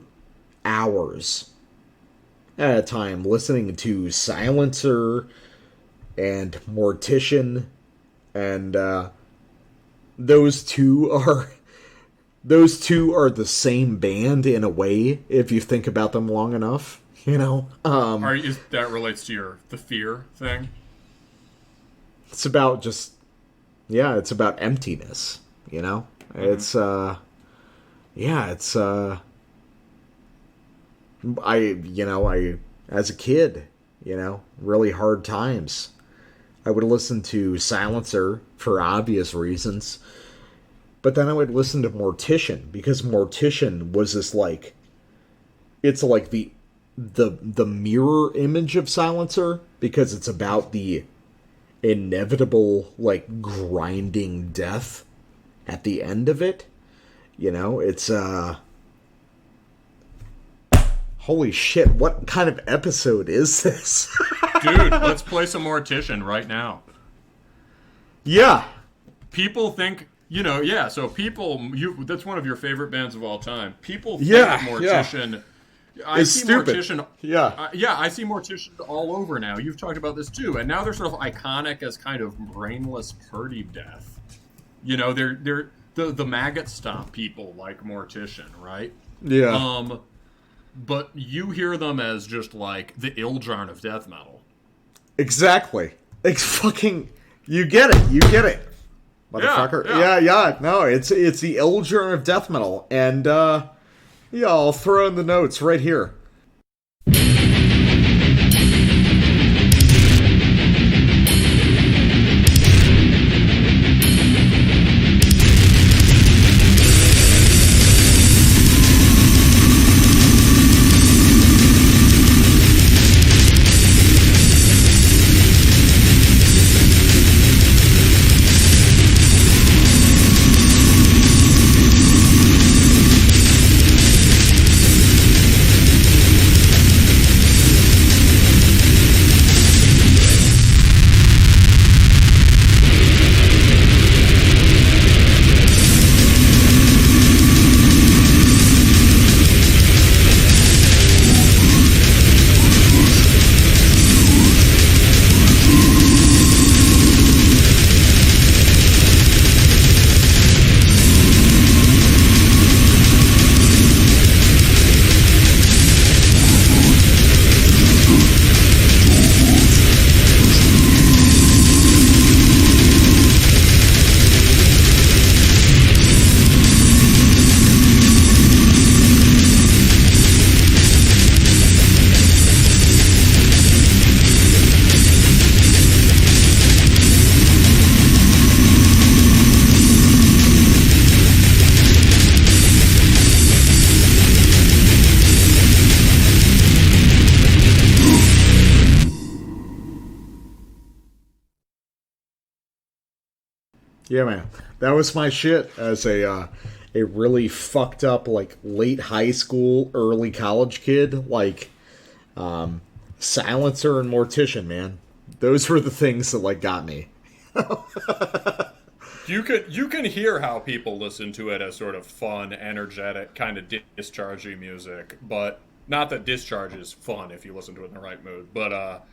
A: hours at a time, listening to Silencer and Mortician, and those two are the same band in a way, if you think about them long enough, you know.
D: That relates to the fear thing?
A: It's about just, it's about emptiness, you know. It's I as a kid, you know, really hard times, I would listen to Silencer for obvious reasons, But then I would listen to Mortician, because Mortician was this, like, it's like the mirror image of Silencer, because it's about the inevitable, like, grinding death at the end of it. You know, it's, holy shit, what kind of episode is this?
D: Dude, let's play some Mortician right now.
A: Yeah.
D: People think, you know, yeah, so people, that's one of your favorite bands of all time. People think
A: Yeah,
D: of Mortician. I
A: It's
D: see
A: stupid.
D: Mortician.
A: Yeah.
D: Yeah, I see Mortician all over now. You've talked about this too, and now they're sort of iconic as kind of brainless party death. You know, they're the maggot stomp people like Mortician, right?
A: Yeah.
D: But you hear them as just like the Ildjarn of death metal.
A: Exactly. It's fucking... You get it. Motherfucker. Yeah. No, it's the Ildjarn of death metal. And, yeah, I'll throw in the notes right here. Yeah, man. That was my shit as a really fucked up, like, late high school, early college kid. Like, Silencer and Mortician, man. Those were the things that, like, got me.
D: You can hear how people listen to it as sort of fun, energetic, kind of dischargey music, but not that discharge is fun if you listen to it in the right mood, but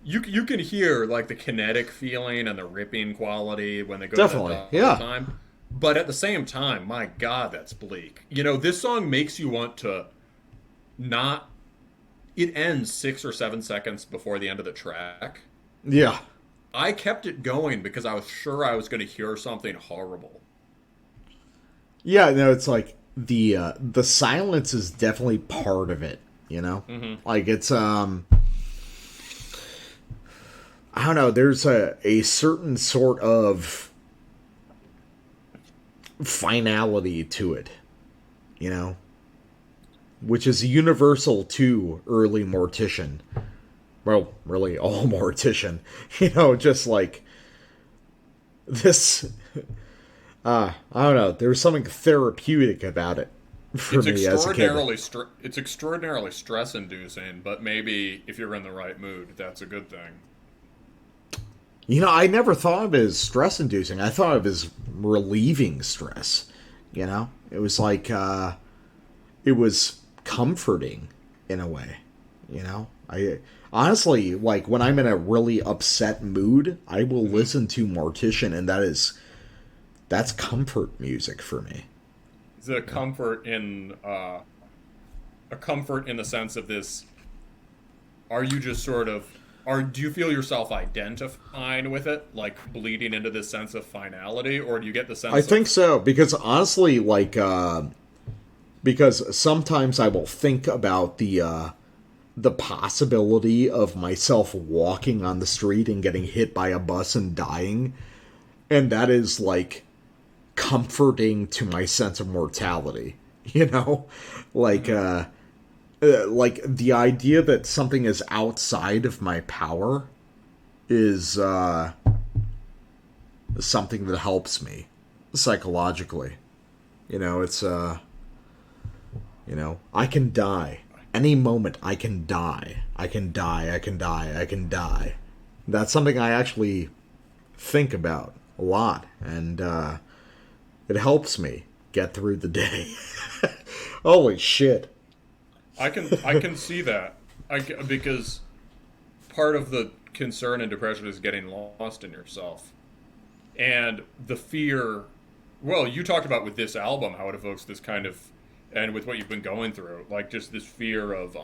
D: you can hear like the kinetic feeling and the ripping quality when they go
A: Definitely,
D: to the time. But at the same time, my God, that's bleak. You know, this song makes you want to not. It ends 6 or 7 seconds before the end of the track.
A: Yeah.
D: I kept it going because I was sure I was going to hear something horrible.
A: Yeah, no, it's like the silence is definitely part of it, you know? Mm-hmm. Like, it's, I don't know, there's a certain sort of finality to it, you know? Which is universal to early Mortician. Well, really, all Mortician. You know, just like this. I don't know. There was something therapeutic about it for me as a kid.
D: It's extraordinarily stress-inducing, but maybe if you're in the right mood, that's a good thing.
A: You know, I never thought of it as stress-inducing. I thought of it as relieving stress. You know? It was like, it was comforting in a way. You know? Honestly, like, when I'm in a really upset mood, I will listen to Mortician, and that's comfort music for me.
D: Is it a comfort in the sense of this? Are you just sort of, do you feel yourself identifying with it, like bleeding into this sense of finality, or do you get the sense?
A: I think so, because honestly, like, because sometimes I will think about the possibility of myself walking on the street and getting hit by a bus and dying, and that is like comforting to my sense of mortality. You know, like the idea that something is outside of my power is something that helps me psychologically. You know, it's I can die. Any moment I can die. I can die. That's something I actually think about a lot, and it helps me get through the day. Holy shit.
D: I can see that. Because part of the concern and depression is getting lost in yourself. And the fear, well, you talked about with this album how it evokes this kind of, and with what you've been going through, like just this fear of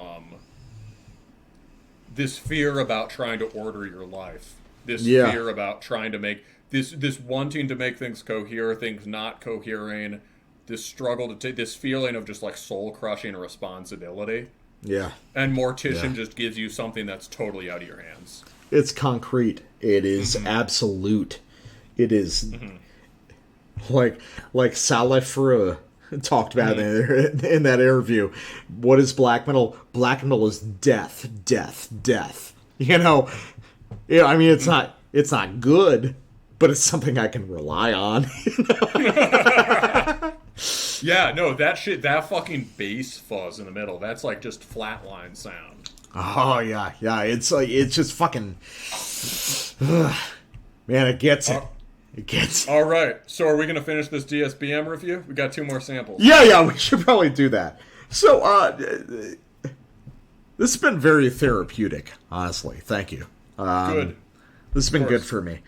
D: about trying to order your life. This fear about trying to make this wanting to make things cohere, things not cohering, this struggle to take this feeling of just like soul crushing responsibility.
A: Yeah.
D: And Mortician just gives you something that's totally out of your hands.
A: It's concrete. It is absolute. It is like Saleh talked about in that interview. What is black metal? Black metal is death, death, death. You know, I mean, it's not good, but it's something I can rely on.
D: Yeah, no, that fucking bass fuzz in the middle, that's like just flatline sound.
A: Oh yeah, it's like it's just fucking man, it gets it. It gets it.
D: All right, so are we gonna finish this DSBM review? We got 2 more samples.
A: Yeah, we should probably do that. So, this has been very therapeutic, honestly. Thank you.
D: Good.
A: This has been good for me.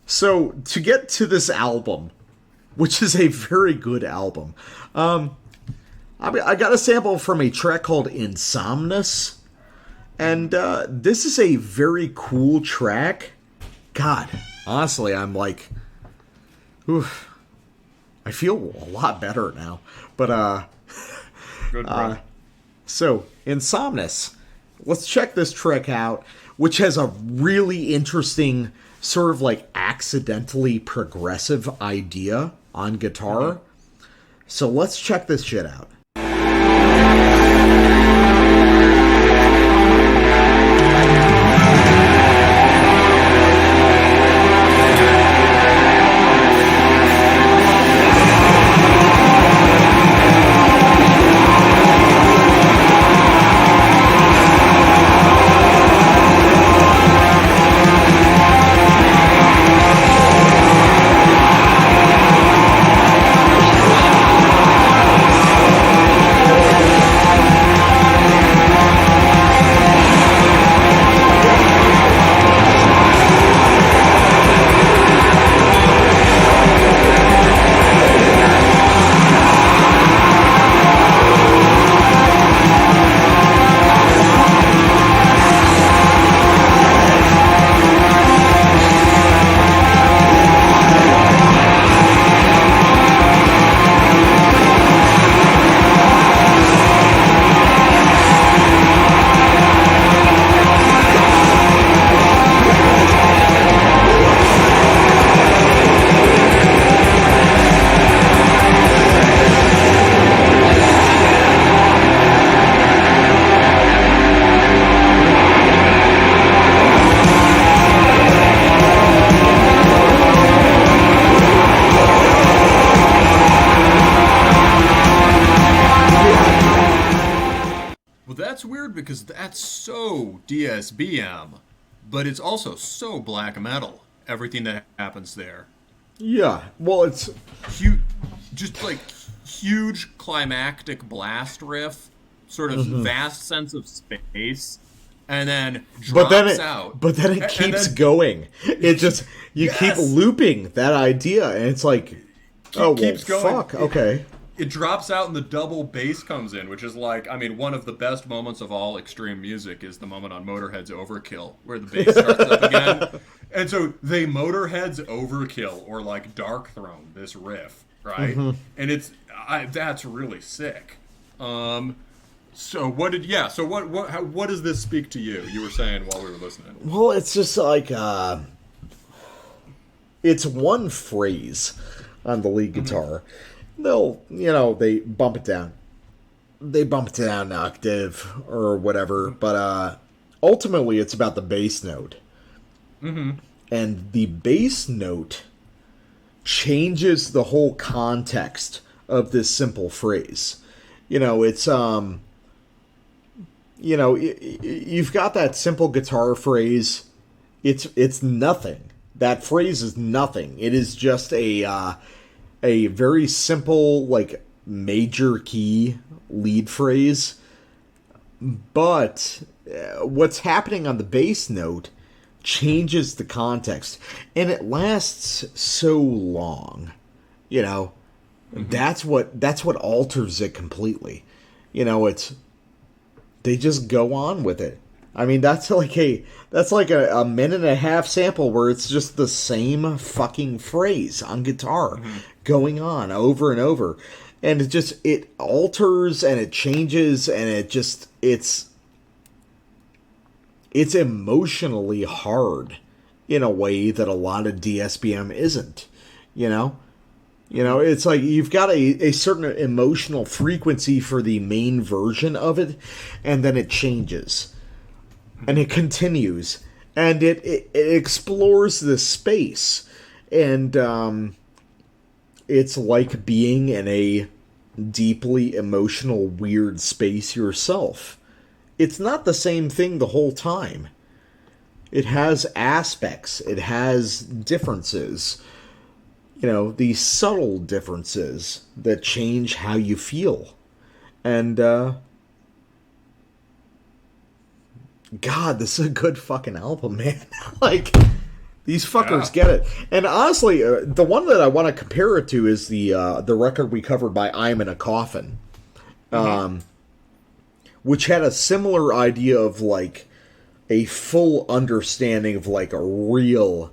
A: So, to get to this album, which is a very good album, I got a sample from a track called Insomnus, and this is a very cool track. God, honestly, I'm like, oof, I feel a lot better now. But,
D: Good, bro.
A: So, Insomnus. Let's check this track out, which has a really interesting sort of like accidentally progressive idea on guitar. So let's check this shit out.
B: Because that's so DSBM, but it's also so black metal. Everything that happens there.
A: Yeah, well, it's
B: huge, just like huge climactic blast riff, sort of vast sense of space, and then drops out.
A: But then it keeps going. It just keep looping that idea, and it's like, keeps going. Fuck, okay.
B: It drops out and the double bass comes in, which is like, I mean, one of the best moments of all extreme music is the moment on Motorhead's Overkill, where the bass starts up again. And so they Motorhead's Overkill, or like Dark Throne, this riff, right? And that's really sick. So what does this speak to you? You were saying while we were listening.
A: Well, it's just like, it's one phrase on the lead guitar. They'll, they bump it down. They bump it down an octave or whatever, but ultimately it's about the bass note.
D: Mm-hmm.
A: And the bass note changes the whole context of this simple phrase. It's you've got that simple guitar phrase. It's nothing. That phrase is nothing. It is just a very simple, like, major key lead phrase. But what's happening on the bass note changes the context, and it lasts so long. That's what alters it completely. It's they just go on with it. I mean, that's like a minute and a half sample where it's just the same fucking phrase on guitar going on over and over. And it alters and it changes and it's emotionally hard in a way that a lot of DSBM isn't, it's like you've got a certain emotional frequency for the main version of it, and then it changes. And it continues. And it explores this space. And it's like being in a deeply emotional, weird space yourself. It's not the same thing the whole time. It has aspects. It has differences. These subtle differences that change how you feel. And, God, this is a good fucking album, man. Like, these fuckers get it. And honestly, the one that I want to compare it to is the record we covered by I'm in a Coffin. Which had a similar idea of, like, a full understanding of, like, a real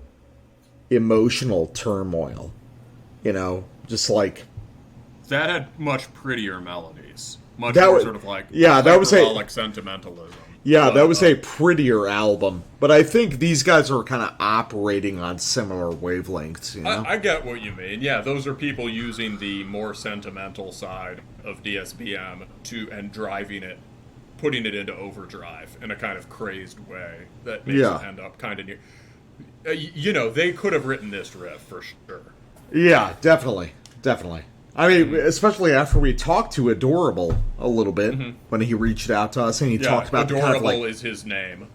A: emotional turmoil. Just like...
B: That had much prettier melodies. Much
A: that
B: more
A: was,
B: sort of like...
A: Yeah, that was
B: like sentimentalism.
A: Yeah, that was a prettier album. But I think these guys are kind of operating on similar wavelengths,
D: I get what you mean. Yeah, those are people using the more sentimental side of DSBM and driving it, putting it into overdrive in a kind of crazed way that makes it end up kind of near... they could have written this riff for sure.
A: Yeah, definitely. I mean, especially after we talked to Adorable a little bit when he reached out to us and he talked about
D: Adorable
A: the kind of like,
D: is his name.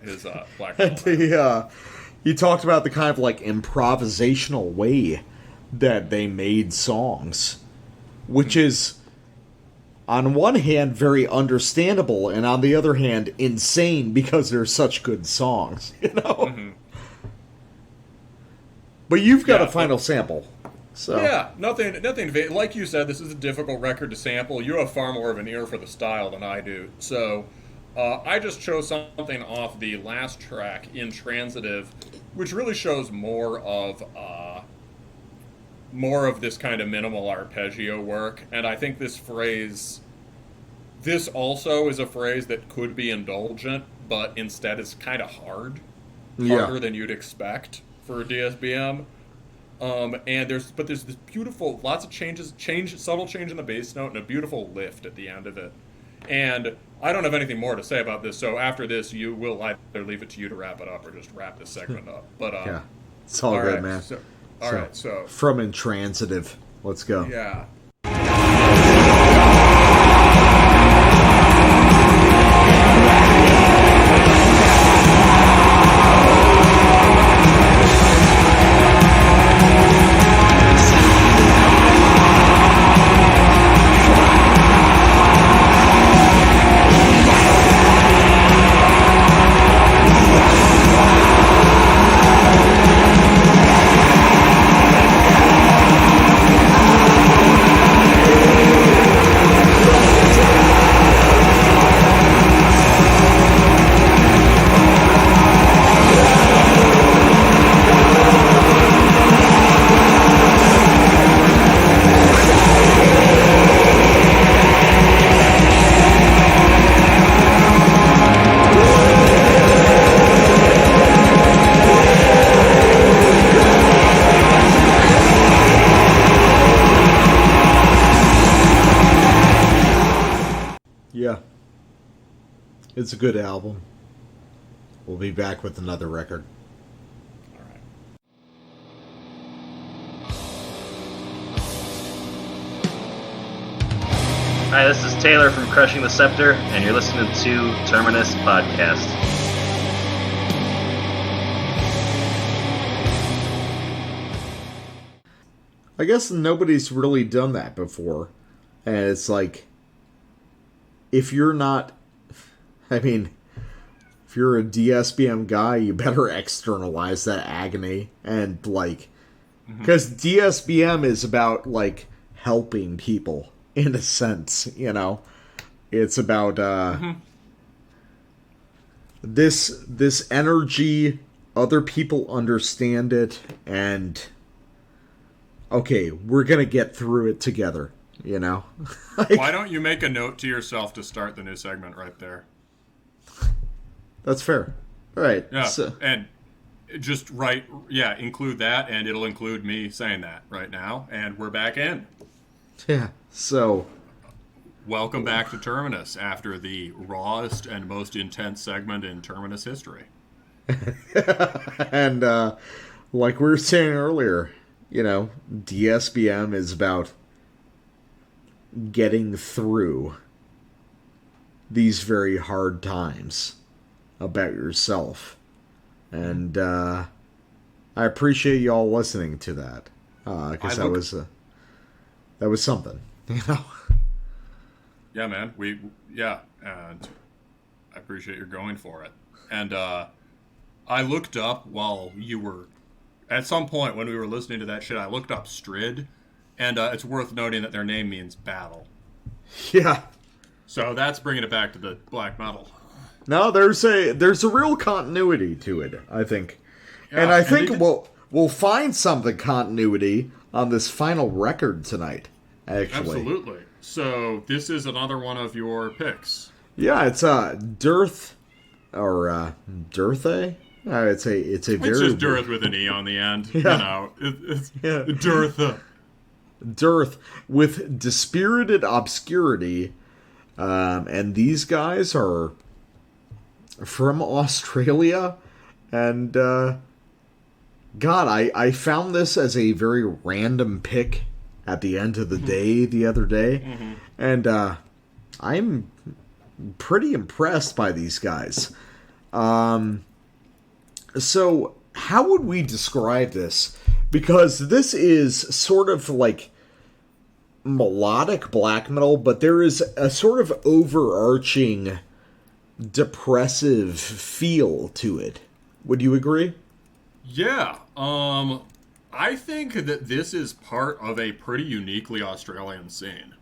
D: His black
A: metal. He talked about the kind of like improvisational way that they made songs, which is on one hand very understandable and on the other hand insane because they're such good songs, But you've got a final sample. So.
D: Yeah, nothing. Like you said, this is a difficult record to sample. You have far more of an ear for the style than I do. So, I just chose something off the last track, Intransitive, which really shows more of this kind of minimal arpeggio work. And I think this also is a phrase that could be indulgent, but instead is kind of harder than you'd expect for DSBM. And there's this beautiful, lots of subtle change in the bass note and a beautiful lift at the end of it. And I don't have anything more to say about this, so after this, you will either leave it to you to wrap it up or just wrap this segment up. But
A: it's all good, man.
D: So
A: from Intransitive, let's go.
D: Yeah.
A: It's a good album. We'll be back with another record.
D: All right.
F: Hi, this is Taylor from Crushing the Scepter, and you're listening to Terminus Podcast.
A: I guess nobody's really done that before. And it's like, if you're not, I mean, if you're a DSBM guy, you better externalize that agony. And, like, because DSBM is about, like, helping people, in a sense, you know? It's about, this energy, other people understand it, and, okay, we're gonna get through it together, you know? Like,
B: Why don't you make a note to yourself to start the new segment right there?
A: that's fair. All right.
B: Yeah,
A: So,
B: and just include that, and it'll include me saying that right now, and we're back in.
A: yeah. So,
B: Welcome back to Terminus after the rawest and most intense segment in Terminus history.
A: and, like we were saying earlier, you know, DSBM is about getting through these very hard times about yourself. And I appreciate you all listening to that, because that was something, you know.
B: Yeah, man. And I appreciate your going for it. And I looked up while you were, at some point when we were listening to that shit, I looked up Strid, and it's worth noting that their name means battle.
A: Yeah.
B: So that's bringing it back to the black metal.
A: No, there's a real continuity to it, I think.
B: Yeah,
A: and I think
B: they did-
A: we'll find something continuity on this final record tonight, actually.
B: Absolutely. So this is another one of your picks.
A: Yeah, it's Dearthe or Dearthe. It's a
B: It's
A: very
B: just Dearthe with an E on the end.
A: Yeah.
B: You know, it's
A: Yeah.
B: Dearthe.
A: Dearthe with Dispirited Obscurity, and these guys are from Australia, and God, I found this as a very random pick at the end of the day the other day, and I'm pretty impressed by these guys. So how would we describe this? Because this is sort of like melodic black metal, but there is a sort of overarching depressive feel to it. Would you agree?
B: Yeah. I think that this is part of a pretty uniquely Australian scene.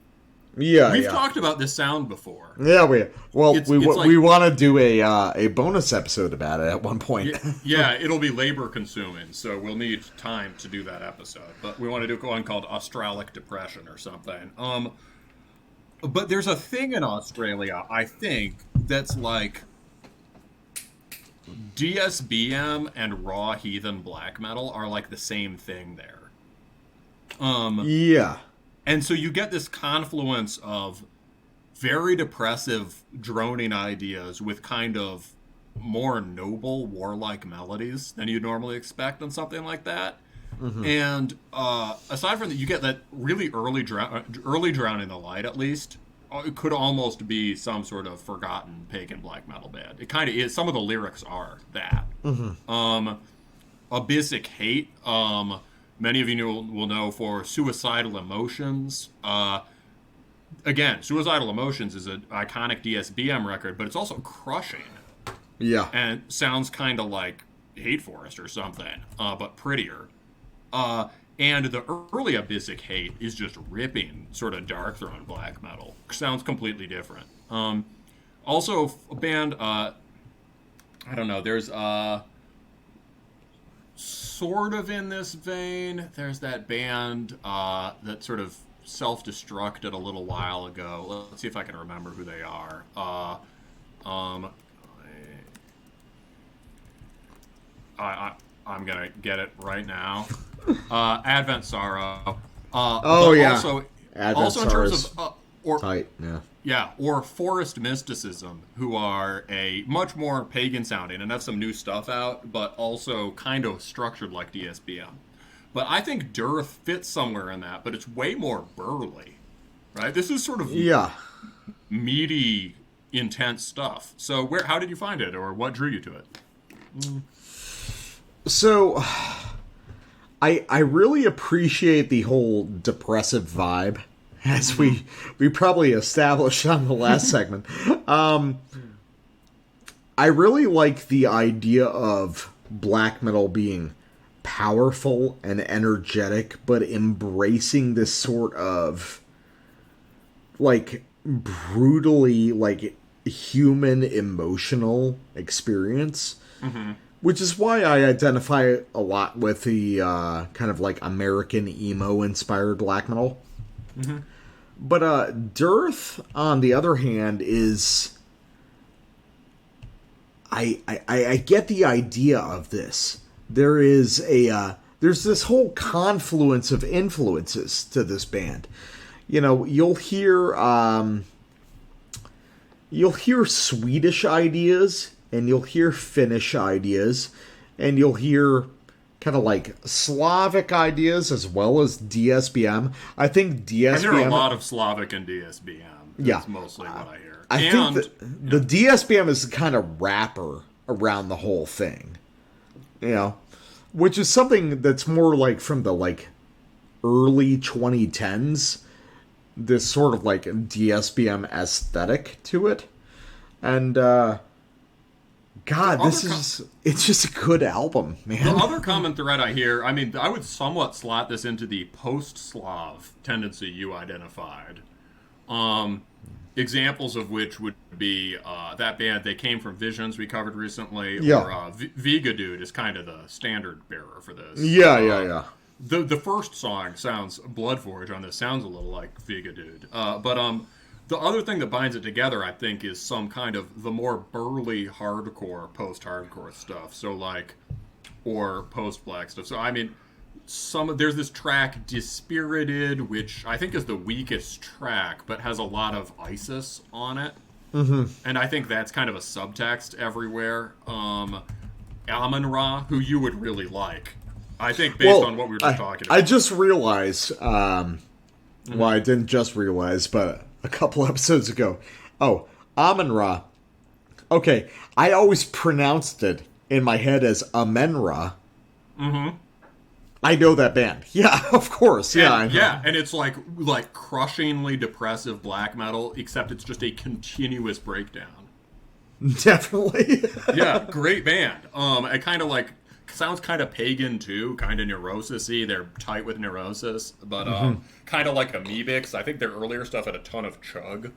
A: Yeah,
B: We've
A: yeah.
B: talked about this sound before.
A: Yeah, we
B: It's like-
A: we want to do a bonus episode about it at one point.
B: Yeah, it'll be labor consuming, so we'll need time to do that episode. But we want to do one called Australic Depression or something. But there's a thing in Australia, I think, that's like DSBM and raw heathen black metal are like the same thing there.
A: Yeah.
B: And so you get this confluence of very depressive, droning ideas with kind of more noble, warlike melodies than you'd normally expect on something like that. And aside from that, you get that really early Drown in the Light, at least. It could almost be some sort of forgotten pagan black metal band. It kind of is. Some of the lyrics are that. Abyssic Hate, many of you will know for Suicidal Emotions. Again, Suicidal Emotions is an iconic DSBM record, but it's also crushing.
A: Yeah.
B: And sounds kind of like Hate Forest or something, but prettier. And the early Abyssic Hate is just ripping sort of Darkthrone black metal. Sounds completely different. Also, a band, I don't know, there's sort of in this vein, there's that band that sort of self-destructed a little while ago. Let's see if I can remember who they are. I'm gonna get it right now. Advent Sorrow.
A: Oh, yeah.
B: Also,
A: Advent
B: also in terms
A: Sorrow's Tight, yeah.
B: Yeah, or Forest Mysticism, who are a much more pagan sounding and have some new stuff out, but also kind of structured like DSBM. But I think Dearthe fits somewhere in that, but it's way more burly, right? This is sort of meaty, intense stuff. So how did you find it, or what drew you to it?
A: So, I really appreciate the whole depressive vibe, as we probably established on the last segment. I really like the idea of black metal being powerful and energetic, but embracing this sort of, like, brutally, like, human emotional experience. Mm-hmm. Which is why I identify a lot with the kind of like American emo-inspired black metal. Mm-hmm. But Dearthe, on the other hand, is... I get the idea of this. There is there's this whole confluence of influences to this band. You know, you'll hear Swedish ideas, and you'll hear Finnish ideas, and you'll hear kind of like Slavic ideas as well as DSBM. I think DSBM...
B: I hear a lot of Slavic and DSBM. That's mostly what I hear.
A: I think the DSBM is the kind of wrapper around the whole thing. You know? Which is something that's more like from the like early 2010s. This sort of like DSBM aesthetic to it. And, God, it's just a good album, man.
B: The other common thread I hear, I mean, I would somewhat slot this into the post-Slav tendency you identified. Examples of which would be that band, They Came From Visions, we covered recently, or Vigadude is kind of the standard bearer for this.
A: Yeah.
B: The first song sounds, Bloodforge on this sounds a little like Vigadude. But the other thing that binds it together, I think, is some kind of the more burly hardcore, post-hardcore stuff. So like, or post-black stuff. So I mean, there's this track Dispirited, which I think is the weakest track, but has a lot of ISIS on it. Mm-hmm. And I think that's kind of a subtext everywhere. Amon-Ra, who you would really like. I think based on what we were just talking about.
A: I just realized, well, I didn't just realize, but a couple episodes ago. Oh, Amon-Ra. Okay, I always pronounced it in my head as Amen-Ra. Mm-hmm. I know that band. Yeah, of course. Yeah, I know.
B: Yeah, and it's like crushingly depressive black metal, except it's just a continuous breakdown.
A: Definitely.
B: Yeah, great band. It kind of like sounds kind of pagan too, kind of Neurosis-y. They're tight with Neurosis, but kind of like Amoebics. I think their earlier stuff had a ton of chug,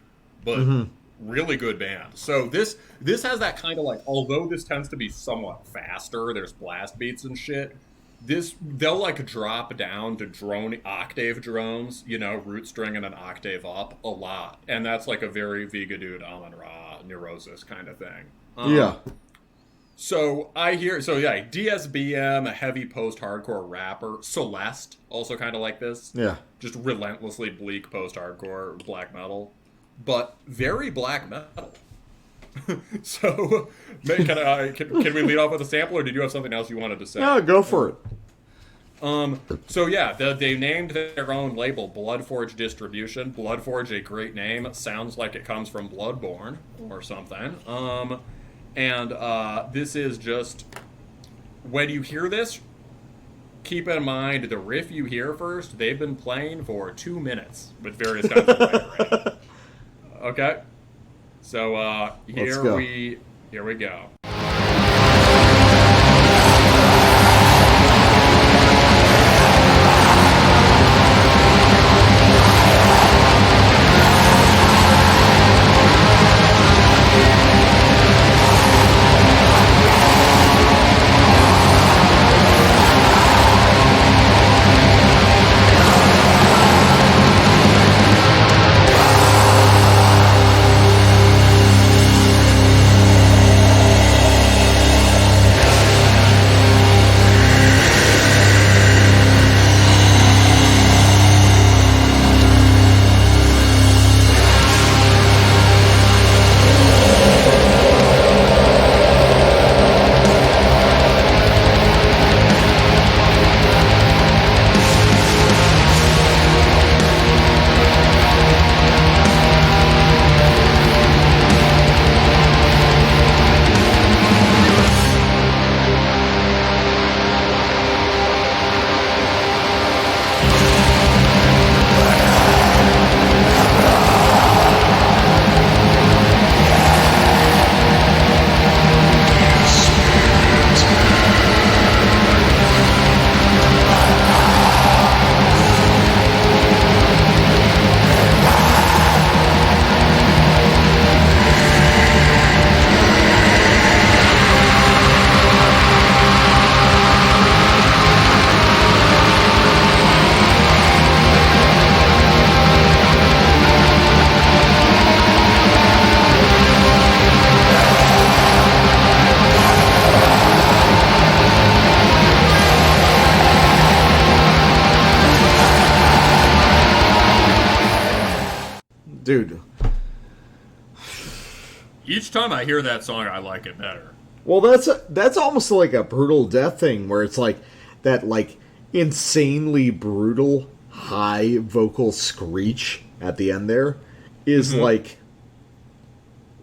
B: but really good band. So this has that kind of like, although this tends to be somewhat faster, there's blast beats and shit. They'll like drop down to drone octave drones, you know, root string and an octave up a lot, and that's like a very Vigadude, Amon-Ra, Neurosis kind of thing.
A: Yeah.
B: So DSBM, a heavy post-hardcore rapper. Celeste, also kind of like this.
A: Yeah.
B: Just relentlessly bleak post-hardcore black metal, but very black metal. So, can we lead off with a sample, or did you have something else you wanted to say?
A: No, go for it.
B: So yeah, they named their own label Bloodforge Distribution. Bloodforge, a great name. It sounds like it comes from Bloodborne or something. And this is just, when you hear this, keep in mind the riff you hear first, they've been playing for 2 minutes with various kinds of writing. Okay? So here we go.
A: dude.
B: Each time I hear that song, I like it better.
A: Well, that's almost like a brutal death thing, where it's like that, like insanely brutal high vocal screech at the end there is like,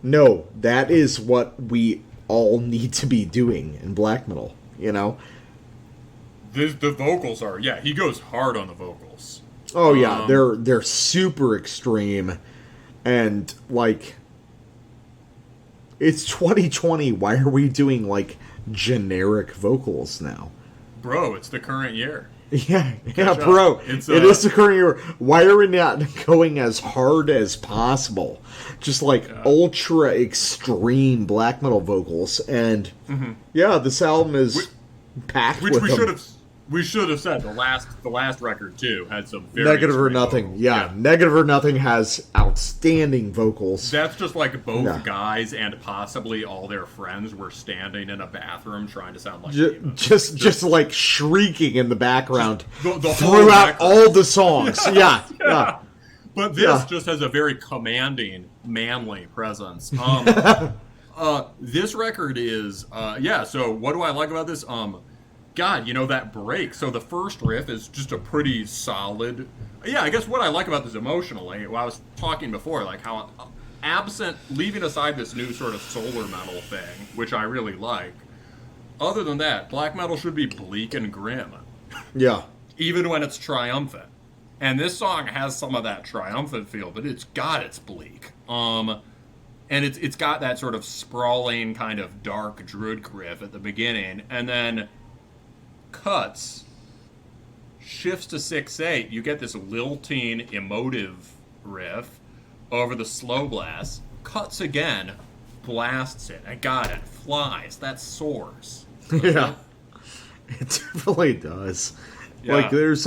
A: no, that is what we all need to be doing in black metal, you know?
B: The vocals are, yeah, he goes hard on the vocals.
A: Oh yeah, they're super extreme, and like, it's 2020. Why are we doing like generic vocals now?
B: Bro, it's the current year.
A: Yeah,
B: Catch
A: bro.
B: up. It's,
A: it is the current year. Why are we not going as hard as possible? Just like ultra extreme black metal vocals, and yeah, this album is packed
B: Which
A: with
B: we
A: them.
B: should have said the last record too had some very
A: Negative or
B: extreme
A: Nothing.
B: vocals.
A: Yeah, Negative or Nothing has outstanding vocals.
B: That's just like both
A: Yeah.
B: guys and possibly all their friends were standing in a bathroom trying to sound like demons.
A: Just like shrieking in the background
B: The whole
A: throughout
B: record.
A: all the songs. Yeah.
B: But this just has a very commanding, manly presence. This record is, so what do I like about this? God, you know, that break. So the first riff is just a pretty solid... Yeah, I guess what I like about this emotionally, well, I was talking before, like how leaving aside this new sort of solar metal thing, which I really like, other than that, black metal should be bleak and grim.
A: Yeah.
B: Even when it's triumphant. And this song has some of that triumphant feel, but it's bleak. And it's got that sort of sprawling kind of dark druid riff at the beginning, and then cuts, shifts to 6/8, you get this lilting emotive riff over the slow blast, cuts again, blasts it, and God, it flies. That soars.
A: Yeah. It definitely does.
B: Yeah.
A: Like, there's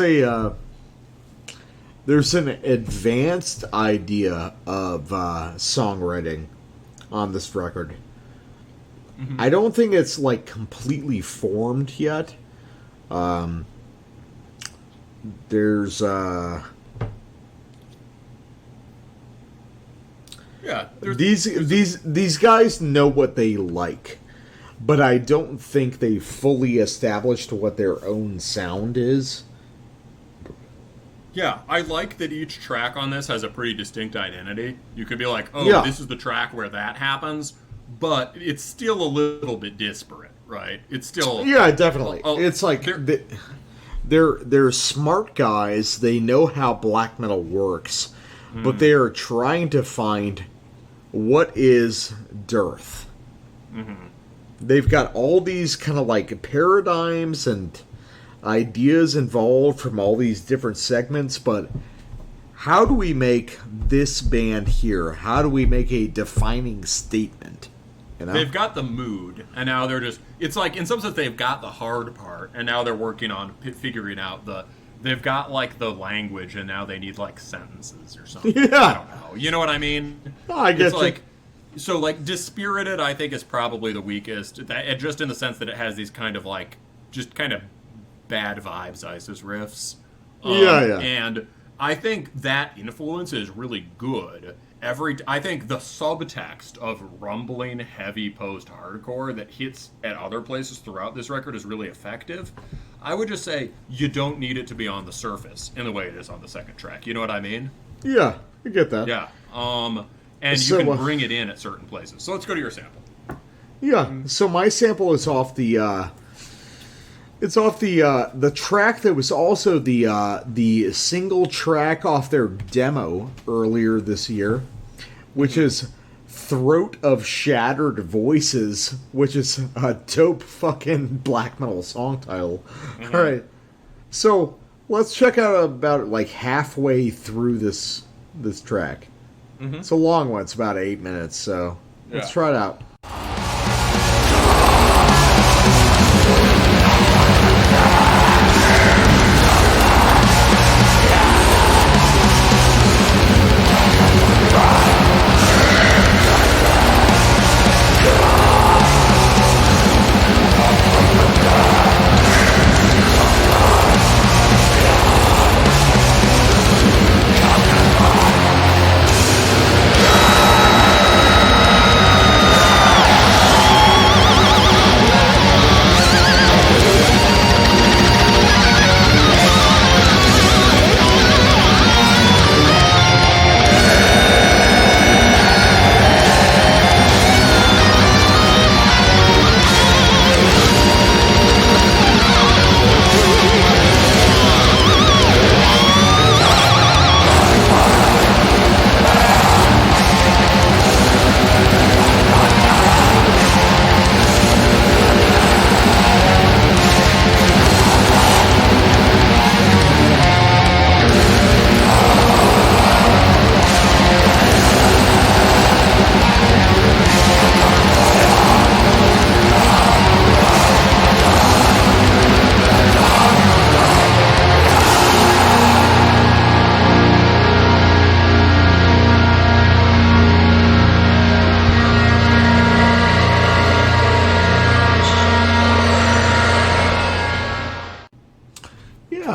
A: an advanced idea of songwriting on this record. I don't think it's, like, completely formed yet. There's these guys know what they like, but I don't think they fully established what their own sound is.
B: Yeah, I like that each track on this has a pretty distinct identity. You could be like, oh,
A: Yeah.
B: this is the track where that happens, but it's still a little bit disparate, right? It's still...
A: Yeah, definitely.
B: Oh,
A: it's like they're smart guys. They know how black metal works, but they are trying to find what is Dearthe. They've got all these kind of like paradigms and ideas involved from all these different segments, but how do we make this band here? How do we make a defining statement? You know?
B: They've got the mood, and now they're just... It's like, in some sense, they've got the hard part, and now they're working on figuring out the... They've got, like, the language, and now they need, like, sentences or something.
A: Yeah.
B: I don't know. You know what I mean?
A: I get
B: It's
A: you.
B: like... So, like, Dispirited, I think, is probably the weakest, just in the sense that it has these kind of, like, just kind of bad vibes ISIS riffs.
A: Yeah.
B: And I think that influence is really good. I think the subtext of rumbling, heavy post-hardcore that hits at other places throughout this record is really effective. I would just say you don't need it to be on the surface in the way it is on the second track. You know what I mean?
A: Yeah, I get that.
B: Yeah. And
A: So,
B: you can bring it in at certain places. So let's go to your sample.
A: Yeah. So my sample is off the. It's off the track that was also the single track off their demo earlier this year, which is Throat of Shattered Voices, which is a dope fucking black metal song title. All right. So let's check out about like halfway through this track. It's a long one. It's about 8 minutes, so let's try it out.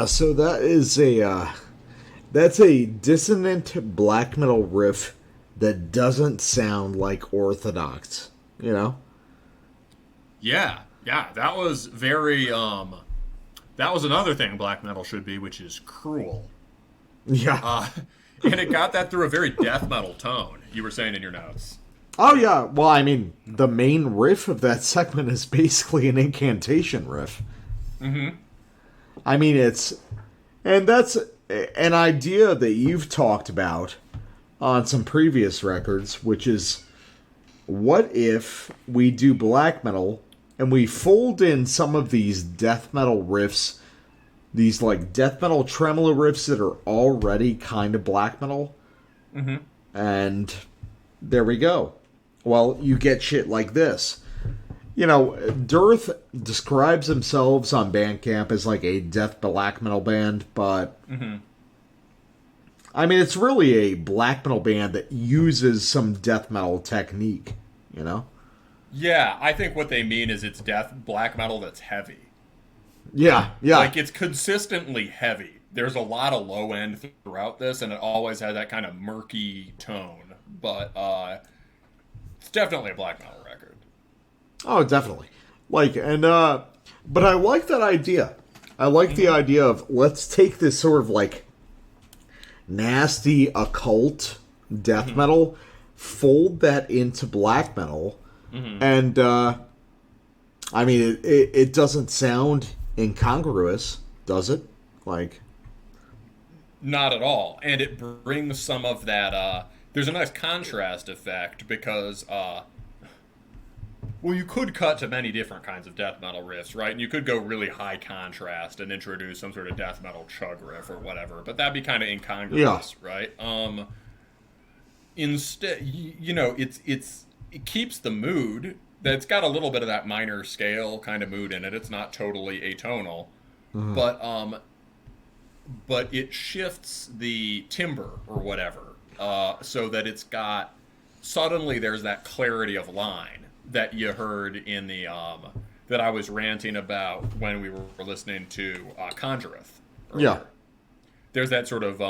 A: so that is that's a dissonant black metal riff that doesn't sound like orthodox, you know?
B: Yeah, that was very, that was another thing black metal should be, which is cruel.
A: Yeah.
B: And it got that through a very death metal tone, you were saying in your notes.
A: Oh, yeah. Well, I mean, the main riff of that segment is basically an incantation riff.
B: Mm-hmm.
A: I mean, and that's an idea that you've talked about on some previous records, which is, what if we do black metal and we fold in some of these death metal riffs, these like death metal tremolo riffs that are already kind of black metal, and there we go. Well, you get shit like this. You know, Dearthe describes themselves on Bandcamp as like a death black metal band, but I mean, it's really a black metal band that uses some death metal technique, you know?
B: Yeah, I think what they mean is it's death black metal that's heavy.
A: Yeah.
B: Like, it's consistently heavy. There's a lot of low end throughout this, and it always has that kind of murky tone. But it's definitely a black metal record.
A: Oh, definitely. Like, and, but I like that idea. I like the idea of, let's take this sort of, like, nasty occult death metal, fold that into black metal, and, I mean, it doesn't sound incongruous, does it? Like...
B: Not at all. And it brings some of that, there's a nice contrast effect, because, well, you could cut to many different kinds of death metal riffs, right? And you could go really high contrast and introduce some sort of death metal chug riff or whatever, but that'd be kind of incongruous, right? Instead, you know, it keeps the mood. That's got a little bit of that minor scale kind of mood in it. It's not totally atonal, but it shifts the timbre or whatever, so that it's got, suddenly there's that clarity of line that you heard in the that I was ranting about when we were listening to Conjureth earlier.
A: Yeah.
B: There's that sort of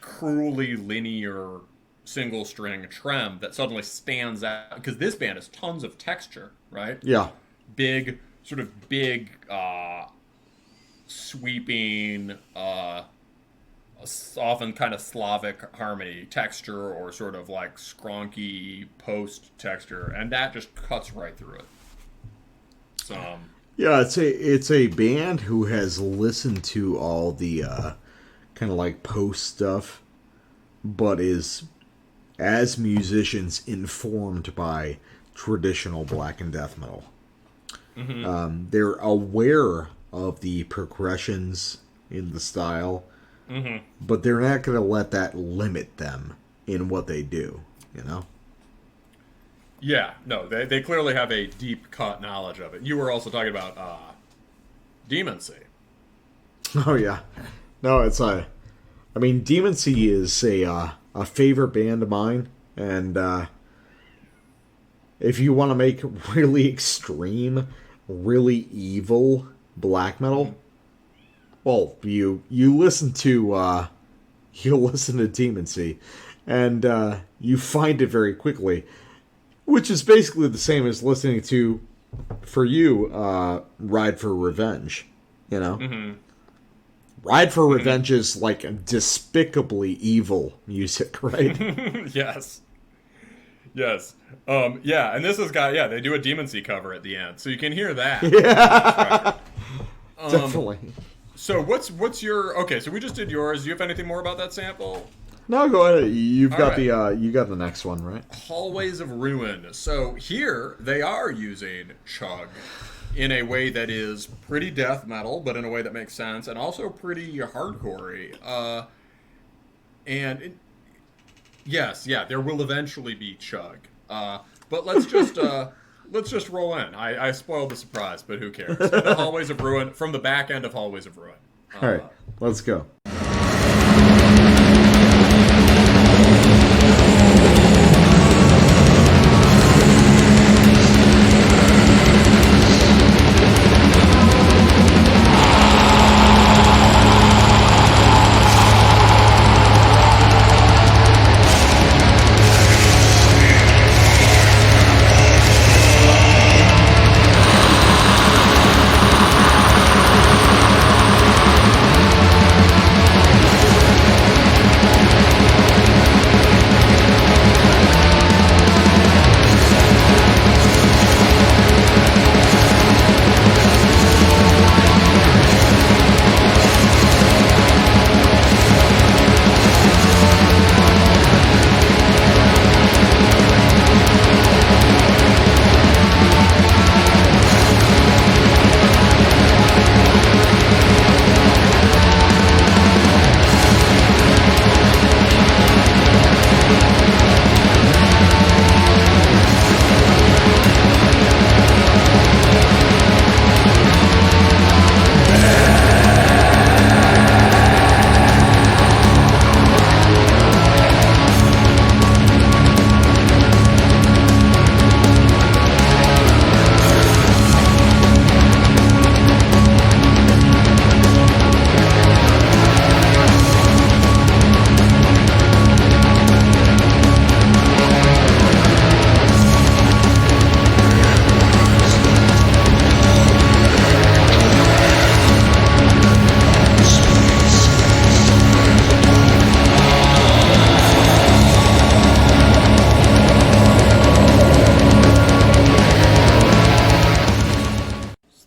B: cruelly linear single string trem that suddenly stands out, because this band has tons of texture, right?
A: Yeah.
B: Big sweeping, often kind of Slavic harmony texture, or sort of like skronky post texture, and that just cuts right through it. So,
A: yeah, it's a band who has listened to all the kind of like post stuff, but is, as musicians, informed by traditional black and death metal. They're aware of the progressions in the style, but they're not going to let that limit them in what they do, you know?
B: yeah, no, they clearly have a deep cut knowledge of it. You were also talking about Demoncy.
A: Oh, yeah. No, it's I mean, Demoncy is a favorite band of mine, and if you want to make really extreme, really evil black metal, well, you listen to Demoncy, and you find it very quickly, which is basically the same as listening to, for you, Ride for Revenge, you know? Ride for Revenge is like despicably evil music, right?
B: Yes. Yeah, and this has got, they do a Demoncy cover at the end, so you can hear that.
A: Yeah. Definitely.
B: So what's your, okay, so we just did yours. Do you have anything more about that sample?
A: No, go ahead. You've got
B: right.
A: You got the next one, right?
B: Hallways of Ruin. So here they are using chug in a way that is pretty death metal, but in a way that makes sense, and also pretty hardcore-y. Yes, there will eventually be chug. But let's just roll in. I spoiled the surprise, but who cares? The Hallways of Ruin, from the back end of Hallways of Ruin.
A: All right, let's go.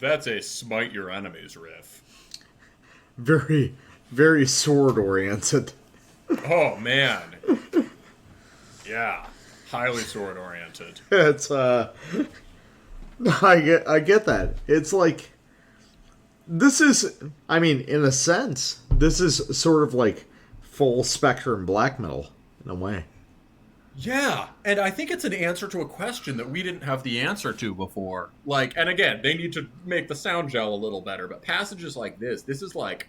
D: That's a smite your enemies riff.
A: Very, very sword-oriented.
D: Oh, man. Yeah. Highly sword-oriented.
A: It's, I get that. It's like, this is, I mean, in a sense, this is sort of like full-spectrum black metal, in a way.
D: Yeah, and I think it's an answer to a question that we didn't have the answer to before. Like, and again, they need to make the sound gel a little better, but passages like this is like,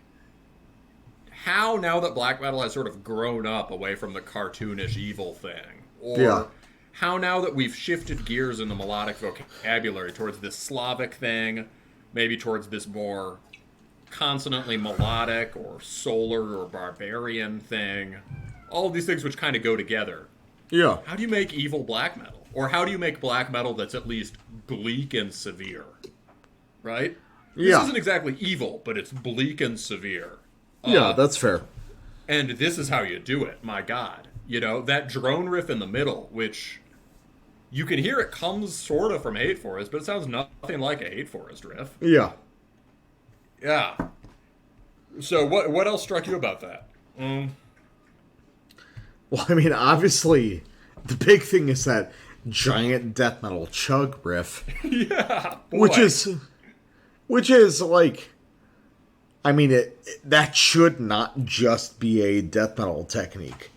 D: how now that black metal has sort of grown up away from the cartoonish evil thing, or how now that we've shifted gears in the melodic vocabulary towards this Slavic thing, maybe towards this more consonantly melodic or solar or barbarian thing, all of these things which kind of go together.
A: Yeah.
D: How do you make evil black metal? Or how do you make black metal that's at least bleak and severe? Right?
A: Yeah.
D: This isn't exactly evil, but it's bleak and severe.
A: Yeah, that's fair.
D: And this is how you do it, my God. You know, that drone riff in the middle, which you can hear it comes sort of from Hate Forest, but it sounds nothing like a Hate Forest riff.
A: Yeah.
D: Yeah. So what else struck you about that?
A: Well, I mean, obviously, the big thing is that giant death metal chug riff.
D: Yeah, boy.
A: Which is like, I mean, that should not just be a death metal technique.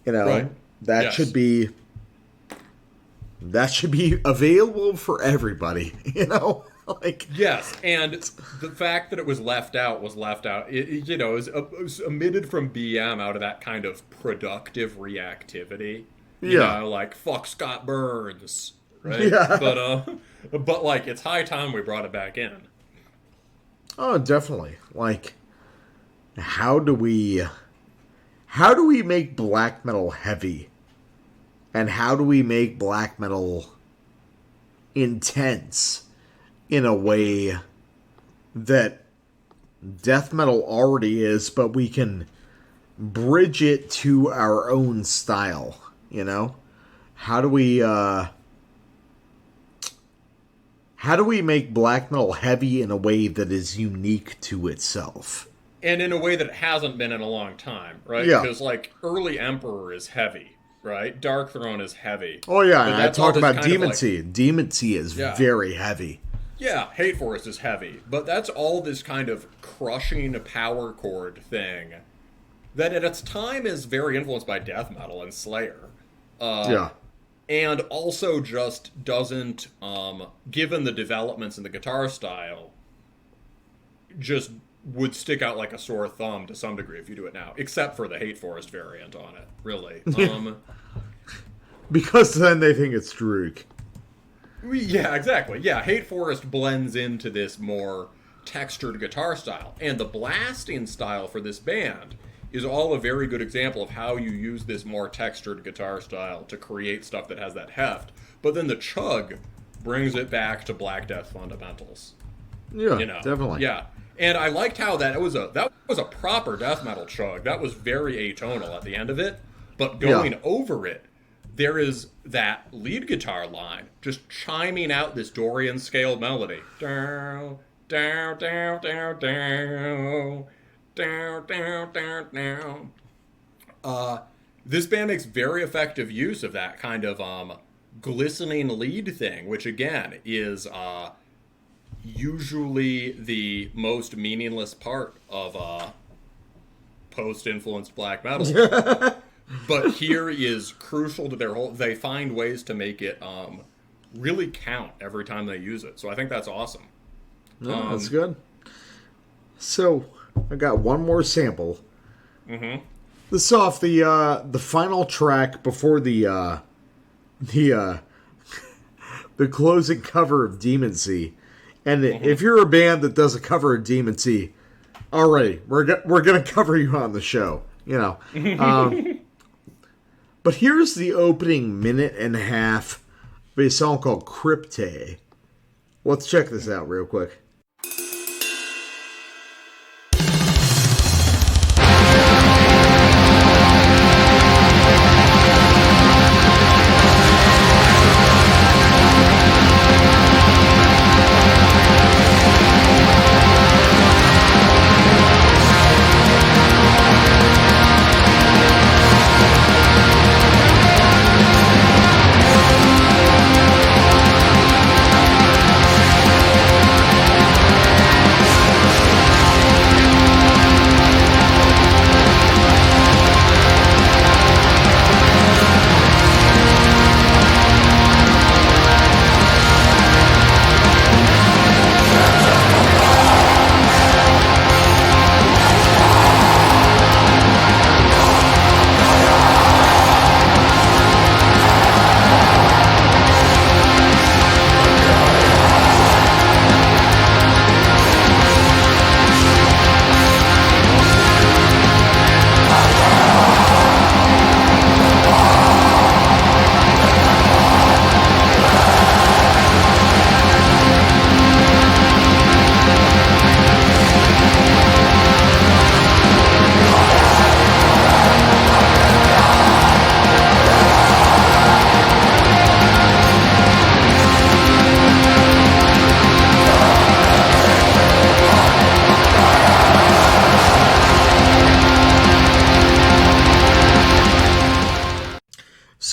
A: You know,
D: right.
A: That should be available for everybody. You know, like,
D: yes, and the fact that it was left out was left out. It was omitted from BM out of that kind of productive reactivity. You know, like fuck Scott Burns, right? Yeah. But like, it's high time we brought it back in.
A: Oh, definitely. Like, how do we make black metal heavy? And how do we make black metal intense in a way that death metal already is, but we can bridge it to our own style, you know? How do we make black metal heavy in a way that is unique to itself?
D: And in a way that it hasn't been in a long time, right?
A: Yeah.
D: Because, like, early Emperor is heavy, right? Dark Throne is heavy.
A: Oh, yeah, and I
D: that's all
A: talked
D: this
A: about
D: kind of,
A: Demoncy.
D: like,
A: Demoncy is very heavy.
D: Yeah, Hate Forest is heavy. But that's all this kind of crushing power chord thing that at its time is very influenced by death metal and Slayer. And also just doesn't, given the developments in the guitar style, just would stick out like a sore thumb to some degree if you do it now, except for the Hate Forest variant on it, really.
A: Because then they think it's Droog.
D: Yeah, exactly. Yeah, Hate Forest blends into this more textured guitar style, and the blasting style for this band is all a very good example of how you use this more textured guitar style to create stuff that has that heft. But then the chug brings it back to Black Death fundamentals.
A: Yeah,
D: you know?
A: definitely.
D: Yeah, and I liked how that was a proper death metal chug. That was very atonal at the end of it, but going over it, there is that lead guitar line just chiming out this Dorian scale melody. Down, down, down, down, down. Down, down, down, down. This band makes very effective use of that kind of glistening lead thing, which again is usually the most meaningless part of post-influenced black metal. But here is crucial to their whole. They find ways to make it really count every time they use it. So I think that's awesome.
A: No, that's good. So I got one more sample.
D: Mm-hmm.
A: This is off the final track before the closing cover of Demoncy. And if you're a band that does a cover of Demoncy, alright, we're gonna cover you on the show, you know. But here's the opening minute and a half of a song called Crypte. Let's check this out real quick.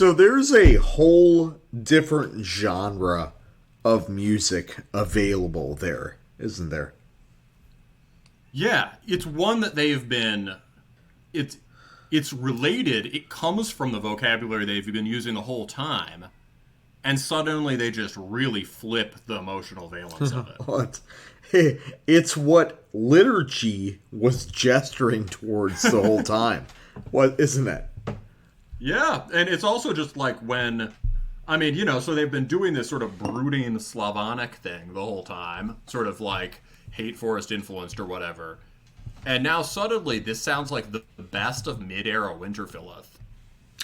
A: So there's a whole different genre of music available there, isn't there?
B: Yeah, it's one that they've been... It's related. It comes from the vocabulary they've been using the whole time. And suddenly they just really flip the emotional valence of it.
A: It's what liturgy was gesturing towards the whole time. What, isn't it?
B: Yeah, and it's also just like when... I mean, you know, so they've been doing this sort of brooding Slavonic thing the whole time. Sort of like Hate Forest influenced or whatever. And now suddenly this sounds like the best of mid-era Winterfilleth.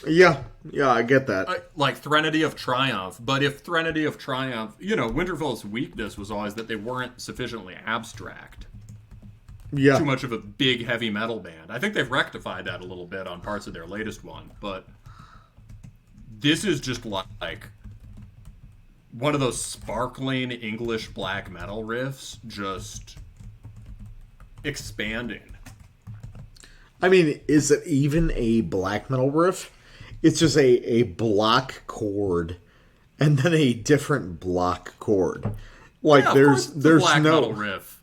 A: Yeah, I get that.
B: Like Threnody of Triumph. But if Threnody of Triumph... You know, Winterfilleth's weakness was always that they weren't sufficiently abstract.
A: Yeah.
B: Too much of a big heavy metal band. I think they've rectified that a little bit on parts of their latest one. But this is just like one of those sparkling English black metal riffs just expanding.
A: I mean, is it even a black metal riff? It's just a block chord and then a different block chord. Like
B: Yeah,
A: there's
B: black
A: no
B: metal riff.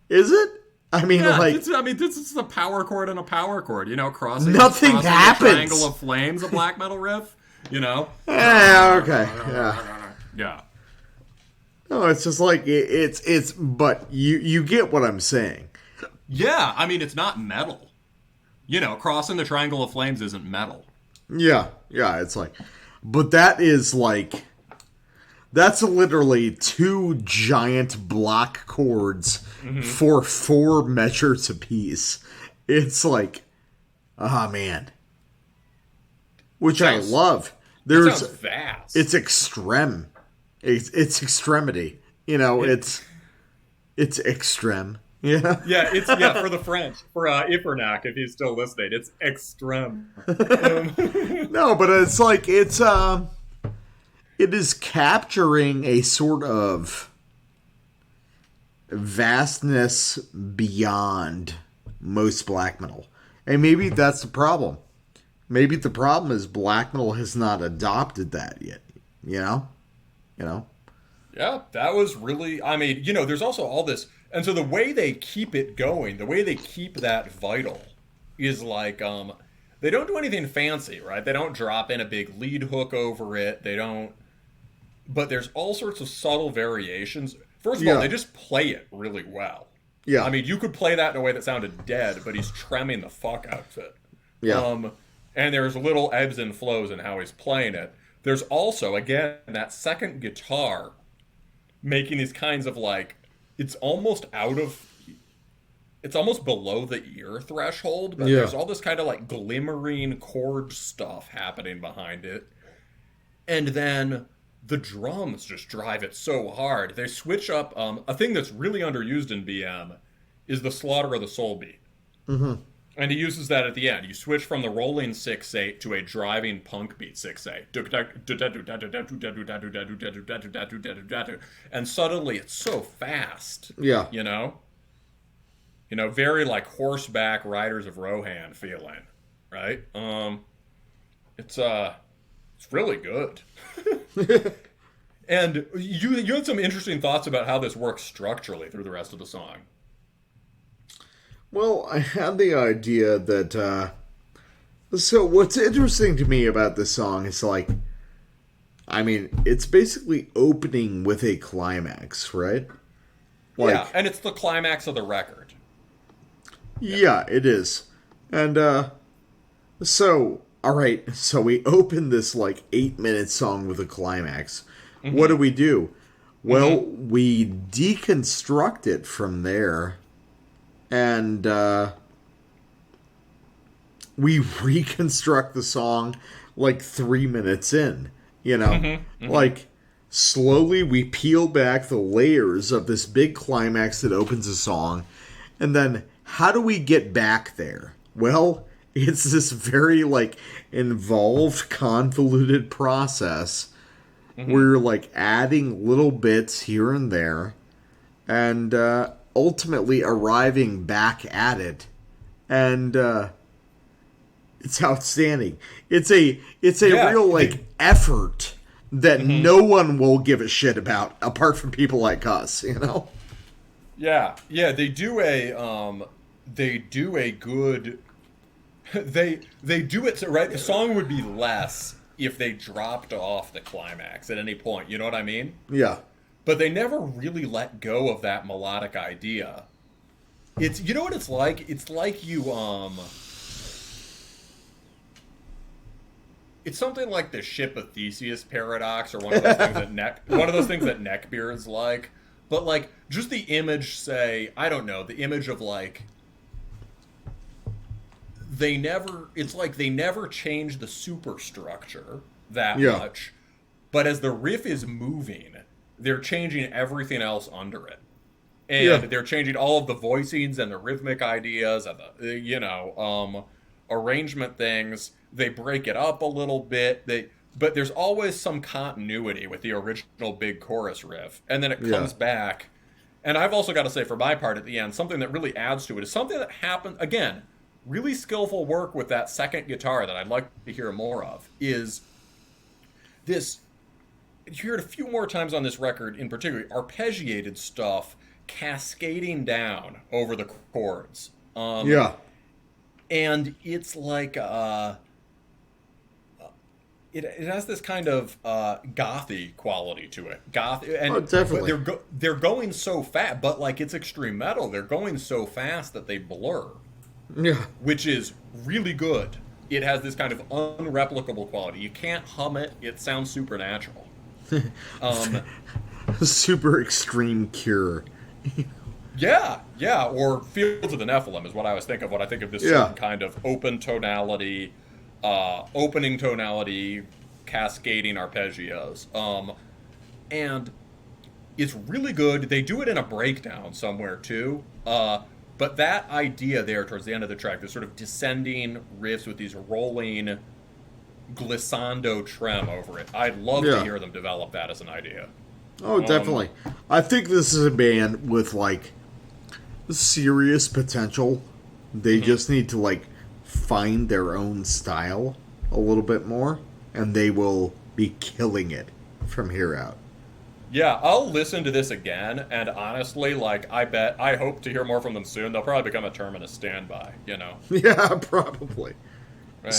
A: Is it? I mean,
B: Yeah,
A: like
B: this is the power chord and a power chord. You know, crossing
A: Nothing happens.
B: The Triangle of Flames, a black metal riff. You know.
A: yeah, okay, yeah.
B: Yeah.
A: No, it's just like it's. But you get what I'm saying.
B: Yeah, I mean, it's not metal. You know, crossing the Triangle of Flames isn't metal.
A: Yeah, it's like, but that is like, that's literally two giant block chords for 4 measures apiece. It's like, man, which
B: Sounds,
A: I love.
B: It sounds vast.
A: It's extreme. It's extremity. You know, it's extreme. Yeah.
D: Yeah, it's for the French, for Ifernach, if he's still listening, it's extreme.
A: No, but it's like it is capturing a sort of vastness beyond most black metal. And maybe that's the problem. Maybe the problem is black metal has not adopted that yet. You know?
D: Yeah, that was really, I mean, you know, there's also all this, and so the way they keep it going, the way they keep that vital is like, they don't do anything fancy, right? They don't drop in a big lead hook over it. They don't, but there's all sorts of subtle variations. First of all, they just play it really well.
A: Yeah.
D: I mean, you could play that in a way that sounded dead, but he's tremming the fuck out of it.
A: Yeah.
D: And there's little ebbs and flows in how he's playing it. There's also, again, that second guitar making these kinds of like, it's almost below the ear threshold, but there's all this kind of like glimmering chord stuff happening behind it. And then the drums just drive it so hard. They switch up, a thing that's really underused in BM is the Slaughter of the Soul beat. Mm-hmm. And he uses that at the end. You switch from the rolling 6/8 to a driving punk beat 6/8. And suddenly it's so fast.
A: Yeah.
D: You know, very like horseback Riders of Rohan feeling, right? It's really good. And you had some interesting thoughts about how this works structurally through the rest of the song.
A: Well, I had the idea that, so what's interesting to me about this song is like, I mean, it's basically opening with a climax, right? Like,
D: yeah, and it's the climax of the record.
A: Yeah, it is. And, so, alright, so we open this, like, 8-minute song with a climax. Mm-hmm. What do? Well, we deconstruct it from there. And we reconstruct the song like 3 minutes in, you know? Like, slowly we peel back the layers of this big climax that opens the song. And then, how do we get back there? Well, it's this very, like, involved, convoluted process where you're, like, adding little bits here and there. And, ultimately arriving back at it. And It's outstanding. It's a
D: Yeah,
A: real like effort that no one will give a shit about apart from people like us, you know?
D: Yeah, they do a good. They do it so, right. The song would be less if they dropped off the climax at any point. You know what I mean?
A: Yeah.
D: But they never really let go of that melodic idea. It's, you know what it's like? It's like you it's something like the Ship of Theseus paradox, or one of those things that neckbeards like. But like just the image, say, I don't know, the image of like it's like they never change the superstructure that much, but as the riff is moving, they're changing everything else under it. And they're changing all of the voicings and the rhythmic ideas and the, arrangement things. They break it up a little bit. But there's always some continuity with the original big chorus riff. And then it comes back. And I've also got to say, for my part at the end, something that really adds to it is something that happened, again, really skillful work with that second guitar that I'd like to hear more of, is this, you hear it a few more times on this record, in particular, arpeggiated stuff cascading down over the chords. And it's like, it has this kind of gothy quality to it. And
A: definitely.
D: They're going so fast, but like it's extreme metal. They're going so fast that they blur.
A: Yeah.
D: Which is really good. It has this kind of unreplicable quality. You can't hum it. It sounds supernatural.
A: Super extreme Cure.
D: Yeah, or Fields of the Nephilim is what I was thinking of when I think of this certain kind of opening tonality, cascading arpeggios. And it's really good. They do it in a breakdown somewhere too. But that idea there towards the end of the track, this sort of descending riffs with these rolling glissando trem over it, I'd love to hear them develop that as an idea.
A: Oh, definitely. I think this is a band with, like, serious potential. They just need to, like, find their own style a little bit more, and they will be killing it from here out.
D: Yeah, I'll listen to this again, and honestly, like, I hope to hear more from them soon. They'll probably become a Terminus standby, you know?
A: Yeah, probably.
D: Right?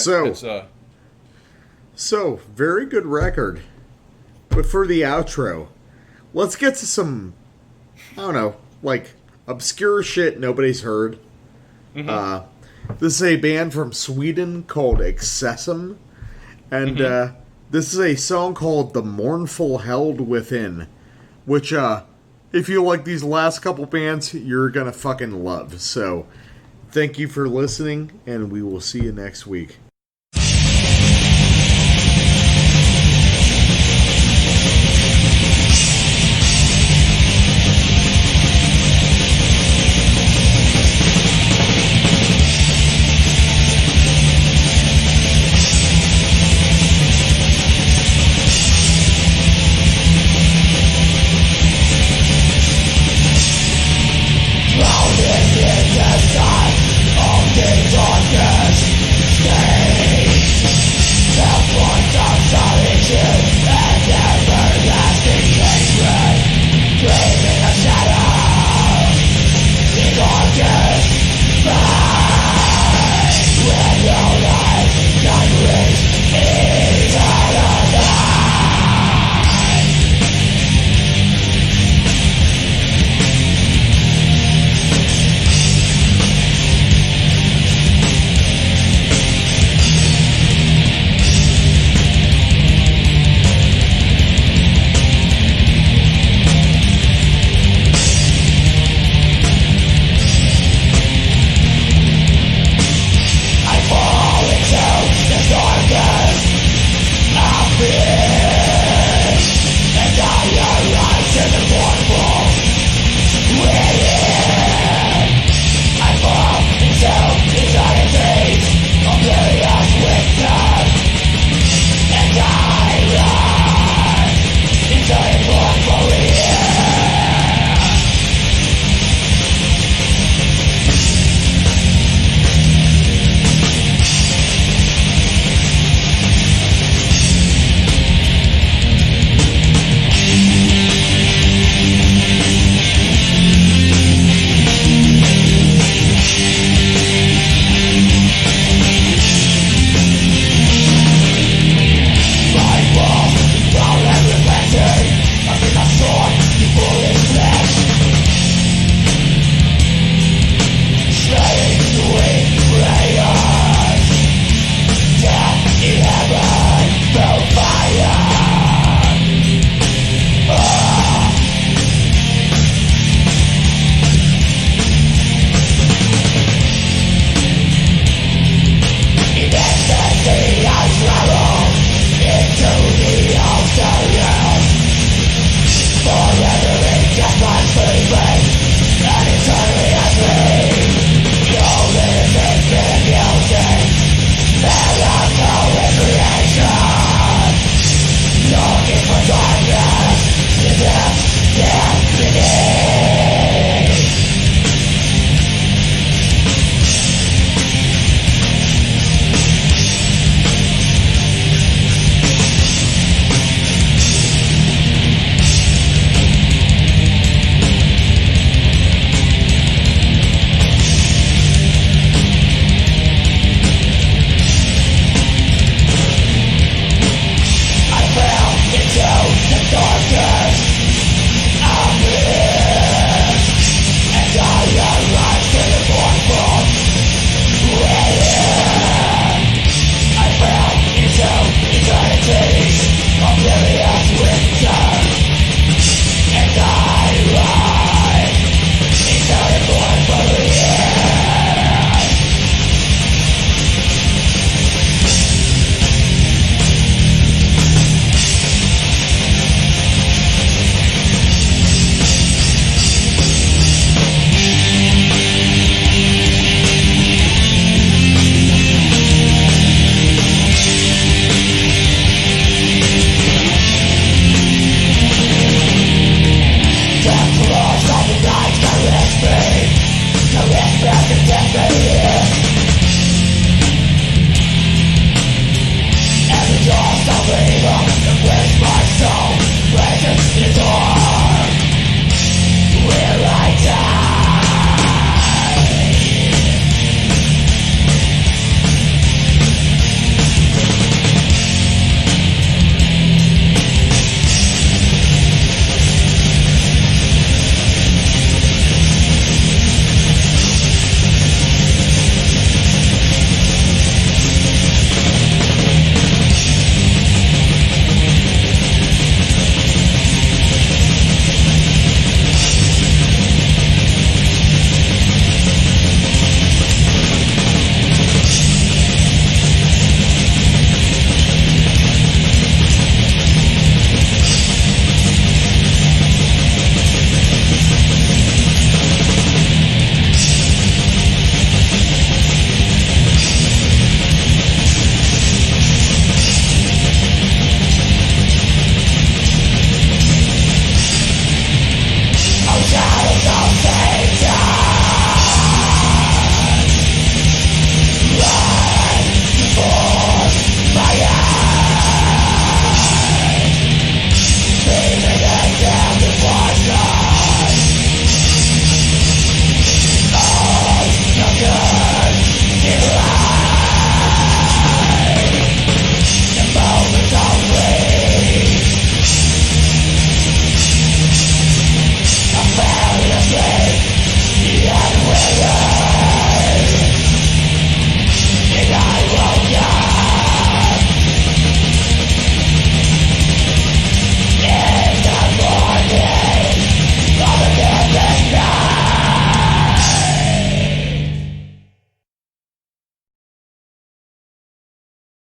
A: So, very good record. But for the outro, let's get to some, I don't know, like, obscure shit nobody's heard. This is a band from Sweden called Excessum, and this is a song called The Mournful Held Within, which, if you like these last couple bands, you're gonna fucking love. So, thank you for listening, and we will see you next week.